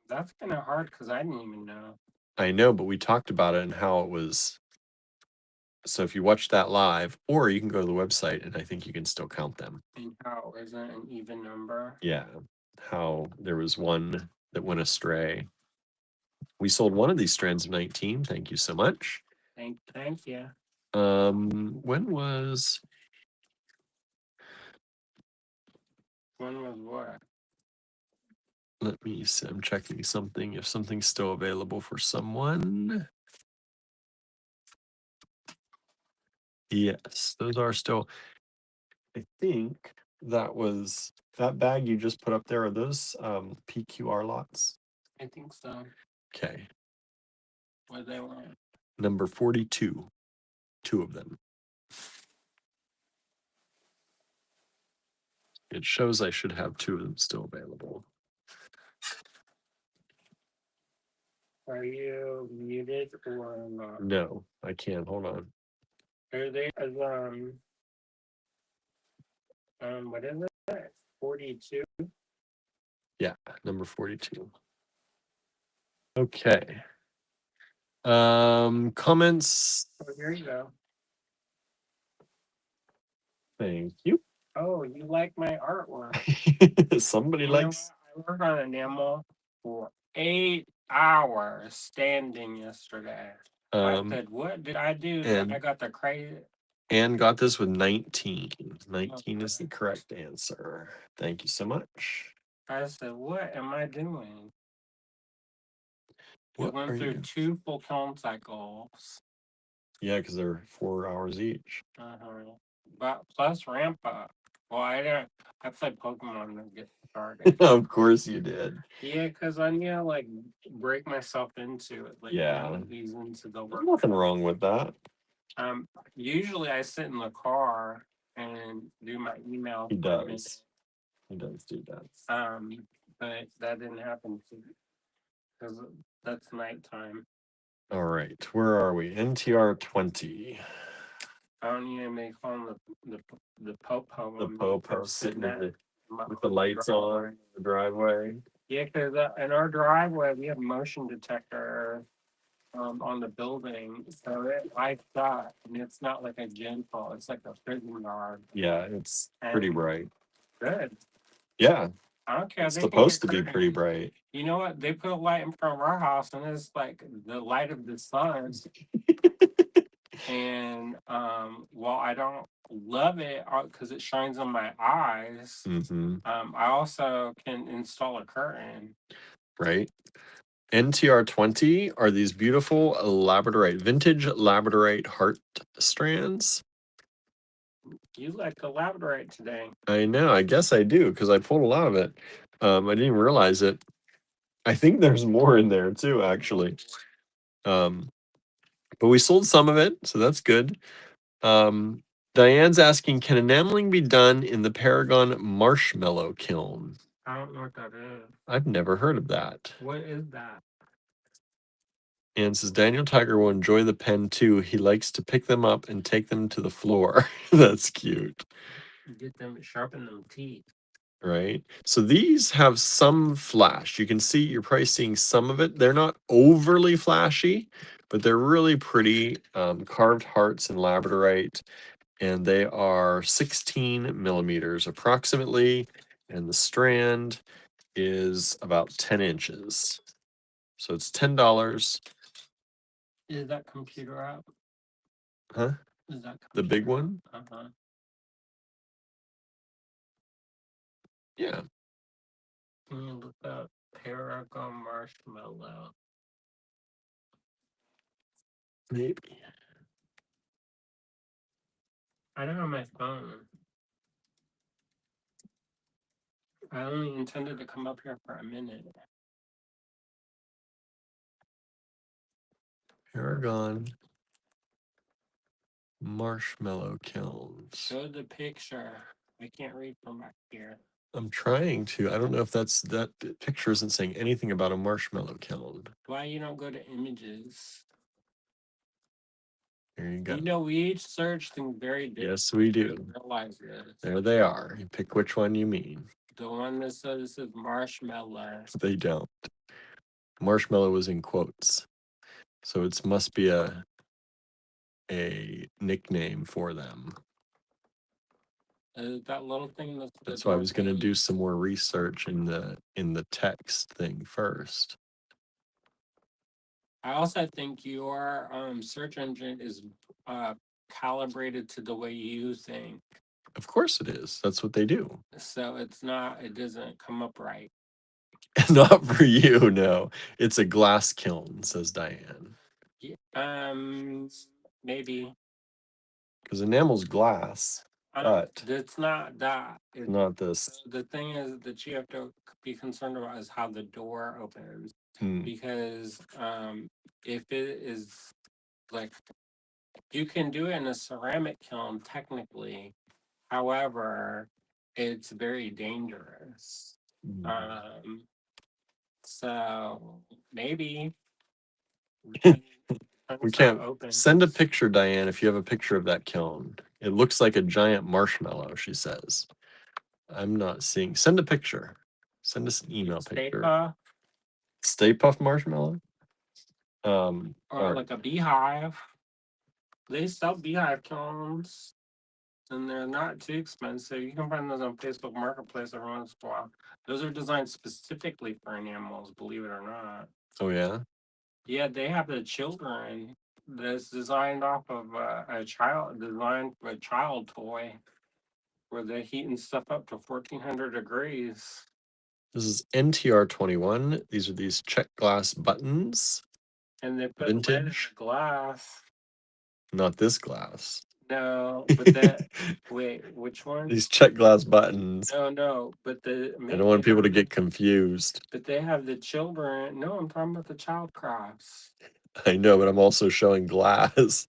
B: That's kind of hard because I didn't even know.
A: I know, but we talked about it and how it was. So if you watch that live, or you can go to the website, and I think you can still count them.
B: And how isn't an even number?
A: Yeah, how there was one that went astray. We sold one of these strands of 19. Thank you so much.
B: Thank you.
A: When was
B: what?
A: Let me see. I'm checking something. If something's still available for someone. Yes, those are still. I think that was that bag you just put up there. Are those PQR lots?
B: I think so.
A: Okay.
B: What do they want?
A: Number 42. 2 of them. It shows I should have 2 of them still available.
B: Are you muted or not?
A: No, I can't. Hold on.
B: Are they what is it? 42?
A: Yeah, number 42. Okay. Comments.
B: Oh, here you go.
A: Thank you.
B: Oh, you like my artwork.
A: Somebody likes.
B: I worked on enamel for 8 hours standing yesterday. I said, what did I do? And I got the credit.
A: And got this with 19. 19 is the correct answer. Thank you so much.
B: I said, what am I doing?
A: What
B: it went through 2 full kiln cycles.
A: Yeah, because they're 4 hours each.
B: But plus ramp up. Well, I played Pokemon to get started.
A: Of course you did.
B: Yeah, because I need to like break myself into it. Like,
A: yeah,
B: ease into the work.
A: There's nothing wrong with that.
B: Usually I sit in the car and do my email.
A: He does. He does do that.
B: But that didn't happen because that's nighttime. All
A: right, where are we? NTR 20.
B: I don't even make fun the popo.
A: The popo sitting with the lights on in the driveway.
B: Yeah, because in our driveway we have motion detector on the building, so it lights up, and it's not like a gentle. It's like a prison guard.
A: Yeah, it's pretty bright.
B: Good.
A: Yeah.
B: I don't care.
A: It's supposed to be pretty bright.
B: You know what? They put a light in front of our house, and it's like the light of the sun. And while I don't love it because it shines on my eyes, I also can install a curtain.
A: Right. NTR 20 are these beautiful labradorite, vintage labradorite heart strands.
B: You like a labradorite today.
A: I know. I guess I do, because I pulled a lot of it. I didn't even realize it. I think there's more in there too, actually. But we sold some of it, so that's good. Diane's asking, can enameling be done in the Paragon marshmallow kiln?
B: I don't know what that is.
A: I've never heard of that.
B: What is that?
A: And says, Daniel Tiger will enjoy the pen too. He likes to pick them up and take them to the floor. That's cute.
B: Get them, sharpen them teeth.
A: right? So these have some flash. You can see, you're probably seeing some of it. They're not overly flashy, but they're really pretty, carved hearts in labradorite, and they are 16 millimeters approximately, and the strand is about 10 inches. So it's $10.
B: Is that computer app?
A: Huh?
B: Is that
A: the big one?
B: Uh-huh.
A: Yeah.
B: Can you look up Paragon Marshmallow?
A: Maybe.
B: I don't have my phone. I only intended to come up here for a minute.
A: Paragon marshmallow kilns.
B: Show the picture. I can't read from back here.
A: I'm trying to. I don't know if that picture isn't saying anything about a marshmallow kiln.
B: Why you don't go to images?
A: There you go.
B: You know, we each search things very different.
A: Yes, we do.
B: Realize this.
A: There they are. You pick which one you mean.
B: The one that says marshmallow.
A: They don't. Marshmallow was in quotes, so it must be a nickname for them.
B: That little thing.
A: That's why I was going to do some more research in the text thing first.
B: I also think your search engine is calibrated to the way you think.
A: Of course it is. That's what they do.
B: So it doesn't come up right.
A: Not for you, no. It's a glass kiln, says Diane.
B: Yeah, maybe.
A: Because enamel's glass, but
B: it's not that.
A: It's not this.
B: The thing is that you have to be concerned about is how the door opens. Because if it is like, you can do it in a ceramic kiln technically. However, it's very dangerous. So maybe
A: we can't send a picture, Diane, if you have a picture of that kiln. It looks like a giant marshmallow, she says. I'm not seeing. Send a picture. Send us an email picture. Stay Puft marshmallow?
B: Or like a beehive. They sell beehive kilns, and they're not too expensive. You can find those on Facebook Marketplace every once in a while. Those are designed specifically for animals, believe it or not.
A: Oh, yeah?
B: Yeah, they have the children that's designed off of a child toy where they're heating stuff up to 1400 degrees.
A: This is NTR 21. These are these check glass buttons.
B: And they put lead in the glass.
A: Not this glass.
B: No, but that wait, which one?
A: These check glass buttons.
B: No, but
A: I don't want people to get confused.
B: But they have the children. No, I'm talking about the child crafts.
A: I know, but I'm also showing glass.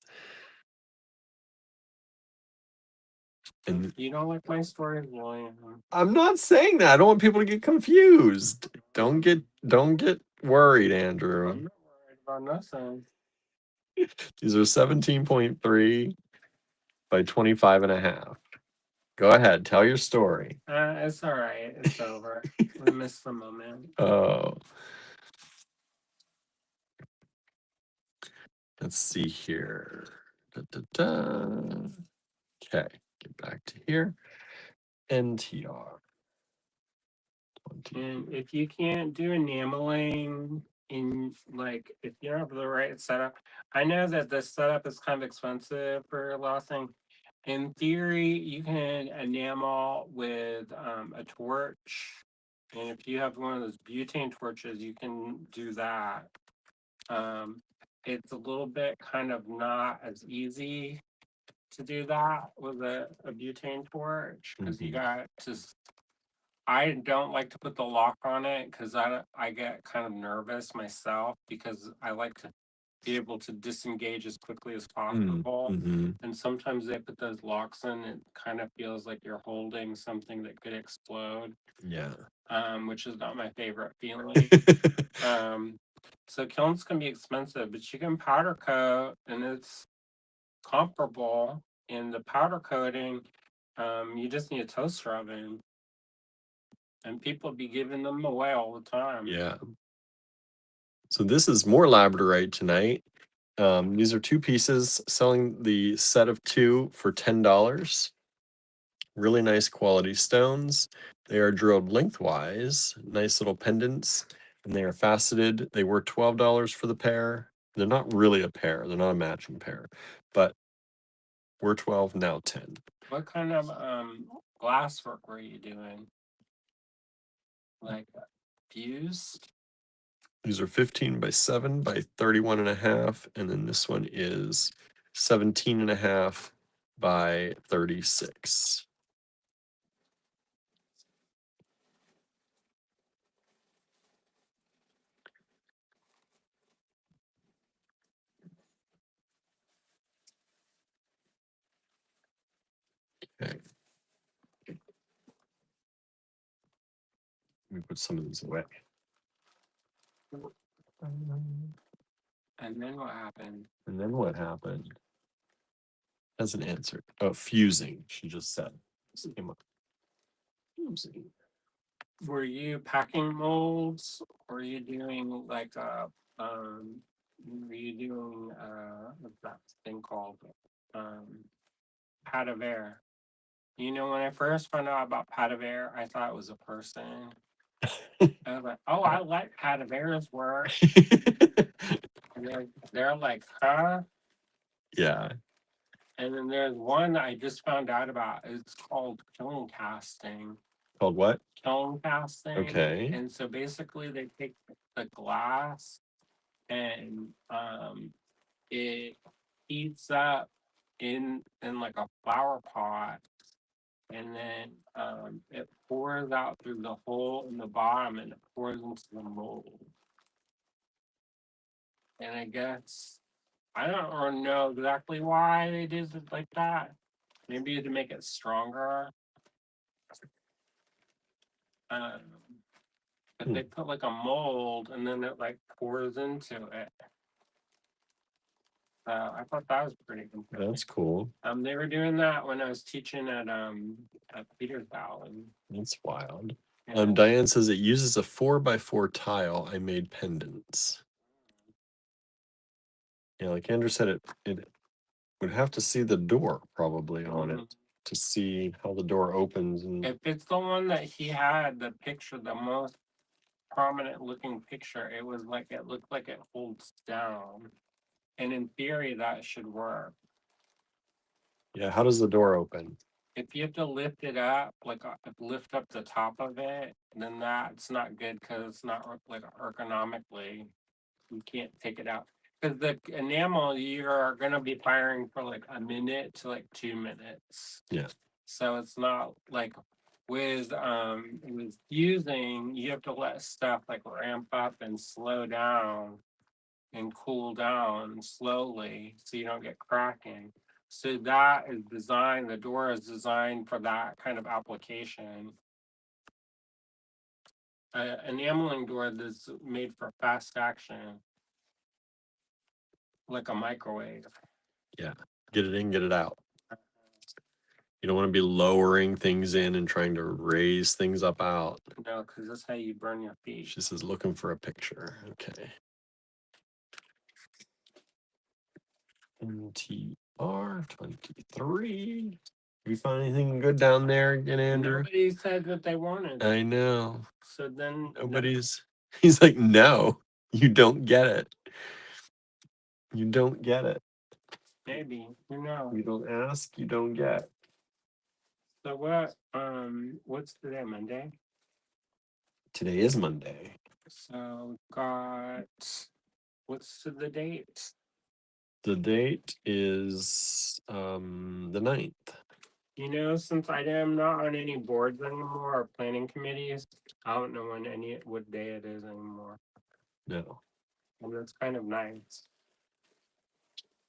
A: And
B: you don't like my stories, William.
A: I'm not saying that. I don't want people to get confused. Don't get worried, Andrew.
B: I'm not worried about nothing.
A: These are 17.3 by 25.5. Go ahead, tell your story.
B: It's all right. It's over. We missed the moment.
A: Oh. Let's see here. Okay, get back to here. NTR.
B: And if you can't do enameling if you don't have the right setup, I know that the setup is kind of expensive for a lot of things. In theory, you can enamel with a torch. And if you have one of those butane torches, you can do that. It's a little bit kind of not as easy to do that with a butane torch because you got to. I don't like to put the lock on it because I get kind of nervous myself because I like to be able to disengage as quickly as possible. And sometimes they put those locks in, it kind of feels like you're holding something that could explode.
A: Yeah.
B: Which is not my favorite feeling. So kilns can be expensive, but you can powder coat and it's comparable in the powder coating. You just need a toaster oven. And people be giving them away all the time.
A: Yeah. So this is more labradorite tonight. These are 2 pieces, selling the set of 2 for $10. Really nice quality stones. They are drilled lengthwise, nice little pendants, and they are faceted. They were $12 for the pair. They're not really a pair, they're not a matching pair, but we're 12, now 10.
B: What kind of glass work were you doing? Like fused?
A: These are 15 by 7 by 31 and a half, and then this one is 17 and a half by 36. Okay. Let me put some of these away.
B: And then what happened?
A: And then what happened? Hasn't answered. Oh, fusing, she just said. This came up. Fusing.
B: Were you packing molds? Were you doing like were you doing what's that thing called? Pad of air. You know, when I first found out about pad of air, I thought it was a person. I was like, oh, I like pad of air's work. And they're like, huh?
A: Yeah.
B: And then there's one that I just found out about. It's called kiln casting.
A: Called what?
B: Kiln casting.
A: Okay.
B: And so basically they take the glass and it heats up in like a flower pot, and then it pours out through the hole in the bottom and it pours into the mold. And I guess I don't know exactly why they did it like that. Maybe to make it stronger. But they put like a mold and then it like pours into it. I thought that was pretty cool.
A: That's cool.
B: They were doing that when I was teaching at Peters Valley.
A: That's wild.
B: Yeah.
A: Diane says it uses a 4x4 tile. I made pendants. Yeah, like Andrew said, it would have to see the door probably on it to see how the door opens. And
B: if it's the one that he had, the picture, the most prominent looking picture, it was like it looked like it holds down. And in theory, that should work.
A: Yeah, how does the door open?
B: If you have to lift it up, like lift up the top of it, then that's not good because it's not like ergonomically. You can't take it out. Because the enamel, you're going to be firing for like a minute to like 2 minutes.
A: Yeah.
B: So it's not like with fusing, you have to let stuff like ramp up and slow down and cool down slowly so you don't get cracking. So that is designed, the door is designed for that kind of application. Enameling door that's made for fast action, like a microwave.
A: Yeah, get it in, get it out. You don't want to be lowering things in and trying to raise things up out.
B: No, because that's how you burn your feet.
A: She says looking for a picture. Okay. NTR 23. You find anything good down there again, Andrew?
B: Nobody said what they wanted.
A: I know.
B: So then
A: nobody's. He's like, no, you don't get it. You don't get it.
B: Maybe. Who knows?
A: You don't ask, you don't get.
B: So what? What's today? Monday.
A: Today is Monday.
B: So got. What's the date?
A: The date is the 9th.
B: You know, since I am not on any boards anymore or planning committees, I don't know what day it is anymore.
A: No.
B: And that's kind of nice.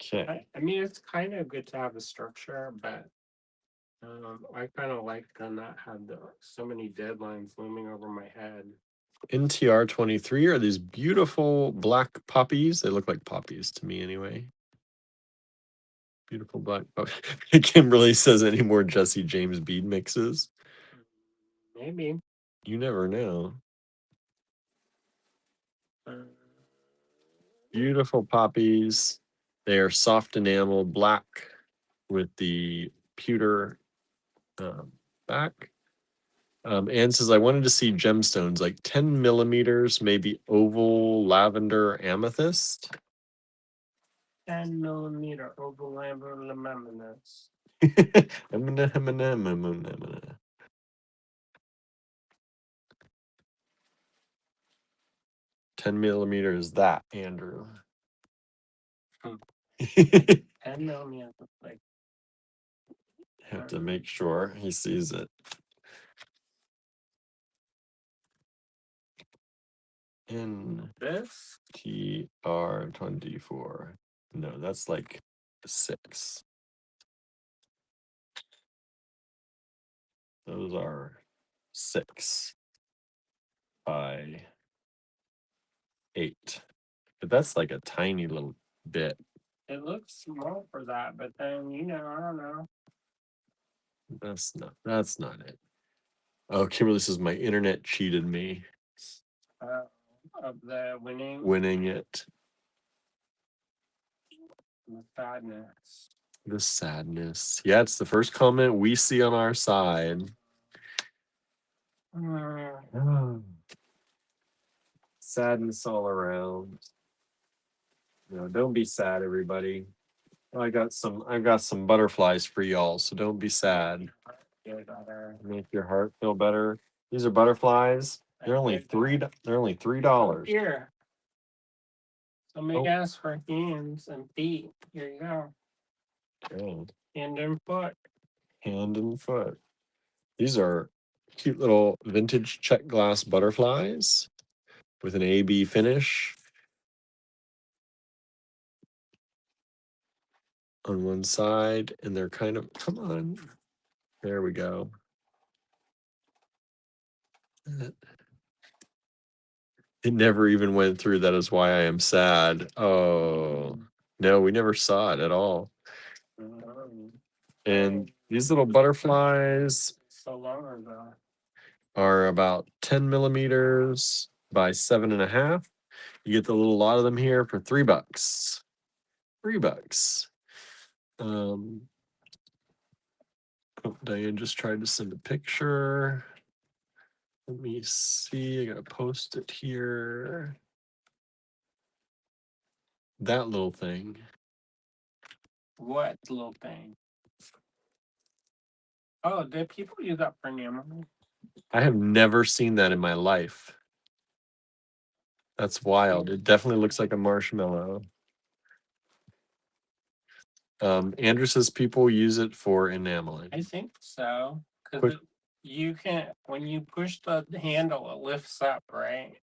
A: Okay.
B: I mean, it's kind of good to have a structure, but I kind of like to not have so many deadlines looming over my head.
A: NTR 23 are these beautiful black poppies. They look like poppies to me anyway. Beautiful black poppies. Kimberly says any more Jesse James bead mixes?
B: Maybe.
A: You never know. Beautiful poppies. They are soft enamel black with the pewter back. Anne says, I wanted to see gemstones, like 10 millimeters, maybe oval lavender amethyst.
B: 10 millimeter oval lavender amethyst.
A: 10 millimeters, that, Andrew.
B: 10 millimeters, like.
A: Have to make sure he sees it.
B: This?
A: TR24. No, that's like 6. Those are 6 by 8. But that's like a tiny little bit.
B: It looks small for that, but then, I don't know.
A: That's not it. Oh, Kimberly says my internet cheated me.
B: Of the winning.
A: Winning it.
B: The sadness.
A: The sadness. Yeah, it's the first comment we see on our side. Sadness all around. No, don't be sad, everybody. I've got some butterflies for y'all, so don't be sad. Make your heart feel better. These are butterflies. They're only $3.
B: Here. Somebody asked for hands and feet. Here you go.
A: Oh.
B: Hand and foot.
A: Hand and foot. These are cute little vintage check glass butterflies with an AB finish on one side, and they're kind of, come on. There we go. It never even went through. That is why I am sad. Oh, no, we never saw it at all. And these little butterflies are about 10 millimeters by 7.5. You get the little lot of them here for $3. $3. Diane just tried to send a picture. Let me see. I gotta post it here. That little thing.
B: What little thing? Oh, did people use that for enamel?
A: I have never seen that in my life. That's wild. It definitely looks like a marshmallow. Andrew says people use it for enameling.
B: I think so. Because you can, when you push the handle, it lifts up, right?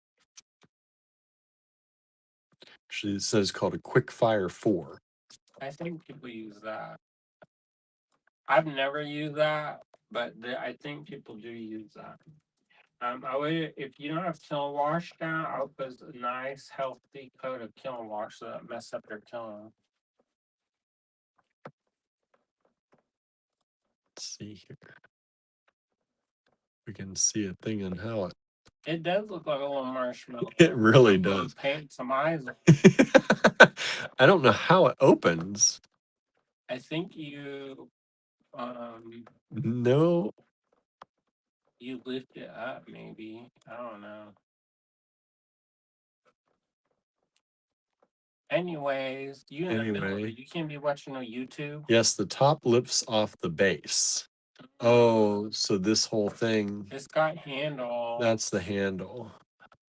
A: She says it's called a Quick Fire 4.
B: I think people use that. I've never used that, but I think people do use that. I would, if you don't have kiln wash down, I would put a nice healthy coat of kiln wash so that mess up your kiln.
A: Let's see here. We can see a thing on how it.
B: It does look like a little marshmallow.
A: It really does.
B: Paint some eyes.
A: I don't know how it opens.
B: I think you
A: no.
B: You lift it up, maybe. I don't know. Anyways,
A: anyway,
B: you can't be watching on YouTube.
A: Yes, the top lifts off the base. Oh, so this whole thing.
B: It's got handle.
A: That's the handle.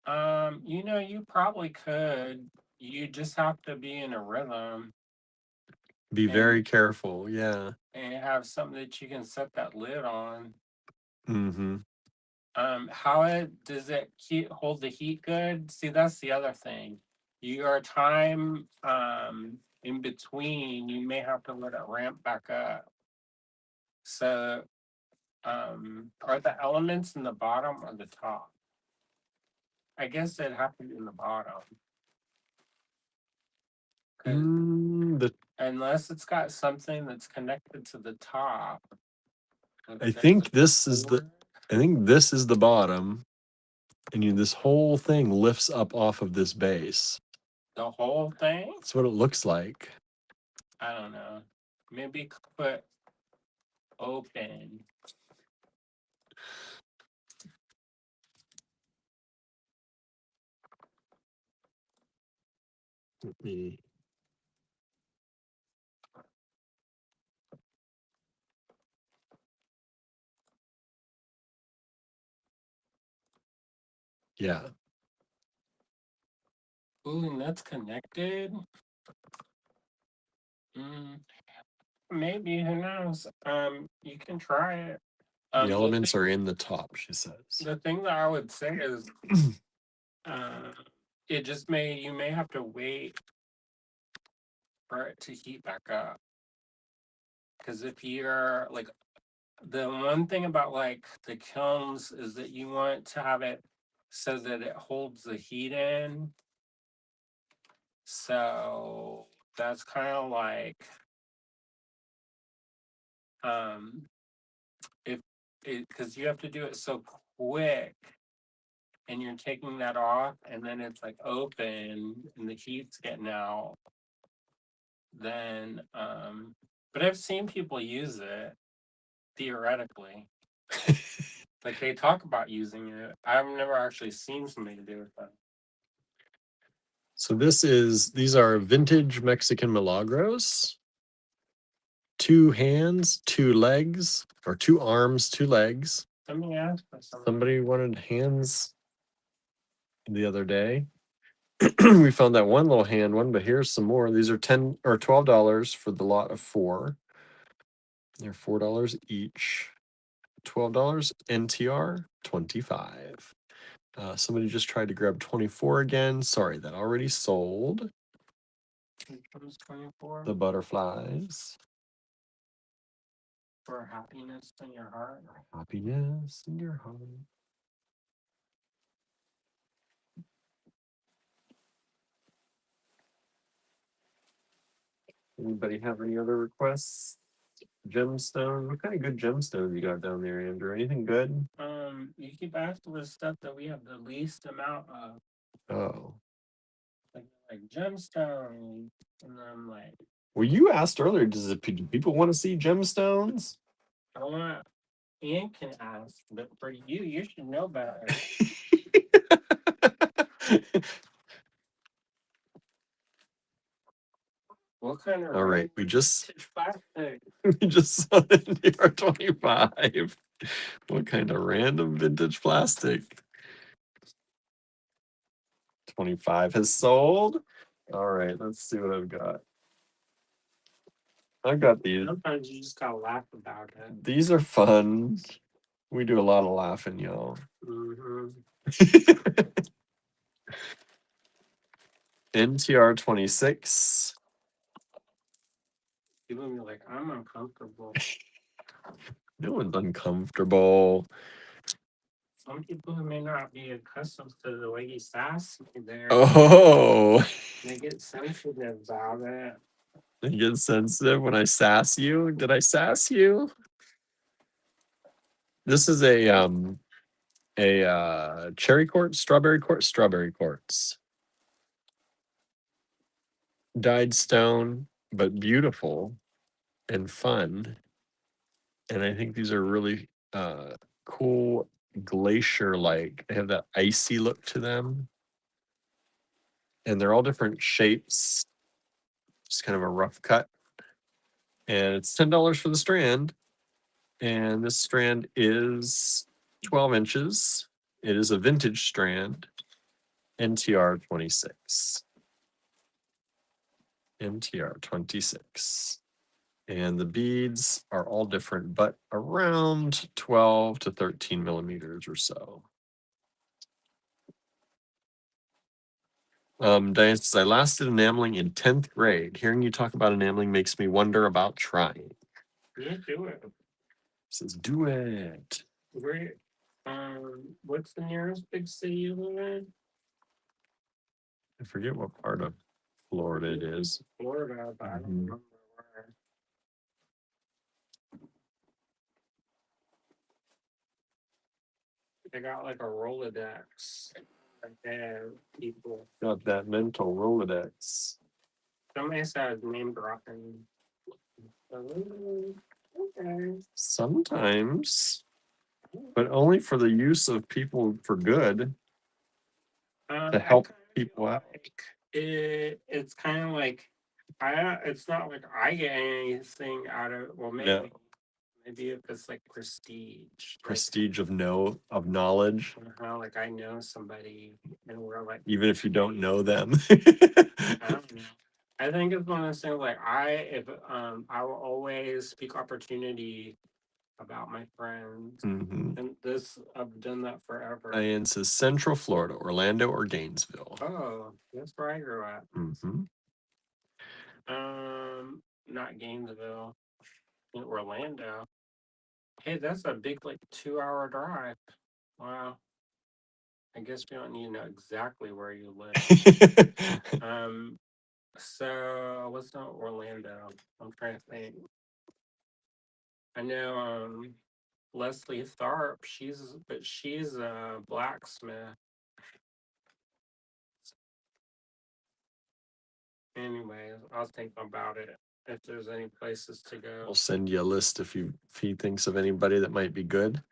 B: You probably could. You just have to be in a rhythm.
A: Be very careful, yeah.
B: And have something that you can set that lid on.
A: Mm-hmm.
B: How does it hold the heat good? See, that's the other thing. Your time in between, you may have to let it ramp back up. So, are the elements in the bottom or the top? I guess it happened in the bottom. Unless it's got something that's connected to the top.
A: I think this is I think this is the bottom, and this whole thing lifts up off of this base.
B: The whole thing?
A: That's what it looks like.
B: I don't know. Maybe put open.
A: Yeah.
B: Ooh, and that's connected. Maybe, who knows? You can try it.
A: The elements are in the top, she says.
B: The thing that I would say is, it just you may have to wait for it to heat back up. Because if you're like, the one thing about like the kilns is that you want to have it so that it holds the heat in. So that's kind of like, if it, because you have to do it so quick and you're taking that off and then it's like open and the heat's getting out, then but I've seen people use it theoretically. Like they talk about using it. I've never actually seen somebody do it though.
A: So these are vintage Mexican milagros. 2 hands, 2 legs, or 2 arms, 2 legs.
B: Somebody asked for
A: Somebody wanted hands the other day. We found that one little hand one, but here's some more. These are $10 or $12 for the lot of 4. They're $4 each. $12 NTR 25. Somebody just tried to grab 24 again. Sorry, that already sold.
B: Which one's 24?
A: The butterflies.
B: For happiness in your heart.
A: Happiness in your heart. Anybody have any other requests? Gemstone. What kind of good gemstones you got down there, Andrew? Anything good?
B: You keep asking for stuff that we have the least amount of.
A: Oh.
B: Like gemstones. And I'm like,
A: Well, you asked earlier, do people want to see gemstones?
B: I want Ian can ask, but for you, you should know better. What kind of
A: All right, we just
B: plastic?
A: we just saw it our 25. What kind of random vintage plastic? 25 has sold. All right, let's see what I've got. I've got these.
B: Sometimes you just gotta laugh about it.
A: These are fun. We do a lot of laughing, y'all. NTR 26.
B: People be like, I'm uncomfortable.
A: No one's uncomfortable.
B: Some people who may not be accustomed to the way you sass me there.
A: Oh.
B: They get sensitive about it.
A: They get sensitive when I sass you. Did I sass you? This is a cherry quartz, strawberry quartz. Dyed stone, but beautiful and fun. And I think these are really cool glacier-like. They have that icy look to them. And they're all different shapes. Just kind of a rough cut. And it's $10 for the strand. And this strand is 12 inches. It is a vintage strand. NTR 26. NTR 26. And the beads are all different, but around 12 to 13 millimeters or so. Diane says, I last did enameling in 10th grade. Hearing you talk about enameling makes me wonder about trying.
B: Yeah, do it.
A: Says, do it.
B: Where, what's the nearest big city you live in?
A: I forget what part of Florida it is.
B: Florida, but I don't remember where. They got like a Rolodex. And people.
A: Got that mental Rolodex.
B: Somebody said name dropping. Okay.
A: Sometimes, but only for the use of people for good, to help people out.
B: It's kind of like it's not like I get anything out of it. Well, maybe if it's like prestige
A: of knowledge,
B: how like I know somebody and we're like,
A: even if you don't know them.
B: I don't know. I think it's one of those things like I will always speak opportunity about my friends.
A: Mhm.
B: And I've done that forever.
A: Diane says Central Florida, Orlando or Gainesville.
B: Oh, that's where I grew up.
A: Mm-hmm.
B: Not Gainesville, in Orlando. Hey, that's a big like 2 hour drive. Wow. I guess we don't need to know exactly where you live. So what's not Orlando? I'm trying to think. I know Leslie Tharp, she's a blacksmith. Anyways, I'll think about it if there's any places to go.
A: I'll send you a list if he thinks of anybody that might be good.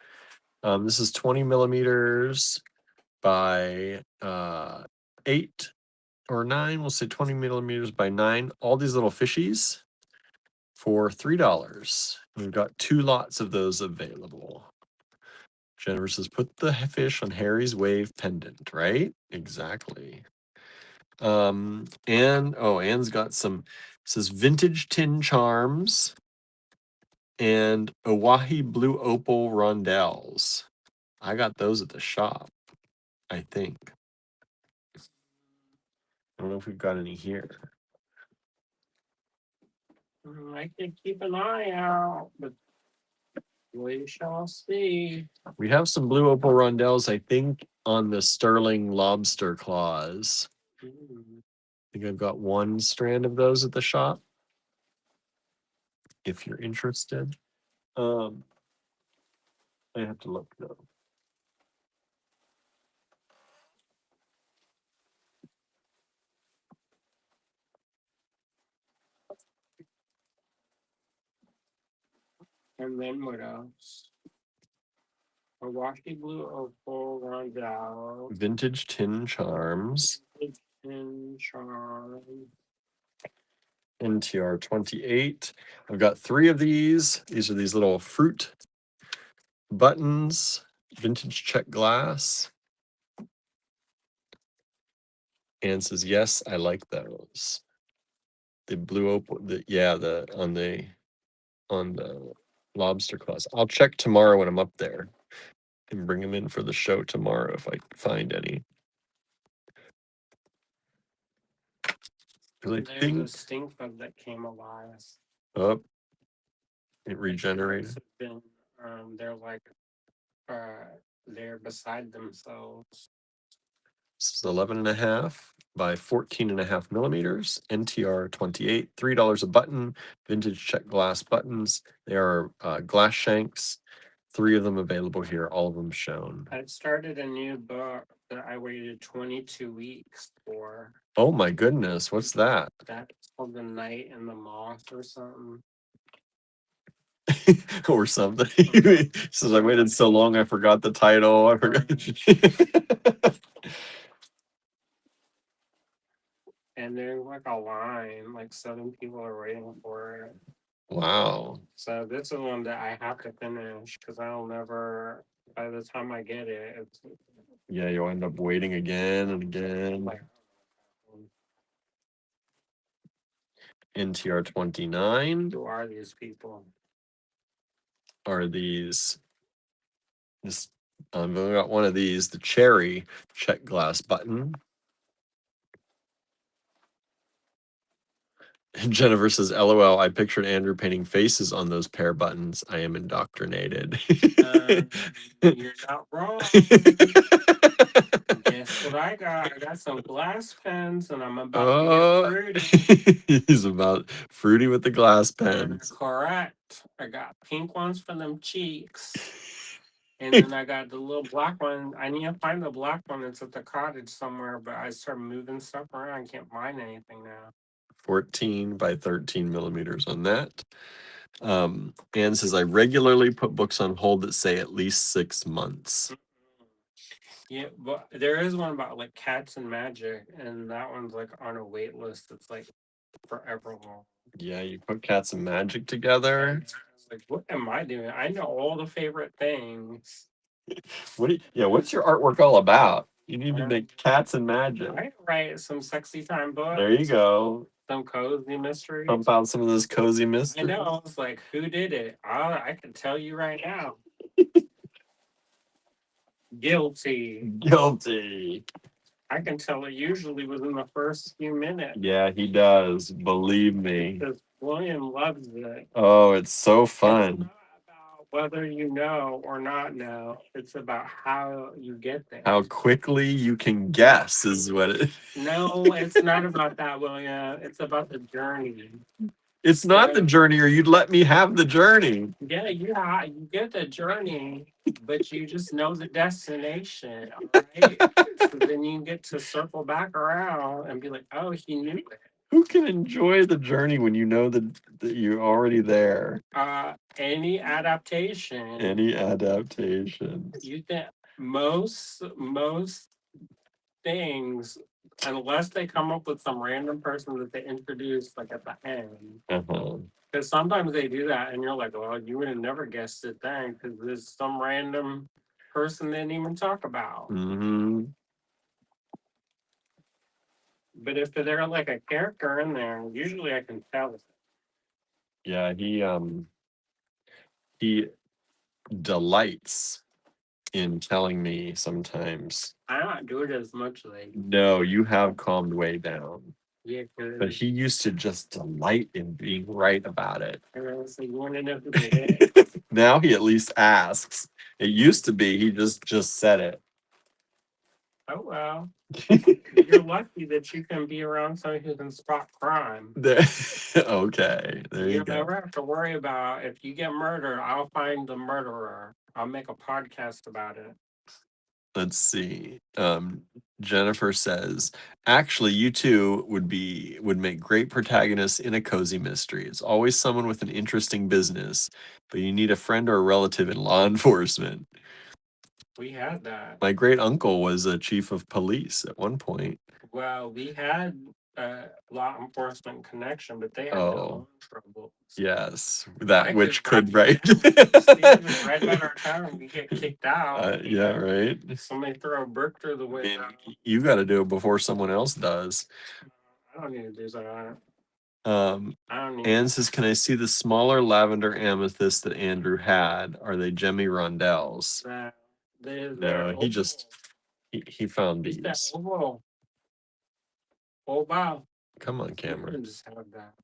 A: This is 20 millimeters by 8 or 9. We'll say 20 millimeters by 9. All these little fishies for $3. We've got 2 lots of those available. Jennifer says, put the fish on Harry's wave pendant, right? Exactly. Anne's got some, says vintage tin charms and Oahe blue opal rondelles. I got those at the shop, I think. I don't know if we've got any here.
B: I can keep an eye out, but we shall see.
A: We have some blue opal rondelles, I think, on the sterling lobster claws. I think I've got one strand of those at the shop, if you're interested. I have to look though.
B: And then what else? A washy blue opal rondelle.
A: Vintage tin charms.
B: Vintage tin charm.
A: NTR 28. I've got 3 of these. These are these little fruit buttons, vintage check glass. Anne says, yes, I like those. The blue opal, on the lobster claws. I'll check tomorrow when I'm up there and bring them in for the show tomorrow if I find any.
B: There's a stink bug that came alive.
A: Oh, it regenerated.
B: They're like they're beside themselves.
A: This is 11.5 by 14.5 millimeters, NTR 28, $3 a button, vintage check glass buttons. They are glass shanks, 3 of them available here, all of them shown.
B: I started a new book that I waited 22 weeks for.
A: Oh my goodness, what's that?
B: That's called The Night and the Moth or something.
A: Or something. He says, I waited so long, I forgot the title. I forgot.
B: And there's like a line, like 7 people are waiting for it.
A: Wow.
B: So this is one that I have to finish because I'll never, by the time I get it,
A: yeah, you'll end up waiting again and again. NTR 29.
B: Who are these people?
A: Are these I've only got one of these, the cherry check glass button. And Jennifer says, LOL, I pictured Andrew painting faces on those pair buttons. I am indoctrinated.
B: You're not wrong. Guess what I got? I got some glass pens and I'm about to get fruity.
A: He's about fruity with the glass pens.
B: Correct. I got pink ones for them cheeks. And then I got the little black one. I need to find the black one that's at the cottage somewhere, but I started moving stuff around. I can't find anything now.
A: 14 by 13 millimeters on that. Anne says, I regularly put books on hold that say at least 6 months.
B: Yeah, but there is one about like cats and magic, and that one's like on a wait list. It's like forever long.
A: Yeah, you put cats and magic together.
B: Like, what am I doing? I know all the favorite things.
A: What's your artwork all about? You need to make cats and magic.
B: I write some sexy time books.
A: There you go.
B: Some cozy mysteries.
A: Pump out some of those cozy mysteries.
B: I know. I was like, who did it? I can tell you right now. Guilty. I can tell it usually within the first few minutes.
A: Yeah, he does. Believe me.
B: Because William loves it.
A: Oh, it's so fun.
B: It's not about whether you know or not know. It's about how you get there.
A: How quickly you can guess is what it.
B: No, it's not about that, William. It's about the journey.
A: It's not the journey, or you'd let me have the journey.
B: Yeah, you get the journey, but you just know the destination, all right? So then you get to circle back around and be like, oh, he knew it.
A: Who can enjoy the journey when you know that you're already there?
B: Any adaptation.
A: You
B: think most things, unless they come up with some random person that they introduce like at the end. Because sometimes they do that and you're like, well, you would have never guessed it then because there's some random person they didn't even talk about. But if they're like a character in there, usually I can tell it.
A: Yeah, he delights in telling me sometimes.
B: I don't do it as much lately.
A: No, you have calmed way down.
B: Yeah,
A: but he used to just delight in being right about it.
B: So you want to know who did it?
A: Now he at least asks. It used to be he just said it.
B: Oh well. You're lucky that you can be around someone who can spot crime.
A: Okay, there you go.
B: You never have to worry about if you get murdered, I'll find the murderer. I'll make a podcast about it.
A: Let's see. Jennifer says, actually, you two would make great protagonists in a cozy mystery. It's always someone with an interesting business, but you need a friend or a relative in law enforcement.
B: We had that.
A: My great uncle was a chief of police at one point.
B: Well, we had a law enforcement connection, but they had their own troubles.
A: Yes, that which could
B: write about our town and we get kicked out.
A: Yeah, right.
B: Somebody throw a brick through the window.
A: You got to do it before someone else does.
B: I don't need to do that.
A: Anne says, can I see the smaller lavender amethyst that Andrew had? Are they Jemmy Rondelles? No, he found these.
B: Oh wow.
A: Come on, camera.
B: Just have that.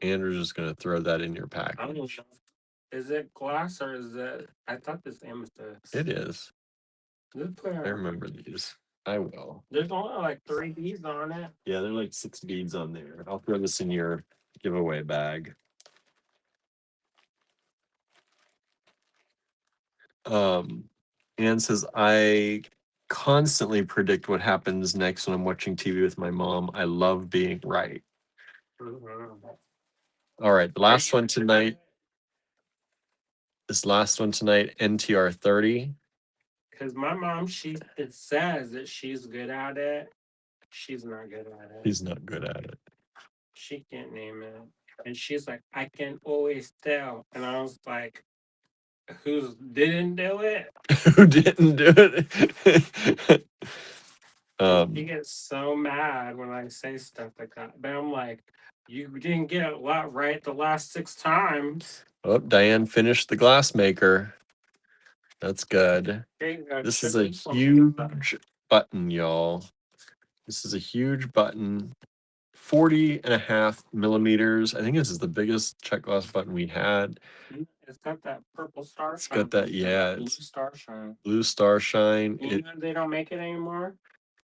A: Andrew's just gonna throw that in your package.
B: Is it glass or is it? I thought this amethyst.
A: It is. I remember these. I will.
B: There's only like 3 beads on it.
A: Yeah, there are like 6 beads on there. I'll throw this in your giveaway bag. Anne says, I constantly predict what happens next when I'm watching TV with my mom. I love being right. All right, the last one tonight. This last one tonight, NTR 30. Because
B: my mom, it says that she's good at it. She's not good at it.
A: She's not good at it.
B: She can't name it. And she's like, I can always tell. And I was like, who didn't do it?
A: Who didn't do it?
B: She gets so mad when I say stuff like that. But I'm like, you didn't get a lot right the last 6 times.
A: Oh, Diane finished the glass maker. That's good.
B: Go.
A: This is a huge button, y'all. This is a huge button. 40.5 millimeters. I think this is the biggest check glass button we had.
B: It's got that purple star shine.
A: It's got that, yeah.
B: Blue star shine.
A: Blue star shine.
B: They don't make it anymore?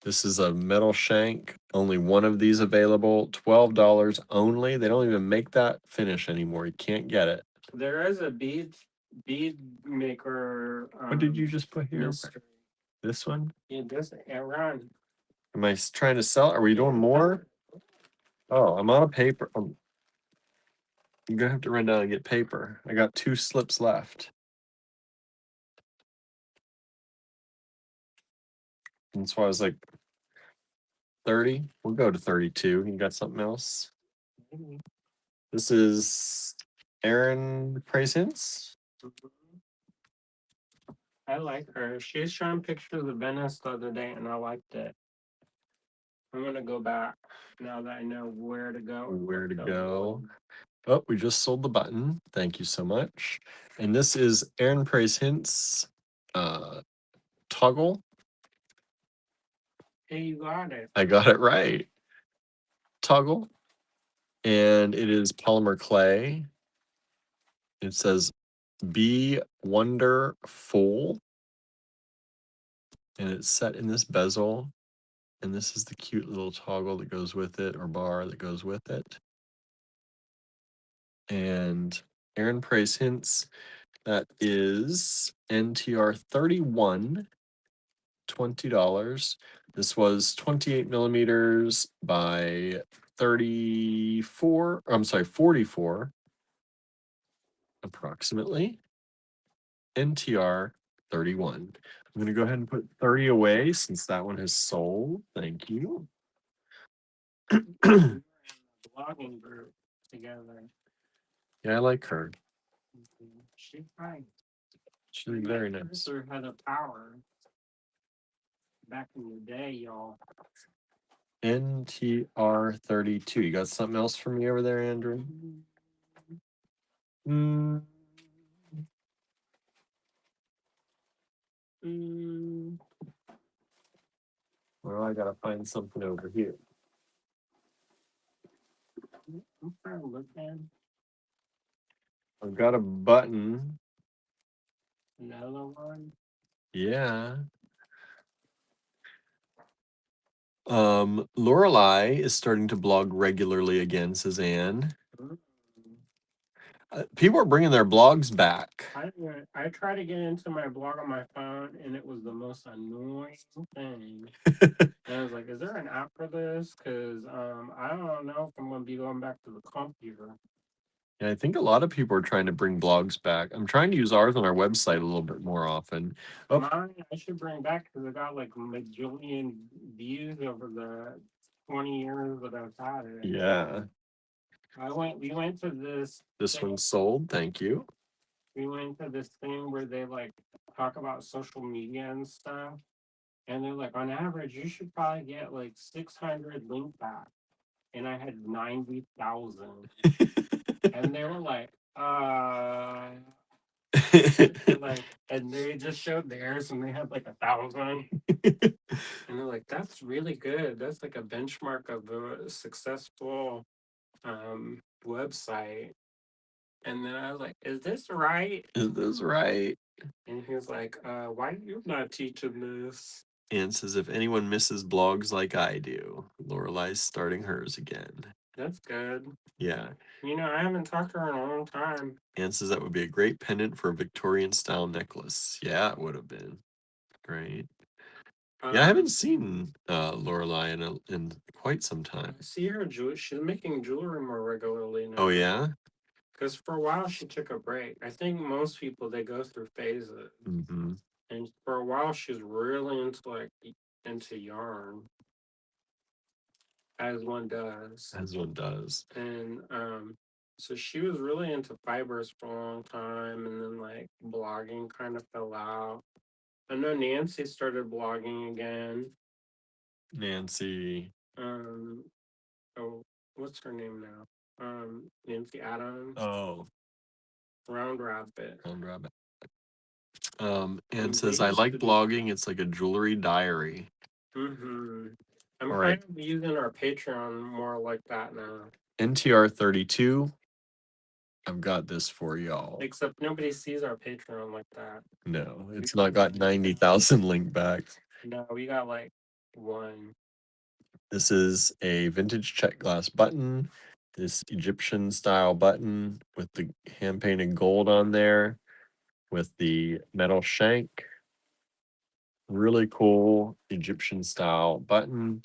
A: This is a metal shank. Only one of these available. $12 only. They don't even make that finish anymore. You can't get it.
B: There is a bead bead maker.
A: What did you just put here?
B: Mystery.
A: This one?
B: Yeah, this Iran.
A: Am I trying to sell? Are we doing more? Oh, I'm out of paper. I'm gonna have to run down and get paper. I got 2 slips left. And so I was like, 30? We'll go to 32. You got something else? This is Aaron Praise Hints.
B: I like her. She was showing pictures of Venice the other day, and I liked it. I'm gonna go back now that I know where to go.
A: Where to go? Oh, we just sold the button. Thank you so much. And this is Aaron Praise Hints toggle.
B: Hey, you got it.
A: I got it right. Toggle. And it is polymer clay. It says Be Wonderful. And it's set in this bezel. And this is the cute little toggle that goes with it, or bar that goes with it. And Aaron Praise Hints, that is NTR 31, $20. This was 28 millimeters by 34, I'm sorry, 44, approximately. NTR 31. I'm going to go ahead and put 30 away since that one has sold. Thank you.
B: Blogging group together.
A: Yeah, I like her.
B: She's fine.
A: She's very nice.
B: Her had a power back in the day, y'all.
A: NTR 32. You got something else for me over there, Andrew?
B: Well,
A: I gotta find something over here.
B: I'm trying to look at
A: I've got a button.
B: another one.
A: Yeah. Lorelei is starting to blog regularly again, says Anne. People are bringing their blogs back.
B: I tried to get into my blog on my phone, and it was the most annoying thing. And I was like, "Is there an app for this? Because I don't know if I'm going to be going back to the computer."
A: Yeah, I think a lot of people are trying to bring blogs back. I'm trying to use ours on our website a little bit more often.
B: Oh. Mine, I should bring back because it got like a majillion views over the 20 years that I've had it.
A: Yeah.
B: We went to this.
A: This one sold. Thank you.
B: We went to this thing where they like talk about social media and stuff. And they're like, on average, you should probably get like 600 link back. And I had 90,000. And they were like, and they just showed theirs and they had like 1,000. And they're like, that's really good. That's like a benchmark of a successful website. And then I was like, is this right?
A: Is this right?
B: And he was like, why are you not teaching this?
A: Anne says, if anyone misses blogs like I do, Lorelei's starting hers again.
B: That's good.
A: Yeah.
B: You know, I haven't talked to her in a long time.
A: Anne says that would be a great pendant for a Victorian style necklace. Yeah, it would have been. Great. Yeah, I haven't seen Lorelei in quite some time.
B: I see her she's making jewelry more regularly now.
A: Oh yeah?
B: Because for a while she took a break. I think most people they go through phases.
A: Mm-hmm.
B: And for a while she's really into yarn. As one does.
A: As one does.
B: And so she was really into fibers for a long time, and then like blogging kind of fell out. I know Nancy started blogging again.
A: Nancy.
B: Oh, what's her name now? Nancy Adams.
A: Oh.
B: Round Rabbit.
A: Round Rabbit. And says, I like blogging. It's like a jewelry diary.
B: Mm-hmm. I'm
A: All
B: kind of using our Patreon more like that now.
A: NTR 32. I've got this for y'all.
B: Except nobody sees our Patreon like that.
A: No, it's not got 90,000 link backs.
B: No, we got like one.
A: This is a vintage check glass button. This Egyptian style button with the hand painted gold on there. with the metal shank. Really cool Egyptian style button.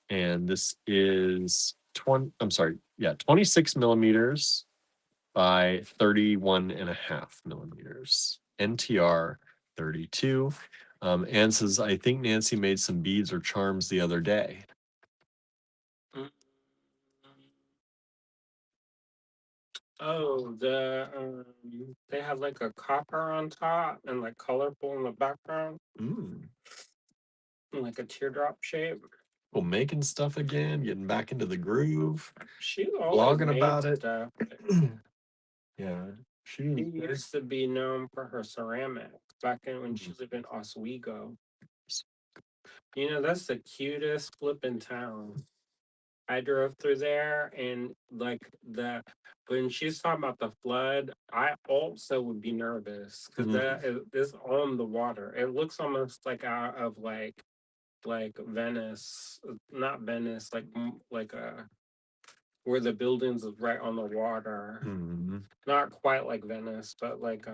A: And this is 26 millimeters by 31.5 millimeters. NTR 32. Anne says, I think Nancy made some beads or charms the other day.
B: Oh, they have like a copper on top and like colorful in the background, like a teardrop shape.
A: Well, making stuff again, getting back into the groove.
B: She always
A: blogging about it.
B: stuff.
A: Yeah,
B: She used to be known for her ceramics back when she lived in Oswego. You know, that's the cutest flipping town. I drove through there, and like when she's talking about the flood, I also would be nervous because that is on the water. It looks almost like out of like Venice, not Venice, like where the buildings is right on the water. Not quite like Venice, but like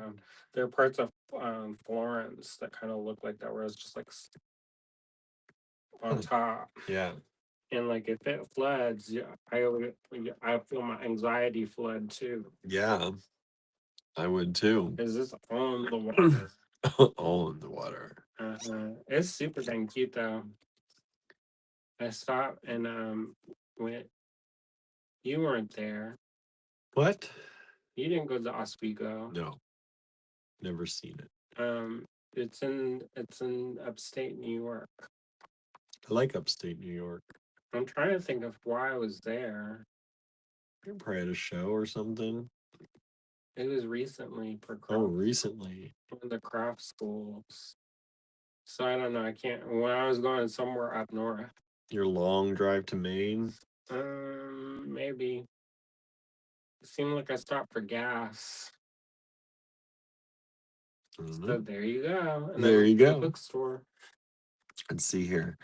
B: there are parts of Florence that kind of look like that, where it's just like on top.
A: Yeah.
B: And like if it floods, I feel my anxiety flood too.
A: Yeah, I would too.
B: Is this on the water?
A: All in the water.
B: It's super dang cute though. I stopped and went. You weren't there.
A: What?
B: You didn't go to Oswego.
A: No, never seen it.
B: It's in upstate New York.
A: I like upstate New York.
B: I'm trying to think of why I was there.
A: You probably had a show or something.
B: It was recently for
A: craft. Oh, recently.
B: One of the craft schools. So I don't know. I can't. When I was going somewhere up north.
A: Your long drive to Maine?
B: Maybe. It seemed like I stopped for gas. So there you go. And
A: there you go.
B: Bookstore.
A: Let's see here.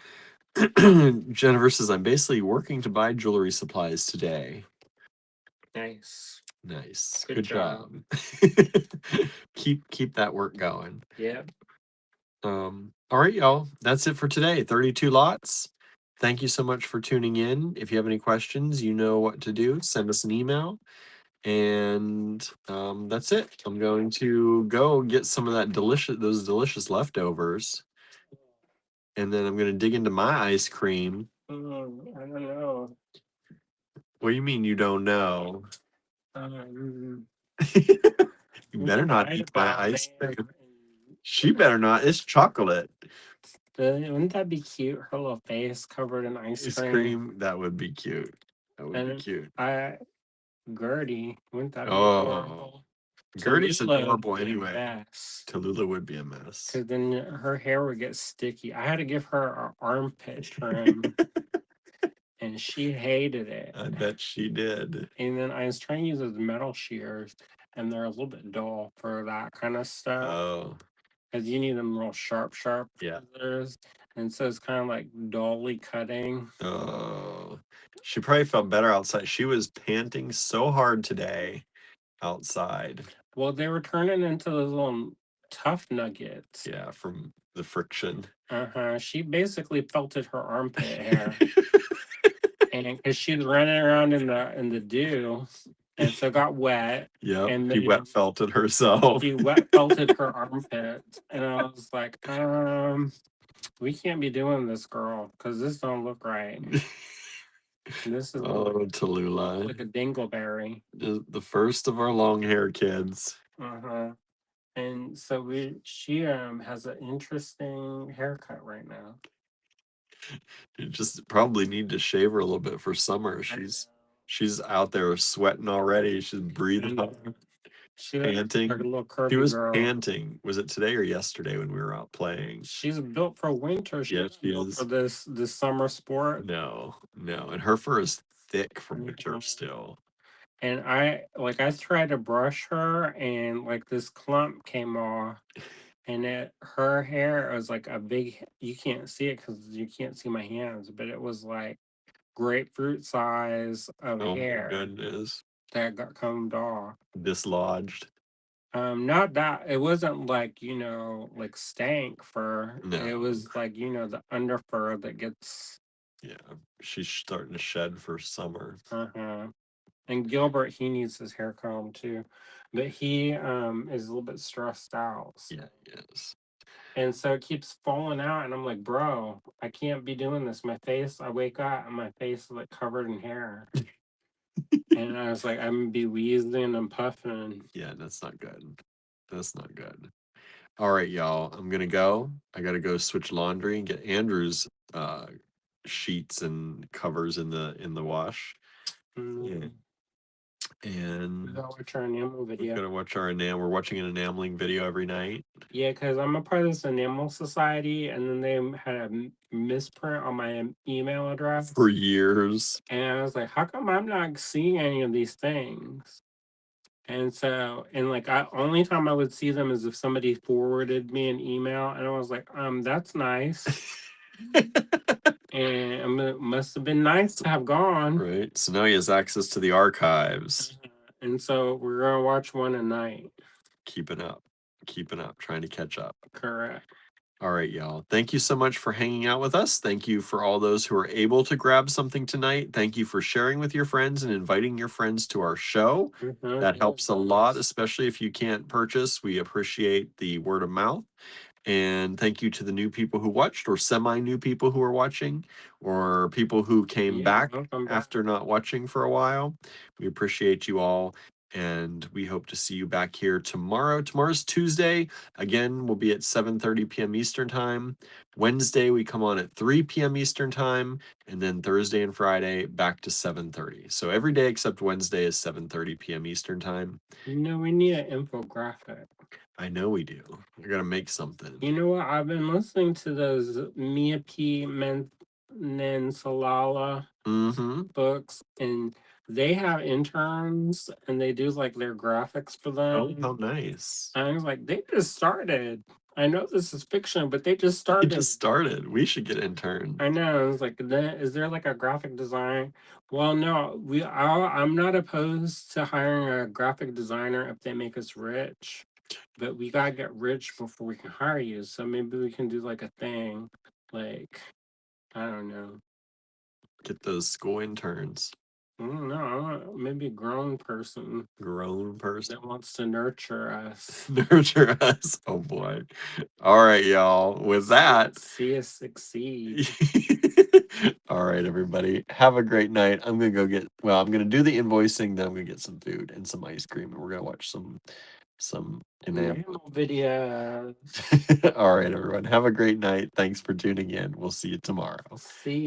A: Jennifer says, I'm basically working to buy jewelry supplies today.
B: Nice.
A: Good job. keep that work going.
B: Yep.
A: All right, y'all. That's it for today. 32 lots. Thank you so much for tuning in. If you have any questions, you know what to do. Send us an email. And that's it. I'm going to go get some of those delicious leftovers. And then I'm going to dig into my ice cream.
B: I don't know.
A: What do you mean you don't know? You better not eat my ice cream. She better not. It's chocolate.
B: Wouldn't that be cute? Her little face covered in ice cream.
A: That would be cute. That would be cute.
B: Gertie, wouldn't that be adorable?
A: Gertie's adorable anyway. Tallulah would be a mess.
B: Because then her hair would get sticky. I had to give her an armpit trim. And she hated it.
A: I bet she did.
B: And then I was trying to use those metal shears, and they're a little bit dull for that kind of stuff.
A: Oh.
B: Because you need them real sharp.
A: Yeah.
B: Scissors. And so it's kind of like dully cutting.
A: Oh. She probably felt better outside. She was panting so hard today outside.
B: Well, they were turning into those little tough nuggets.
A: Yeah, from the friction.
B: She basically felted her armpit hair. And because she was running around in the dew, and so got wet.
A: Yeah,
B: and
A: she wet felted herself.
B: She wet felted her armpit, and I was like, we can't be doing this, girl, because this don't look right. This is
A: Tallulah,
B: like a dingleberry.
A: The first of our long hair kids.
B: And so she has an interesting haircut right now.
A: You just probably need to shave her a little bit for summer. She's out there sweating already. She's breathing hard. Panting.
B: Like a little curvy
A: she was
B: girl.
A: Panting. Was it today or yesterday when we were out playing?
B: She's built for winter. She's built for this summer sport.
A: No. And her fur is thick for winter still.
B: And I tried to brush her, and like this clump came off, and her hair was like a big. You can't see it because you can't see my hands, but it was like grapefruit size of hair.
A: Oh my goodness!
B: That got combed off.
A: Dislodged.
B: Not that it wasn't like, like stank fur. It
A: No.
B: was like, the under fur that gets.
A: Yeah, she's starting to shed for summer.
B: Uh-huh. And Gilbert, he needs his hair combed too, but he is a little bit stressed out.
A: Yeah, he is.
B: And so it keeps falling out, and I'm like, bro, I can't be doing this. My face, I wake up and my face is like covered in hair. And I was like, I'm gonna be wheezing and puffing.
A: Yeah, that's not good. That's not good. All right, y'all. I'm gonna go. I gotta go switch laundry and get Andrew's sheets and covers in the wash.
B: Mm.
A: And
B: We gotta watch our enamel
A: we
B: video.
A: gotta watch our enamel. We're watching an enameling video every night.
B: Yeah, because I'm a part of this enamel society, and then they had a misprint on my email address
A: For years.
B: And I was like, how come I'm not seeing any of these things? And so, and like, only time I would see them is if somebody forwarded me an email, and I was like, that's nice. And it must have been nice to have gone.
A: Right. So now he has access to the archives.
B: And so we're gonna watch one a night.
A: Keeping up, trying to catch up.
B: Correct.
A: All right, y'all. Thank you so much for hanging out with us. Thank you for all those who are able to grab something tonight. Thank you for sharing with your friends and inviting your friends to our show. That helps a lot, especially if you can't purchase. We appreciate the word of mouth. And thank you to the new people who watched, or semi-new people who are watching, or people who came back after not watching for a while. We appreciate you all, and we hope to see you back here tomorrow. Tomorrow's Tuesday. Again, we'll be at 7:30 p.m. Eastern Time. Wednesday, we come on at 3 p.m. Eastern Time, and then Thursday and Friday, back to 7:30. So every day except Wednesday is 7:30 p.m. Eastern Time.
B: We need an infographic.
A: I know we do. We're gonna make something.
B: You know what? I've been listening to those Mia P. Salala books, and they have interns, and they do like their graphics for them.
A: Oh, how nice!
B: I was like, they just started. I know this is fiction, but they just started.
A: They just started. We should get interns.
B: I know. I was like, is there like a graphic design? Well, no. I'm not opposed to hiring a graphic designer if they make us rich. But we gotta get rich before we can hire you. So maybe we can do like a thing, like I don't know.
A: Get those school interns.
B: I don't know. Maybe a grown person.
A: Grown person
B: that wants to nurture us.
A: Nurture us. Oh boy. All right, y'all. With that,
B: see us succeed.
A: All right, everybody. Have a great night. I'm gonna go get. Well, I'm gonna do the invoicing. Then I'm gonna get some food and some ice cream, and we're gonna watch some enamel
B: video.
A: All right, everyone. Have a great night. Thanks for tuning in. We'll see you tomorrow.
B: See ya.